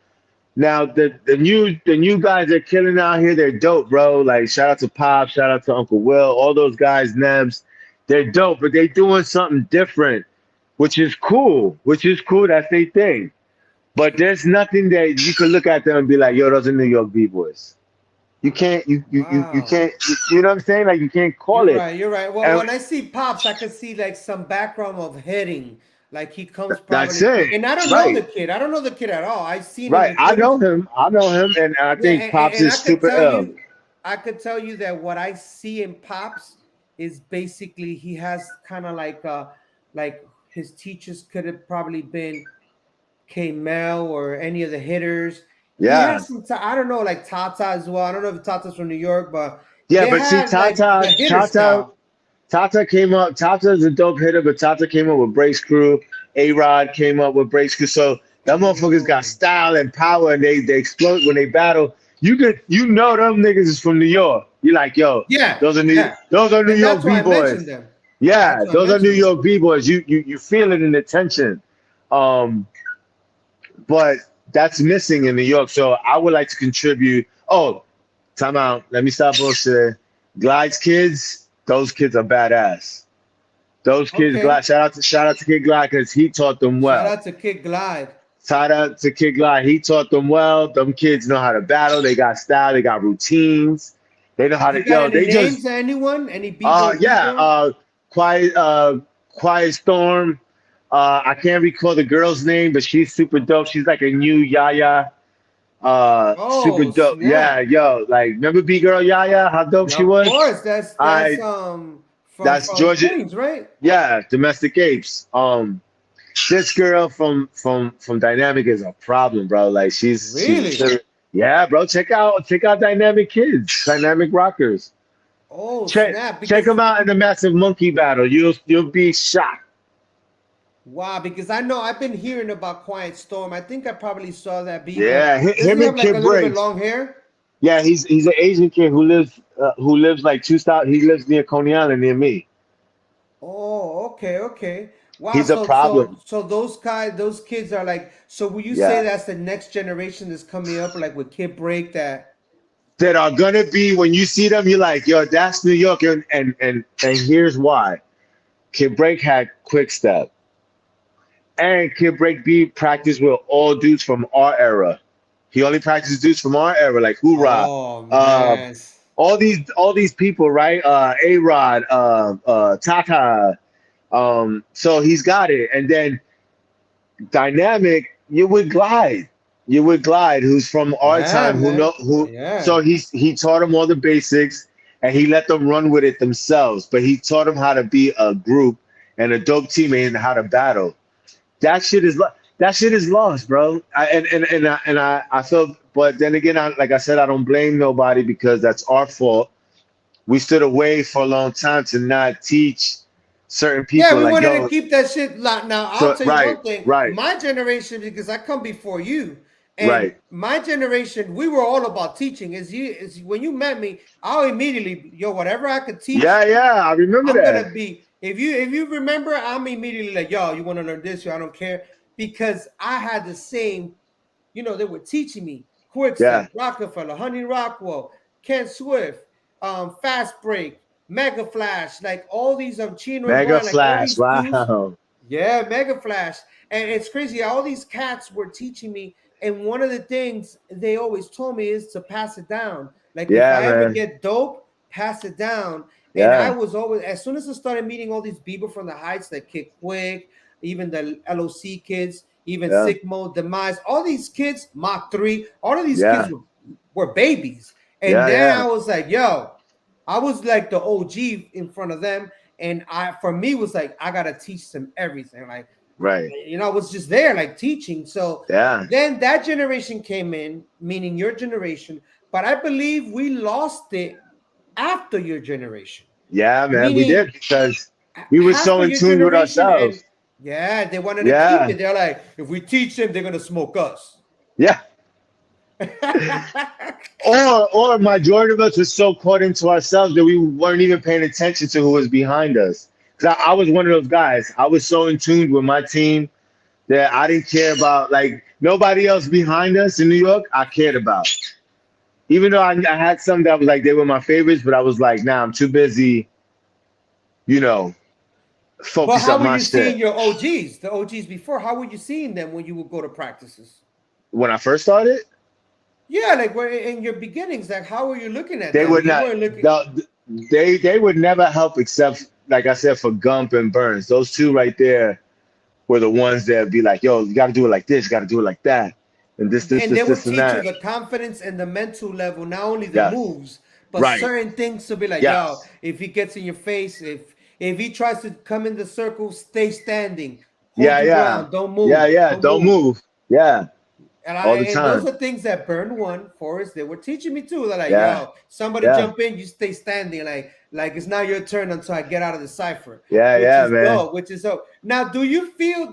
Now the new guys that are killing out here, they're dope, bro. Like shout out to Pop, shout out to Uncle Will, all those guys, Nebs. They're dope, but they doing something different, which is cool. Which is cool. That's their thing. But there's nothing that you can look at them and be like, yo, those are New York b-boys. You can't you
Wow.
can't you know what I'm saying? Like you can't call
You're
it.
right. You're right. Well,
And
when I see Pops, I can see like some background of hitting. Like he comes
that's
probably,
it.
and I don't know
Right.
the kid. I don't know the kid at all. I've seen him
Right.
in
I know
clips.
him. I know him. And I
Yeah,
think Pops
and
is super ill.
I could tell you that what I see in Pops is basically he has kind of like his teachers could have probably been K Mel or any of the hitters. He
Yeah.
has some, I don't know, like Tata as well. I don't know if Tata's from New York, but
Yeah,
they
but see,
had like the hitter style.
Tata came up. Tata's a dope hitter, but Tata came up with Brace Crew. A Rod came up with Brace Crew. So that motherfuckers got
Mm.
style and power, and they explode when they battle. You know them niggas is from New York. You're like, yo,
Yeah, yeah.
those are New
And
York
that's why I mentioned
b-boys.
them.
Yeah,
That's why I
those are New
mentioned them.
York b-boys. You feel it in the tension. Um, but that's missing in New York. So I would like to contribute. Oh, time out. Let me stop bullshit. Glide's kids, those kids are badass. Those kids,
Okay.
Glide, shout out to Kid Glide because he taught them
Shout
well.
out to Kid Glide.
Shout out to Kid Glide. He taught them well. Them kids know how to battle. They got style. They got routines. They know how
You
to,
got
yo,
any
they just,
names? Anyone? Any b-boy?
yeah,
B-boy?
Quiet Storm. I can't recall the girl's name, but she's super dope. She's like a new Yaya. Super
Oh
dope. Yeah,
snap!
yo, like remember B-Girl Yaya? How dope
Yeah,
she
of
was?
course, that's
I that's
from
Georgia.
Queens, right?
Yeah, Domestic Apes. This girl from Dynamic is a problem, bro. Like
Really?
yeah, bro. Check out Dynamic Kids, Dynamic Rockers.
Oh
Check
snap!
check
Because
them out in the Massive Monkey Battle. You'll be shocked.
wow, because I know I've been hearing about Quiet Storm. I think I probably saw that b-boy.
Yeah,
Does
him
he
and
have like a
Kid
little bit
Breaks.
long hair?
Yeah, he's an Asian kid who lives like two stops. He lives near Coney Island near me.
Oh, okay, okay. Wow.
He's a problem.
So those guys, those kids are like. So will you say
Yeah.
that's the next generation that's coming up, like with Kid Break?
That are gonna be when you see them, you're like, yo, that's New York, and here's why. Kid Break had Quick Step, and Kid Break B practiced with all dudes from our era. He only practiced dudes from our era, like Hoorah,
Oh
uh,
man.
all these people, right? A Rod, Tata. So he's got it, and then Dynamic, you would Glide. You would Glide, who's from our
Yeah,
time, who know
man.
who.
Yeah.
So he taught them all the basics, and he let them run with it themselves. But he taught them how to be a group and a dope teammate and how to battle. That shit is lost, bro. I feel, but then again, like I said, I don't blame nobody because that's our fault. We stood away for a long time to not teach certain
Yeah,
people
we
like,
wanted to
yo.
keep that shit locked. Now, I'll
So
tell you
right,
one thing.
right.
My generation, because I come before you, And
Right.
my generation, we were all about teaching. When you met me, I'll immediately, whatever I could teach,
Yeah, I remember
I'm
that.
gonna be. If you remember, I'm immediately like, yo, you want to learn this? I don't care, because I had the same. They were teaching me
Yeah.
Quickstep, Rockefeller, Honey Rockwell, Ken Swift, Fast Break, Mega Flash, like all these Chino and
Mega
Brian, like all
Flash.
these dudes.
Wow.
Yeah, Mega Flash. And it's crazy. All these cats were teaching me. And one of the things they always told me is to pass it down. Like if
Yeah,
I ever
man.
get dope, pass it down. And I
Yeah.
was always, as soon as I started meeting all these people from the Heights, like Kid Quick, even the LOC kids, even
Yeah.
Sigmo, Demise, all these kids, Mach 3, all of these
Yeah.
kids were babies. And
Yeah.
then
Yeah.
I was like, yo, I was like the OG in front of them. And for me was like, I gotta teach them everything. Like,
Right.
I was just there like teaching. So
Yeah.
then that generation came in, meaning your generation. But I believe we lost it after your generation.
Yeah, man. We
Meaning
did because we were
half
so
of
in
your
tune with
generation, and
ourselves.
yeah, they wanted to keep
Yeah.
it. They're like, if we teach them, they're gonna smoke us.
Yeah. Or majority of us were so caught into ourselves that we weren't even paying attention to who was behind us. Because I was one of those guys. I was so in tune with my team that I didn't care about like nobody else behind us in New York. I cared about, even though I had some that was like they were my favorites, but I was like, nah, I'm too busy, you know,
But
focus
how
on
were
my
you seeing
shit.
your OGs, the OGs before? How were you seeing them when you would go to practices?
When I first started,
Yeah, like in your beginnings, like how were you looking at
they
them?
would
You
not.
weren't looking.
They would never help except like I said for Gump and Burns. Those two right there were the ones that be like, yo, you got to do it like this, you got to do it like that, and
And they would
this, and
teach you
that.
the confidence and the mental level, not only the
Yes,
moves, but
right.
certain things to be like, yo,
Yes,
if he gets in your face, if he tries to come in the circle, stay standing, hold
yeah,
your
yeah,
ground, don't
yeah,
move,
yeah.
don't
Don't
move.
move. Yeah,
And
all the
those
time.
are things that Burn One, Forrest, they were teaching me too. They're like,
Yeah,
yo, somebody
yeah,
jump in, you stay standing, like it's not your turn until I get out of the cipher,
yeah,
which
yeah,
is
man.
dope, which is dope. Now, do you feel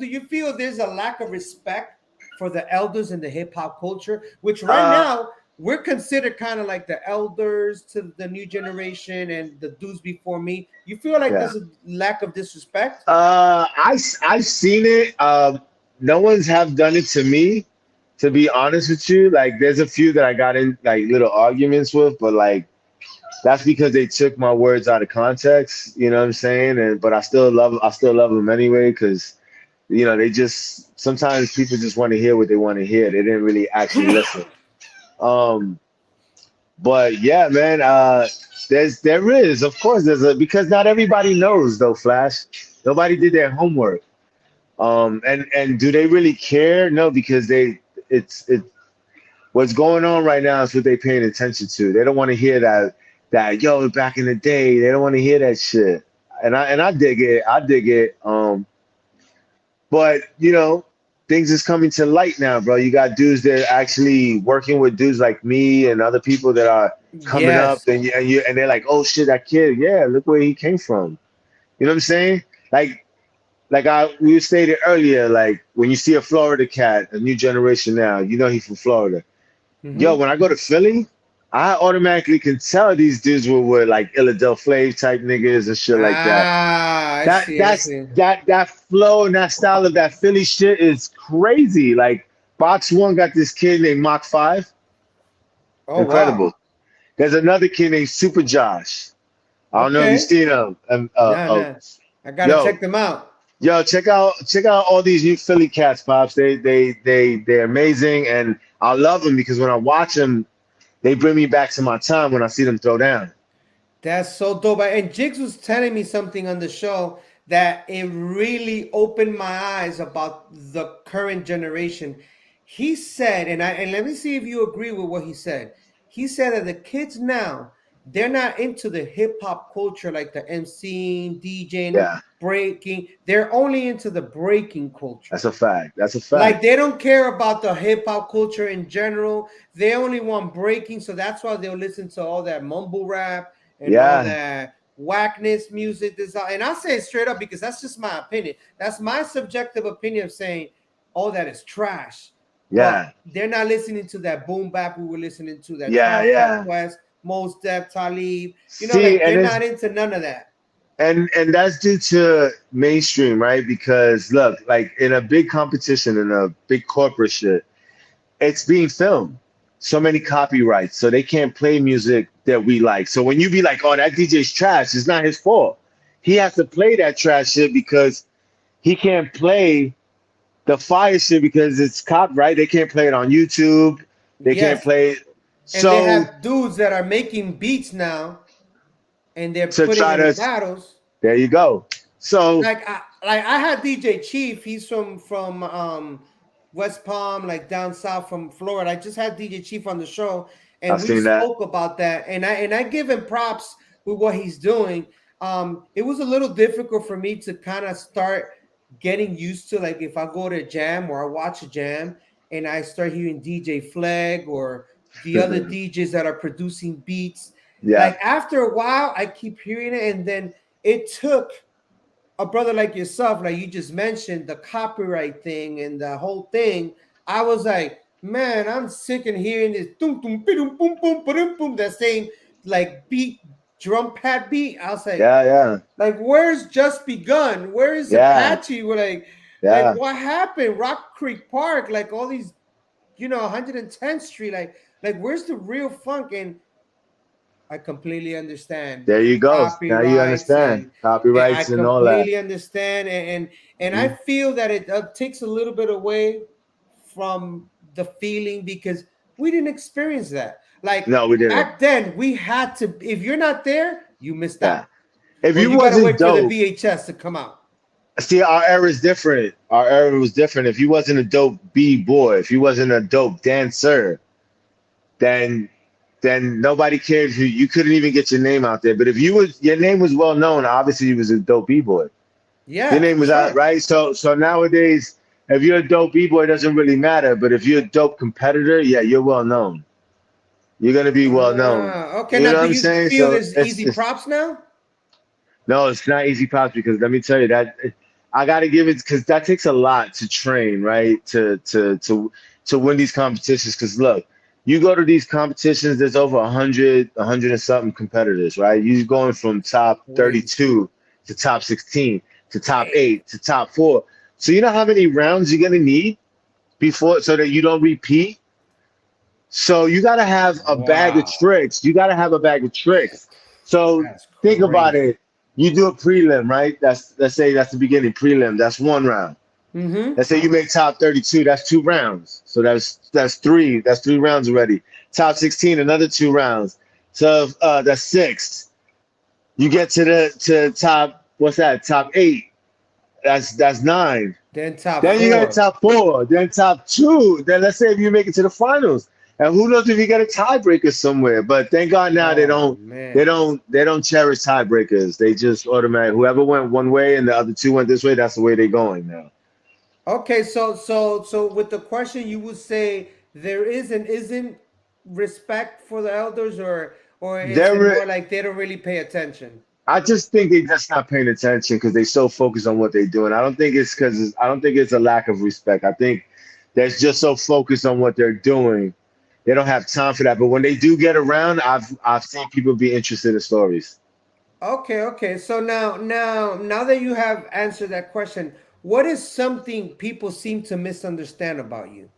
there's a lack of respect for the elders in the hip hop culture, which right
Uh,
now we're considered kind of like the elders to the new generation and the dudes before me? You feel like
yeah.
there's a lack of disrespect?
I've seen it. No one's have done it to me. To be honest with you, like there's a few that I got in like little arguments with, but like that's because they took my words out of context. You know what I'm saying? And but I still love them anyway because they just sometimes people just want to hear what they want to hear. They didn't really actually listen. Um, but yeah, man, there is, of course, because not everybody knows though, Flash. Nobody did their homework. And do they really care? No, because it's what's going on right now is what they paying attention to. They don't want to hear that yo back in the day. They don't want to hear that shit. And I dig it. I dig it. But things is coming to light now, bro. You got dudes that are actually working with dudes like me and other people that are coming up,
Yes.
and they're like, oh shit, that kid, yeah, look where he came from. You know what I'm saying? Like we stated earlier, like when you see a Florida cat, a new generation now, he's from Florida. Yo,
Mm-hmm.
when I go to Philly, I automatically can tell these dudes were like Illadelph type niggas and shit like that.
Ah, I
That
see. I
that's
see.
that flow and that style of that Philly shit is crazy. Like Box One got this kid named Mach 5,
Oh wow.
incredible. There's another kid named Super Josh. I don't know if you've
Okay.
seen him.
Nah, nah. I gotta
Yo,
check them out.
Yo, check out all these new Philly cats, pops. They're amazing, and I love them because when I watch them, they bring me back to my time when I see them throw down.
That's so dope. And Jigs was telling me something on the show that it really opened my eyes about the current generation. He said, and let me see if you agree with what he said. He said that the kids now, they're not into the hip hop culture like the MCing, DJing,
Yeah,
breaking. They're only into the breaking culture.
that's a fact. That's a
Like
fact.
they don't care about the hip hop culture in general. They only want breaking, so that's why they'll listen to all that mumble rap and all
Yeah,
that whackness music design. And I say it straight up because that's just my opinion. That's my subjective opinion of saying all that is trash.
Yeah.
they're not listening to that boom bap we were listening to, that
Yeah,
Tribe Called
yeah.
Quest, Mos Def, Talib. You know,
See,
like
and
they're
it's
not into none of that.
and that's due to mainstream, right? Because look, like in a big competition in a big corporate shit, it's being filmed. So many copyrights, so they can't play music that we like. So when you be like, "Oh, that DJ's trash," it's not his fault. He has to play that trash shit because he can't play the fire shit because it's copyright. They can't play it on YouTube. They can't
Yes,
play it.
and they
So
have dudes that are making beats now, and they're
to
putting
try
in the
to,
battles.
there you go. So
Like I had DJ Chief. He's from West Palm, like down south from Florida. I just had DJ Chief on the show, and
I've
we
seen that.
spoke about that. And I give him props with what he's doing. It was a little difficult for me to kind of start getting used to, like, if I go to a jam or I watch a jam and I start hearing DJ Flag or the other DJs that are producing beats.
Yeah,
Like after a while, I keep hearing it, and then it took a brother like yourself, like you just mentioned, the copyright thing and the whole thing. I was like, man, I'm sick of hearing this boom boom boom boom boom boom boom, that same like beat, drum pad beat. I was
yeah, yeah,
like, where's Just Begun? Where is
yeah,
Apache? We're like
yeah.
what happened? Rock Creek Park, like all these, 110th Street, like where's the real funk? And I completely understand
There you go. Now you
copyrights,
understand
and I
copyrights and all that.
completely understand, and I
Mhm.
feel that it takes a little bit away from the feeling because we didn't experience that. Like
No, we didn't.
back then, we had to. If you're not there, you missed
Yeah.
out,
If
or
you
you got to
wasn't
wait for the
dope,
VHS to come out.
see, our era is different. Our era was different. If you wasn't a dope B-boy, if you wasn't a dope dancer, then nobody cared. You couldn't even get your name out there. But if your name was well known, obviously you was a dope B-boy. Your
Yeah,
name
for
was out,
sure.
right? So nowadays, if you're a dope B-boy, it doesn't really matter. But if you're a dope competitor, yeah, you're well known. You're gonna be well known.
Okay,
You
now
know what
do
I'm
you
saying?
feel
So
there's easy props now?
no, it's not easy pops because let me tell you that I got to give it because that takes a lot to train, right? To win these competitions. Because look, you go to these competitions, there's over 100 and something competitors, right? You're going from top
Crazy.
32 to top 16 to top
Damn.
8 to top 4. So you know how many rounds you're gonna need before so that you don't repeat. So you got to have a bag of
Wow,
tricks. You got to have a bag of tricks. So
that's
think about
crazy.
it. You do a prelim, right? Let's say that's the beginning prelim. That's one round.
Mm-hmm.
Let's say you make top 32. That's 2 rounds. So that's three. That's 3 rounds already. Top 16, another 2 rounds. So that's 6. You get to top. What's that? Top 8. That's 9.
Then top
Then you got
4.
top 4. Then top 2. Then let's say if you make it to the finals. And who knows if you get a tiebreaker somewhere? But thank God now they
Oh
don't they
man.
don't they don't cherish tiebreakers. They just automatic whoever went one way and the other two went this way, that's the way they're going now.
Okay, so with the question, you would say there is and isn't respect for the elders, or is it
They're
more like they don't really pay attention?
I just think they're just not paying attention because they're so focused on what they're doing. I don't think it's a lack of respect. I think they're just so focused on what they're doing. They don't have time for that. But when they do get around, I've seen people be interested in stories.
Okay. So now that you have answered that question, what is something people seem to misunderstand about you?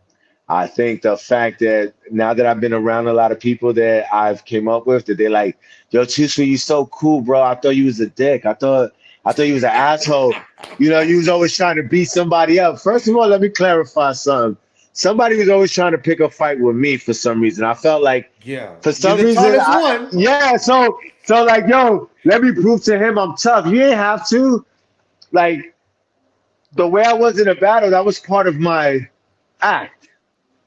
I think the fact that now that I've been around a lot of people that I've came up with, that they're like, "Yo, Chusma, you so cool, bro. I thought you was a dick. I thought you was an asshole. You was always trying to beat somebody up." First of all, let me clarify something. Somebody was always trying to pick a fight with me for some reason. I felt like
Yeah,
for
you're
some
the
reason,
tallest one.
yeah. So like, yo, let me prove to him I'm tough. You ain't have to. Like the way I was in a battle, that was part of my act.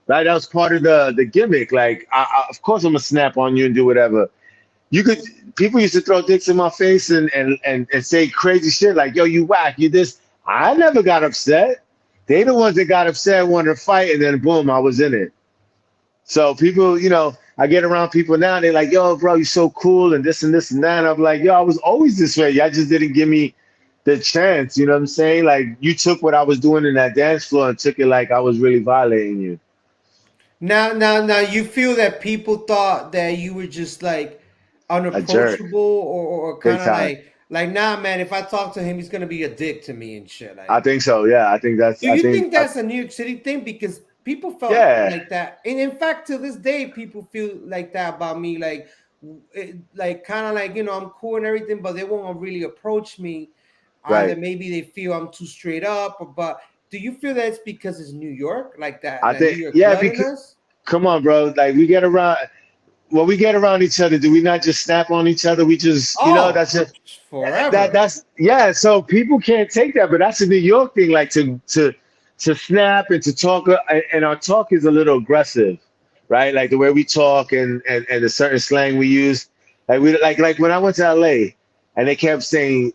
Right, that was part of the gimmick. Like, of course, I'm gonna snap on you and do whatever. You could. People used to throw dicks in my face and say crazy shit like, "Yo, you whack, you this." I never got upset. They the ones that got upset, wanted to fight, and then boom, I was in it. So people, I get around people now. They're like, "Yo, bro, you so cool," and this and this and that. And I'm like, "Yo, I was always this way. Y'all just didn't give me the chance." You know what I'm saying? Like, you took what I was doing in that dance floor and took it like I was really violating you.
Now, you feel that people thought that you were just like
A jerk,
unapproachable, or
big
kind of
time.
like, nah, man. If I talk to him, he's gonna be a dick to me and shit.
I
Like,
think so. Yeah, I think that's.
do you think that's a New York City thing? Because people felt
Yeah,
like that, and in fact, to this day, people feel like that about me. Like, like kind of like, I'm cool and everything, but they won't really approach me. Either
right.
maybe they feel I'm too straight up, but do you feel that it's because it's New York, like
I
that New
think
York
yeah.
blood in
Because
us?
come on, bro. Like we get around. When we get around each other, do we not just snap on each other? We just,
Oh,
that's just
forever.
yeah. So people can't take that, but that's a New York thing. Like to snap and to talk, and our talk is a little aggressive, right? Like the way we talk and the certain slang we use. Like we like when I went to LA, and they kept saying,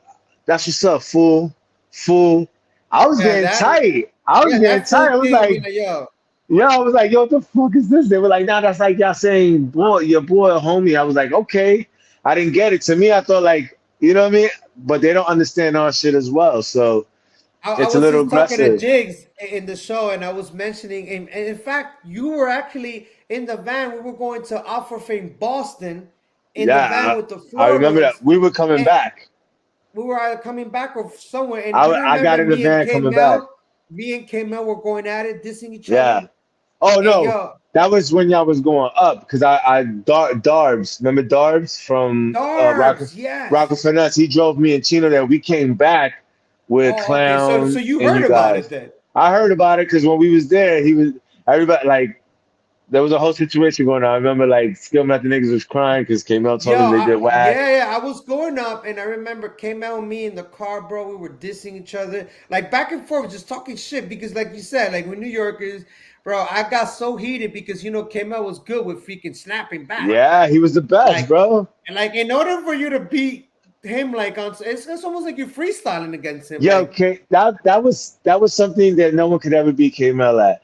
"That's what's up, fool, fool." I was
Yeah,
getting tight. I was getting
that full
tight. I was
thing. I mean,
like,
like, yo,
yeah, I was like, yo, what the fuck is this? They were like, nah, that's like y'all saying, boy, your boy, a homie. I was like, okay. I didn't get it. To me, I thought like, you know what I mean? But they don't understand our shit as well. So
I
it's a
was
little
just talking to
aggressive.
Jigs in the show, and I was mentioning, and in fact, you were actually in the van. We were going to Alpha Fame Boston in the van
Yeah,
with the
I
floor
remember that.
hoods,
We were coming
and
back.
we were either coming back or somewhere. And do you
I
remember
got in the van coming back.
Me and K Mel were going at it, dissing each other.
Yeah. Oh,
And
no.
yo,
That was when y'all was going up because Darbs, remember Darbs from
Darbs, yes.
Rocket Finesse? He drove me and Chino there. We came back with
Oh, okay. So
Clown
you
and
heard
you
about it
guys.
then?
I heard about it because when we was there, he was everybody like there was a whole situation going on. I remember like Skill Method niggas was crying because K-Mel
Yo,
told them they did whack.
I was going up, and I remember came out with me in the car, bro. We were dissing each other, like back and forth, just talking shit. Because, like you said, like we're New Yorkers, bro. I got so heated because Came out was good with freaking snapping back.
Yeah, he was the best,
Like,
bro.
and like in order for you to beat him, like it's almost like you're freestyling against him,
Yo,
like,
K, that was something that no one could ever beat K-Mel at.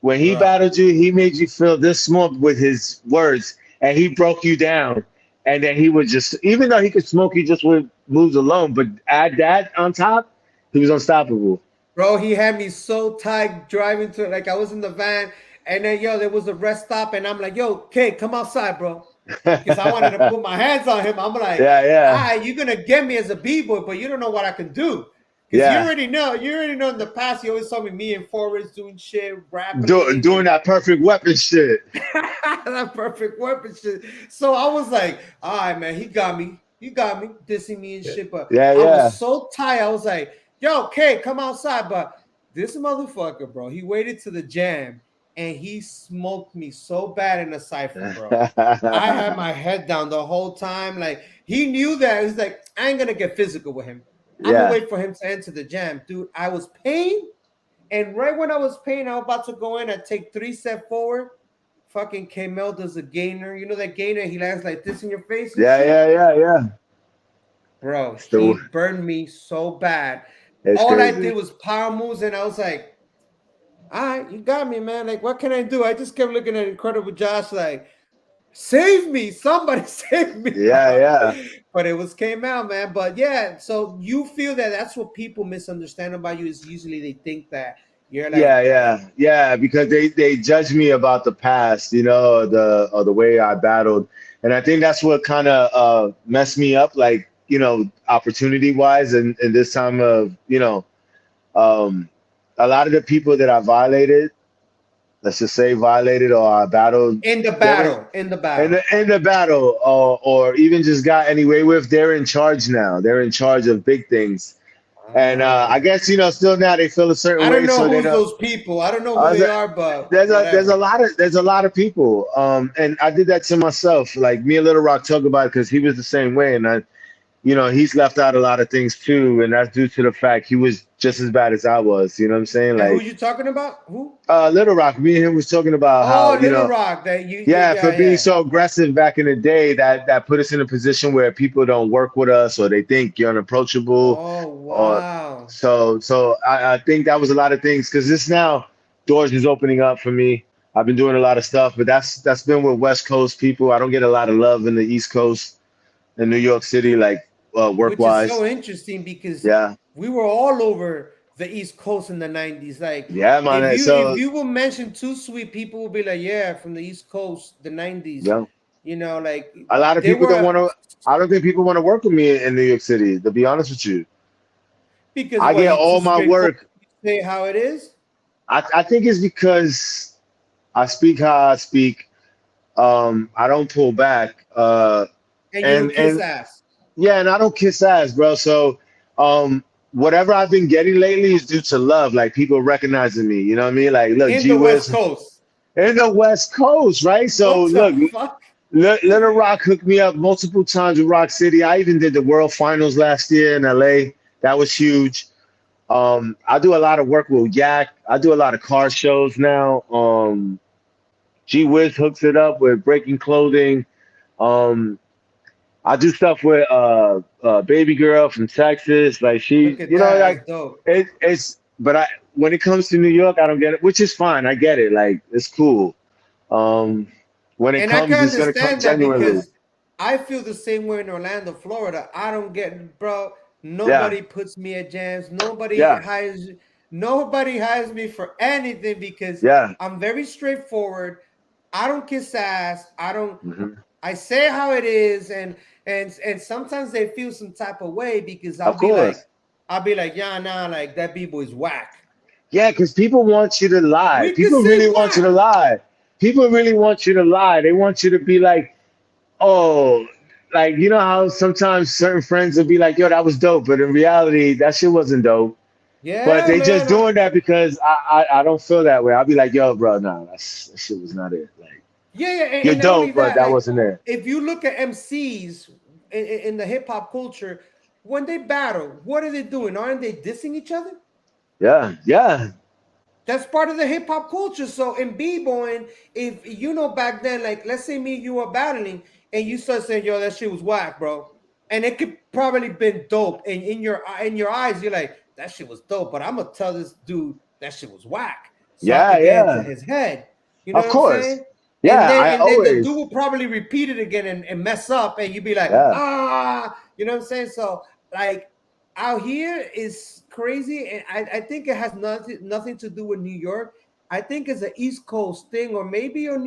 When he
bro.
battled you, he made you feel this small with his words, and he broke you down. And then he would just, even though he could smoke you just with moves alone, but add that on top, he was unstoppable.
Bro, he had me so tight driving to, like, I was in the van, and then there was a rest stop, and I'm like, yo, K, come outside, bro. Because I wanted to put my hands on him. I'm like,
Yeah, yeah,
you're gonna get me as a b-boy, but you don't know what I can do. Because
yeah.
you already know in the past, you always saw me and Forrest doing shit, grappling,
Doing
and
that perfect weapon shit.
that perfect weapon shit. So I was like, all right, man, he got me. He got me, dissing me and shit. But
Yeah,
I
yeah.
was so tired. I was like, yo, K, come outside. But this motherfucker, bro, he waited to the jam and he smoked me so bad in the cypher, bro. I had my head down the whole time. Like, he knew that. He's like, I ain't gonna get physical with him. I'm gonna
Yeah.
wait for him to enter the jam. Dude, I was paying. And right when I was paying, I was about to go in and take 3 steps forward. Fucking K-Mel does a gainer. You know that gainer? He lands like this in your face and
Yeah,
shit.
yeah, yeah, yeah.
Bro, he
So
burned me so bad.
it's
All I did
crazy.
was power moves, and I was like, all right, you got me, man. Like, what can I do? I just kept looking at Incredible Josh like, save me. Somebody save me,
Yeah,
bro.
yeah.
But it was came out, man. But yeah, so you feel that that's what people misunderstand about you is usually they think that you're
Yeah,
like
yeah, yeah, because they judge me about the past, or the way I battled, and I think that's what kind of messed me up, like opportunity wise, and this time of um, a lot of the people that I violated, let's just say violated or I battled,
in the
they're
battle, in the
in
battle.
the battle, or even just got anyway with, they're in charge now. They're in charge of big things, and I
Ah.
guess still now they feel a certain
I don't
way,
know
so they
who's
don't.
those people. I don't know who
Uh,
they are, but
there's a
whatever.
lot of people, and I did that to myself. Like me and Little Rock talk about it because he was the same way, and he's left out a lot of things too, and that's due to the fact he was just as bad as I was. You know what I'm saying?
And who
Like
you talking about? Who?
Little Rock, me and him was talking about how
Oh, Little Rock. That
yeah, for
yeah,
being
yeah.
so aggressive back in the day, that put us in a position where people don't work with us or they think you're unapproachable,
Oh,
or
wow.
so I think that was a lot of things because this now doors is opening up for me. I've been doing a lot of stuff, but that's been with West Coast people. I don't get a lot of love in the East Coast in New York City, like work
Which is
wise.
so interesting because
Yeah,
we were all over the East Coast in the 90s. Like,
Yeah, man.
if
So
you will mention Too Sweet, people will be like, yeah, from the East Coast, the 90s.
yeah,
You know, like
a lot of
they
people don't
were
want to. I don't think people want to work with me in New York City. To be honest with you,
because
I
what
get
you too
all my
straightforward.
work.
You say how it is,
I think it's because I speak how I speak. I don't pull back.
and you don't kiss
And
ass.
yeah, and I don't kiss ass, bro. So, whatever I've been getting lately is due to love, like people recognizing me. You know what I mean? Like, look,
In
G
the West
Wiz
Coast.
in the West Coast, right? So,
What the
look,
fuck?
Little Rock hooked me up multiple times with Rock City. I even did the World Finals last year in LA. That was huge. I do a lot of work with Yak. I do a lot of car shows now. G Wiz hooks it up with Breaking Clothing. Um, I do stuff with Baby Girl from Texas. Like
Look
she,
at
you know,
that.
like
That's dope.
it's. But I, when it comes to New York, I don't get it, which is fine. I get it. Like it's cool. Um, when it
And I can
comes, it's gonna come
understand that
genuinely.
because I feel the same way in Orlando, Florida. I don't get, bro.
Yeah,
Nobody puts me at jams.
yeah,
Nobody hires me for anything because
yeah.
I'm very straightforward. I don't kiss ass. I don't.
Hmm.
I say how it is, and sometimes they feel some type of way because
Of course.
I'll be like, yeah, nah, like that B-boy's whack.
Yeah, because people want you to lie.
We could
People
say
really want you to
whack.
lie. People really want you to lie. They want you to be like, oh, like you know how sometimes certain friends will be like, yo, that was dope, but in reality, that shit wasn't dope. But
Yeah,
they just
man.
doing that because I don't feel that way. I'll be like, yo, bro, nah, that shit was not it. Like
Yeah,
you're
and not only
dope, but
that,
that
like
wasn't it.
if you look at MCs in the hip hop culture, when they battle, what are they doing? Aren't they dissing each other?
Yeah, yeah,
That's part of the hip hop culture. So in b-boying, if you know back then, like let's say me and you were battling, and you start saying, "Yo, that shit was whack, bro," and it could probably been dope, and in your eyes, you're like, "That shit was dope," but I'm gonna tell this dude that shit was whack, so I
yeah,
could get into
yeah.
his head. You know
Of
what I'm
course.
saying?
Yeah, I
And then the dude
always.
will probably repeat it again and mess up, and you'd be like,
Yeah.
ah, you know what I'm saying? So like out here is crazy, and I think it has nothing to do with New York. I think it's an East Coast thing, or maybe a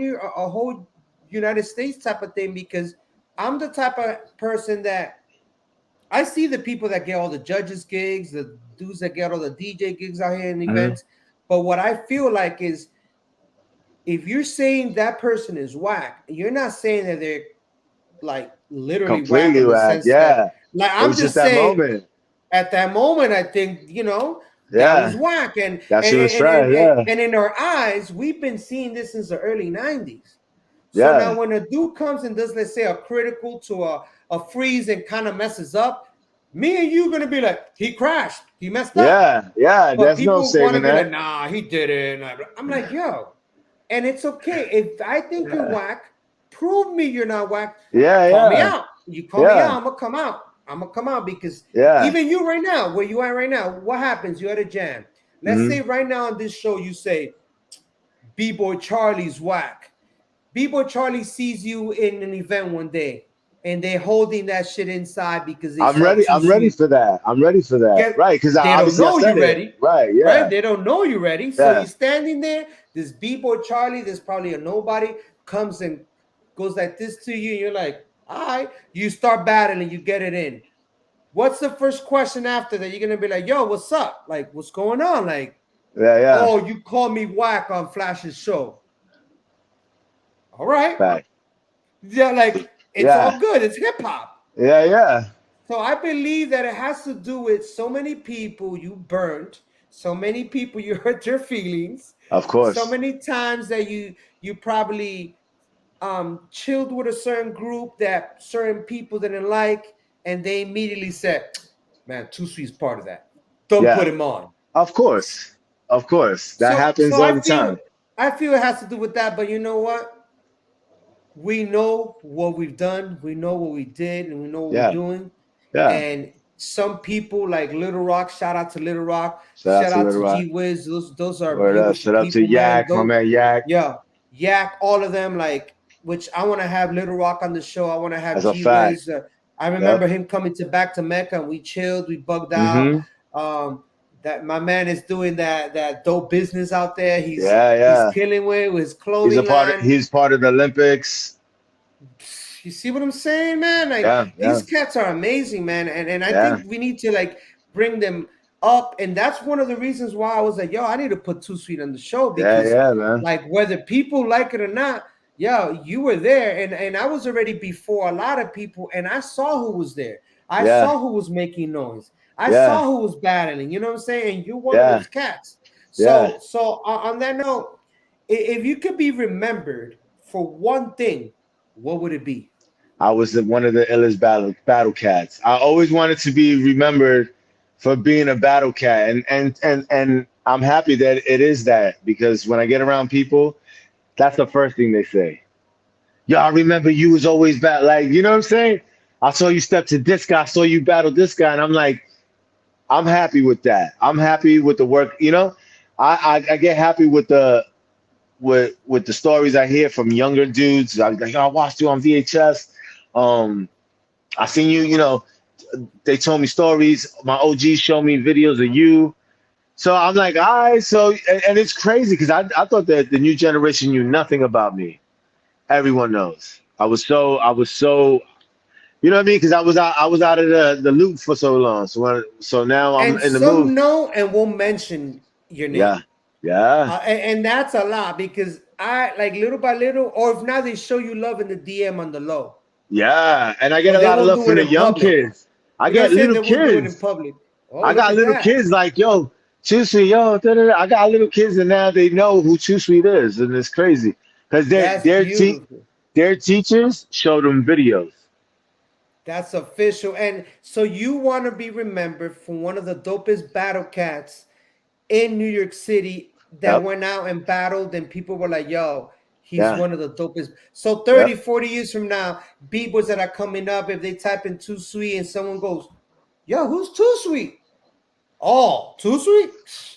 whole United States type of thing, because I'm the type of person that I see the people that get all the judges gigs, the dudes that get all the DJ gigs out here in
Mhm.
events. But what I feel like is if you're saying that person is whack, you're not saying that they're like literally whack
Completely
in the
whack.
sense that,
Yeah.
like,
It
I'm
was just
just
that
saying
moment.
at that moment, I think, that was
Yeah.
whack.
That shit was trash. Yeah.
And in our eyes, we've been seeing this since the early 90s. So now
Yeah.
when a dude comes and does, let's say, a critical to a freeze and kind of messes up, me and you gonna be like, he crashed, he messed up.
Yeah. Yeah.
But
There's no
people want to
saving
be like,
that.
nah, he didn't. I'm like, yo, and it's okay. If I think you're
Yeah.
whack, prove me you're not whack.
Yeah.
Call me
Yeah.
out. You call me out,
Yeah.
I'm gonna come out. I'm gonna come out because
Yeah.
even you right now, where you at right now, what happens? You at a jam. Let's
Hmm.
say right now on this show, you say B-Boy Charlie's whack. B-Boy Charlie sees you in an event one day and they're holding that shit inside because they
I'm
saw
ready.
Too
I'm ready
Sweet.
for that. I'm ready for that.
Get
Right. Because I
They don't
obviously I
know
said
you
it.
ready,
Right.
right?
Yeah.
They don't know you ready. So
Yeah.
you're standing there, this B-Boy Charlie, there's probably a nobody, comes and goes like this to you, and you're like, all right, you start battling, you get it in. What's the first question after that? You're gonna be like, yo, what's up? Like, what's going on? Like,
Yeah. Yeah.
oh, you call me whack on Flash's show. All right.
Fact.
Yeah, like it's all
Yeah.
good. It's hip hop.
Yeah. Yeah.
So I believe that it has to do with so many people you burned, so many people you hurt their feelings,
Of
so
course.
many times that you probably chilled with a certain group that certain people didn't like, and they immediately said, "Man, Too Sweet's part of that. Don't put
Yeah.
him on."
Of course. Of course. That
So
happens all the time.
I feel it has to do with that. But you know what? We know what we've done, we know what we did, and we know what we're
Yeah.
doing.
Yeah.
And some people like Little Rock, shout out to Little Rock,
Shout out
shout
to
out
Little
to
Rock.
G Wiz. Those are
Word up.
beautiful
Shout out to
people, man.
Yak, my man Yak.
Yeah, Yak, all of them, like, which I want to have Little Rock on the show. I want to have
That's a
G
fact.
Wiz. I
Yep.
remember him coming back to Mecca, and we chilled, we bugged out.
Mm-hmm.
Um, That my man is doing that dope business out there. He's killing with his clothing line.
He's part of the Olympics.
You see what I'm saying, man? Like these cats are amazing, man. And I think we need to like bring them up. And that's one of the reasons why I was like, yo, I need to put Too Sweet on the show because
man.
Like whether people like it or not, yo, you were there. And I was already before a lot of people, and I saw who was there. I saw who was making noise. I saw who was battling. You know what I'm saying? And you're one of those cats. So on that note, if you could be remembered for one thing, what would it be?
I was one of the illest battle cats. I always wanted to be remembered for being a battle cat, and I'm happy that it is that, because when I get around people, that's the first thing they say. Yo, I remember you was always bad. Like, you know what I'm saying? I saw you step to this guy, I saw you battle this guy, and I'm like, I'm happy with that. I'm happy with the work. You know, I get happy with the stories I hear from younger dudes. I'm like, oh, I watched you on VHS. I seen you, you know, they told me stories. My OGs showed me videos of you. So I'm like, all right. So, and it's crazy because I thought that the new generation knew nothing about me. Everyone knows. I was so, you know what I mean? Because I was out of the loop for so long. So now I'm in the move.
Know and won't mention your name.
Yeah.
And that's a lot because I like little by little, or if not, they show you love in the DM on the low.
Yeah, and I get a lot of love from the young kids. I get little kids.
In public. Oh,
I got little kids like, yo, Too Sweet, yo. I got little kids, and now they know who Too Sweet is, and it's crazy because their teachers showed them videos.
That's official. And so you want to be remembered for one of the dopest battle cats in New York City that went out and battled, and people were like, yo, he's one of the dopest. So 30, 40 years from now, Bboys that are coming up, if they type in Too Sweet and someone goes, yo, who's Too Sweet? Oh, Too Sweet?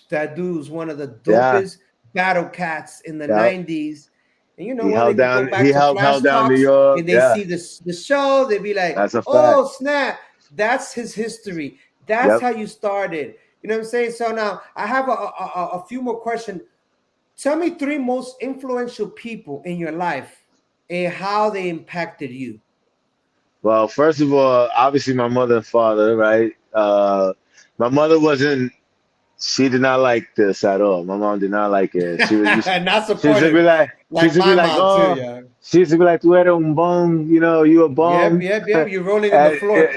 That dude's one of the dopest battle cats in the 90s. And you know what? They held
down New York.
And they see the show, they'd be like, oh, snap. That's his history. That's how you started. You know what I'm saying? So now I have a few more questions. Tell me 3 most influential people in your life and how they impacted you.
Well, first of all, obviously my mother and father, right? My mother she did not like this at all. My mom did not like it. She was
not supportive.
She used to be like, she used to be like, "Tu eres un bum," you know, you a bum.
Yep. You're rolling on the floor.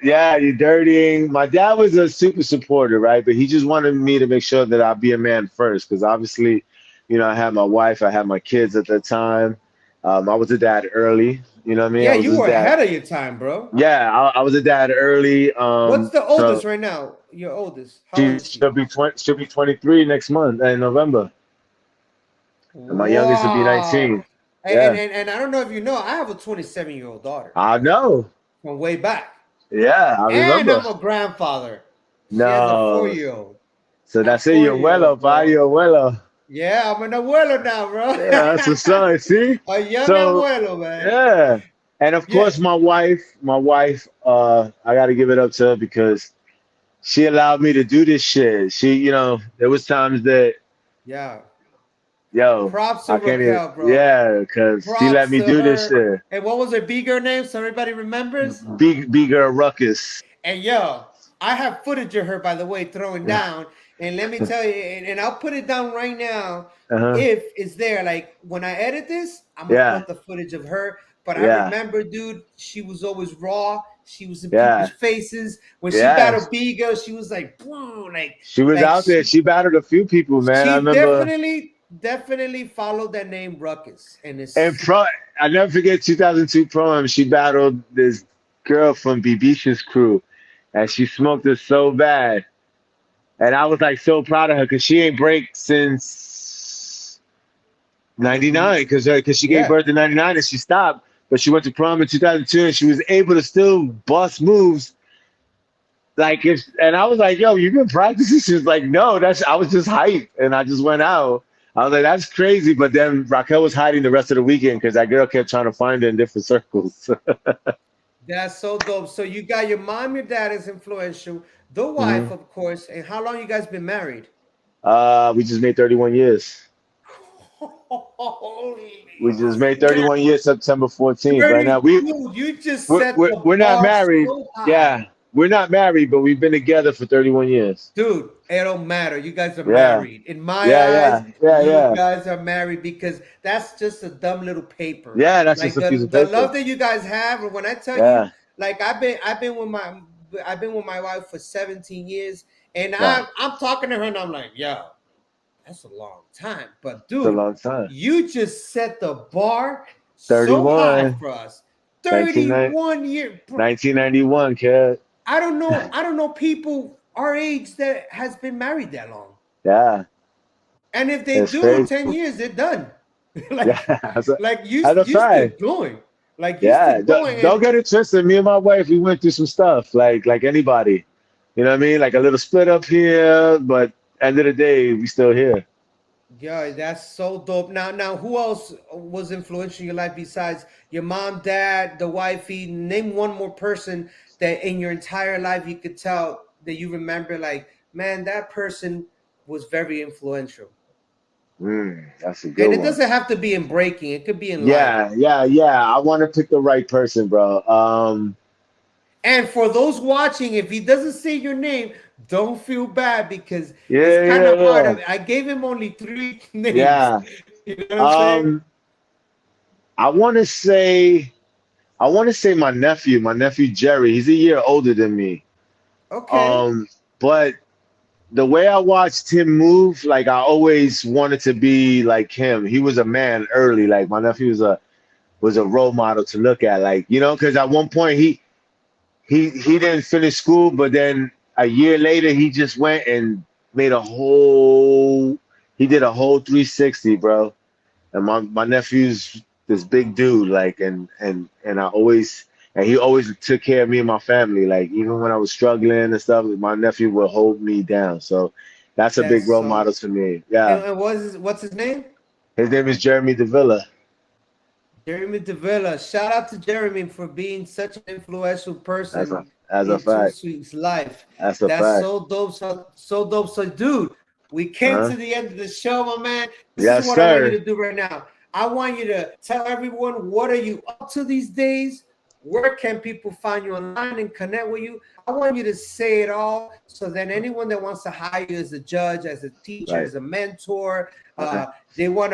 You're dirtying. My dad was a super supporter, right? But he just wanted me to make sure that I'd be a man first, because obviously, you know, I had my wife, I had my kids at that time. I was a dad early. You know what I mean?
Yeah, you were ahead of your time, bro.
Yeah, I was a dad early.
What's the oldest right now? Your oldest?
She'll be 23 next month in November. And my youngest will be 19.
And I don't know if you know, I have a 27-year-old daughter.
I know.
From way back.
Yeah, I remember.
And I'm a grandfather.
No.
She has a 4-year-old.
So that's it, your abuelo, pa, your abuelo.
Yeah, I'm an abuelo now, bro.
Yeah, that's what's up, see?
A young abuelo, man.
Yeah. And of course, my wife, I got to give it up to her because she allowed me to do this shit. She, you know, there was times that,
props to Raquel, bro.
Yeah, because she let me do this shit.
And what was her B-girl name? So everybody remembers?
B-girl Ruckus.
And yo, I have footage of her, by the way, throwing down. And let me tell you, and I'll put it down right now. If it's there, like when I edit this, I'm gonna put the footage of her. But I remember, dude, she was always raw. She was in people's faces. When she battled B-girl, she was like, boom, like
she was out there. She battled a few people, man. I remember.
Definitely followed that name Ruckus. And
I never forget 2002 prom. She battled this girl from Bibisha's crew, and she smoked her so bad. And I was like so proud of her because she ain't break since 99 because she gave birth in 99 and she stopped. But she went to prom in 2002 and she was able to still bust moves. And I was like, yo, you've been practicing? She was like, no, I was just hyped. And I just went out. I was like, that's crazy. But then Raquel was hiding the rest of the weekend because that girl kept trying to find her in different circles.
That's so dope. So you got your mom, your dad is influential. the wife, of course. And how long you guys been married?
We just made 31 years.
Holy
We just made
crap.
31 years September 14th. Right now,
32. You just
we're,
set
we're,
the
we're not
bar
married.
so high.
Yeah, we're not married, but we've been together for 31 years.
Dude, it don't matter. You guys are
Yeah,
married. In my
yeah,
eyes,
yeah, yeah,
you
yeah.
guys are married because that's just a dumb little paper.
Yeah, that's
Like
just a piece of
the
paper.
love that you guys have, and when I tell you,
Yeah,
like I've been with my wife for 17 years, and
yeah.
I'm talking to her and I'm like, yo, that's a long time. But
It's a
dude,
long time.
you just set the bar so high
31,
for us.
1990
31 years.
1991, kid.
I don't know people our age that has been married that long.
Yeah,
And if they
it's
do in
crazy.
10 years, they're done. like
Yeah,
like
that's a
you still
fact.
going. Like you
Yeah,
still going.
don't
And
get it twisted. Me and my wife, we went through some stuff, like anybody. You know what I mean? Like a little split up here, but end of the day, we still here.
yeah, that's so dope. Now who else was influential in your life besides your mom, dad, the wifey? Name one more person that in your entire life you could tell that you remember, like, man, that person was very influential.
That's a
And
good
it
one.
doesn't have to be in breaking, it could be in life.
Yeah, yeah, yeah. I want to pick the right person, bro.
And for those watching, if he doesn't say your name, don't feel bad because it's
Yeah,
kind
yeah,
of hard.
yeah,
I gave him only 3 names.
yeah.
You know what I'm saying?
Um, I want to say, my nephew Jerry. He's a year older than me.
Okay.
Um, but the way I watched him move, like I always wanted to be like him. He was a man early. Like my nephew was a role model to look at. Like because at one point he didn't finish school, but then a year later he just went and made a whole. He did a whole 360, bro. And my nephew's this big dude, like, and he always took care of me and my family. Like even when I was struggling and stuff, my nephew would hold me down. So that's a big
That's
role
so.
model to me. Yeah,
And what's his name?
his name is Jeremy Davila.
Jeremy Davila. Shout out to Jeremy for being such an influential
That's a
person
that's a
in Too
fact.
Sweet's life.
That's a
That's
fact.
so dope. So dope. So, dude, we came
Uh-huh.
to the end of the show, my man. This is
Yes,
what I want you
sir.
to do right now. I want you to tell everyone what are you up to these days? Where can people find you online and connect with you? I want you to say it all so then anyone that wants to hire you as a judge, as a teacher,
Right.
as a mentor,
Okay.
they want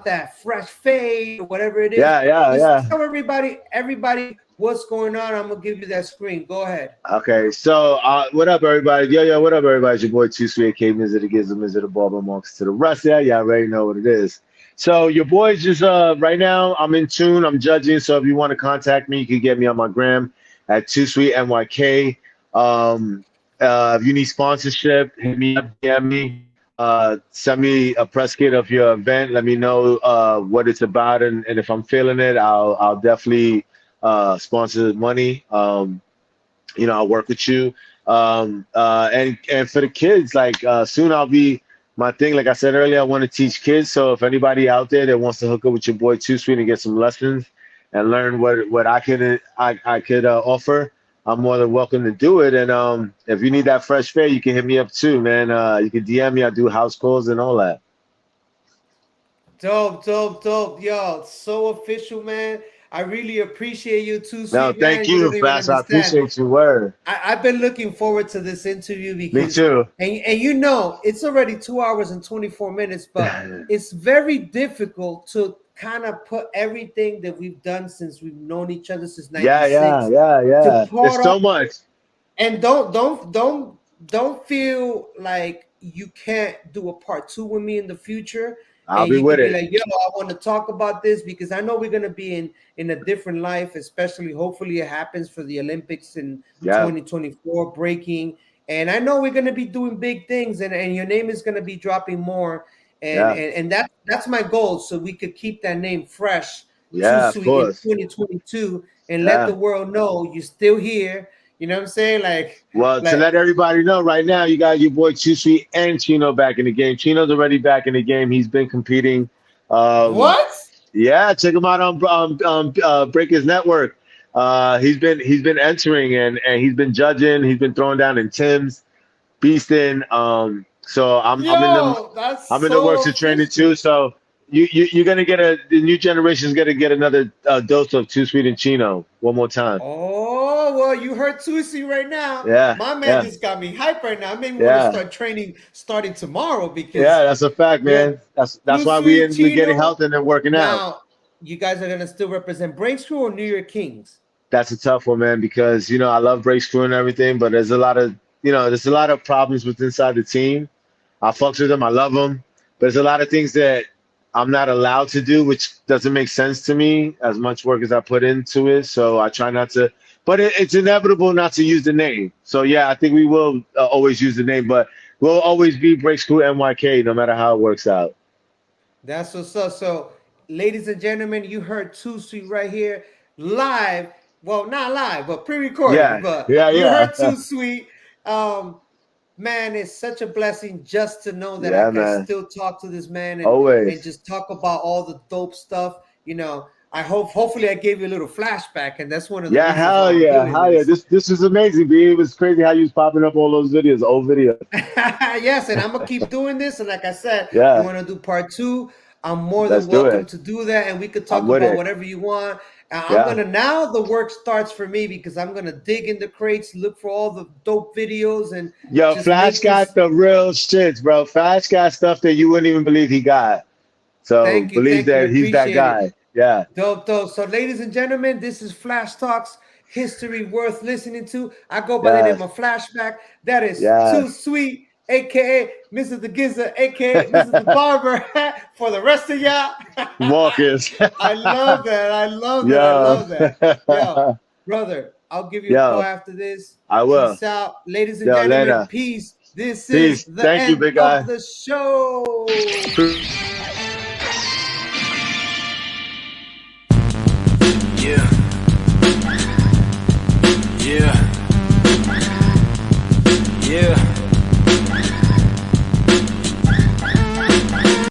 that fresh fade or whatever it is.
Yeah, yeah,
Just
yeah.
tell everybody what's going on. I'm gonna give you that screen. Go ahead.
Okay, so what up, everybody? Yo, what up, everybody? It's your boy Too Sweet, K Miz of the Giz, Miz of the Barber, Monks to the rest. Yeah, y'all already know what it is. So your boy's just right now. I'm in tune. I'm judging. So if you want to contact me, you can get me on my gram at Too Sweet NYK. If you need sponsorship, hit me up, DM me. Send me a press kit of your event. Let me know what it's about, and if I'm feeling it, I'll definitely sponsor money. I'll work with you. And for the kids, like soon I'll be my thing. Like I said earlier, I want to teach kids. So if anybody out there that wants to hook up with your boy Too Sweet and get some lessons and learn what I could offer, I'm more than welcome to do it. And if you need that fresh fare, you can hit me up too, man. You can DM me. I do house calls and all that.
Dope. Yo, so official, man. I really appreciate you too,
No,
Sweet,
thank
man. You
you,
don't even
Flash. I
understand.
appreciate your word.
I've been looking forward to this interview
Me
because,
too.
and it's already 2 hours and 24 minutes, but it's very difficult to kind of put everything that we've done since we've known each other since
Yeah.
96
There's
to part
so
up.
much.
And don't feel like you can't do a part 2 with me in the future.
I'll
And
be
you
with
could be
it.
like, yo, I want to talk about this because I know we're gonna be in a different life, especially hopefully it happens for the Olympics in
Yeah.
2024 breaking. And I know we're gonna be doing big things and your name is gonna be dropping more. And
Yeah.
and, and that's my goal. So we could keep that name fresh, Too
Yeah, of
Sweet in
course.
2022, and let
Yeah.
the world know you're still here. You know what I'm saying?
Well, to
Like
let everybody know right now, you got your boy Too Sweet and Chino back in the game. Chino's already back in the game. He's been competing. Um,
what?
yeah, check him out on Breakers Network. He's been entering and he's been judging. He's been throwing down in Tim's, beasting. So
That's
I'm in the works
so
of training
official.
too. So you're gonna get the new generation's gonna get another dose of Too Sweet and Chino one more time.
Oh, well, you heard Tusi right now.
Yeah,
My man
yeah,
just got me hype right now. It made me want to
yeah,
start training starting tomorrow because,
yeah. That's a fact,
yeah,
man. That's why
Tusi,
we getting
Chino.
healthy and working out.
Now, you guys are going to still represent Breaks Crew or New York Kings?
That's a tough one, man, because I love Break Crew and everything, but there's a lot of problems with inside the team. I fucks with them, I love them, but there's a lot of things that I'm not allowed to do, which doesn't make sense to me as much work as I put into it. So I try not to, but it's inevitable not to use the name. So yeah, I think we will always use the name, but we'll always be Break Crew NYK no matter how it works out.
That's what's up. So, ladies and gentlemen, you heard Too Sweet right here live. Well, not live, but pre-recorded.
Yeah,
But
yeah,
you heard
yeah.
Too Sweet. Man, it's such a blessing just to know that I
Yeah,
can
man.
still talk to this man and
Always.
just talk about all the dope stuff. Hopefully I gave you a little flashback, and that's one of the
Yeah,
reasons why
hell
I'm
yeah,
doing
hell yeah.
this.
This is amazing, B. It was crazy how you was popping up all those videos, old videos.
Yes, and I'm gonna keep doing this. And like I said, you
Yeah,
want to do part 2? I'm more
let's
than
do
welcome
it.
to do that, and we could
I'm
talk
with
about
it.
whatever you want. I'm
Yeah.
gonna now the work starts for me because I'm gonna dig in the crates, look for all the dope videos, and
Yo,
just
Flash
make
got
this.
the real shits, bro. Flash got stuff that you wouldn't even believe he got. So believe
Thank you,
that he's that
appreciate it.
guy. Yeah.
Dope, dope. So, ladies and gentlemen, this is Flash Talks, history worth listening to. I go by the name
Yes.
of Flashback. That is Too
Yes.
Sweet, aka Mr. The Gizzard, aka Mr. The Barber. For the rest of y'all,
Marcus.
I love that. I love that. I
Yo.
love that. Yo, brother, I'll give you a call
Yo,
after this.
I will.
Peace out. Ladies and
Yo,
gentlemen,
later.
peace. This is
Peace.
the
Thank you,
end
big
of
guy.
the show.
Yeah.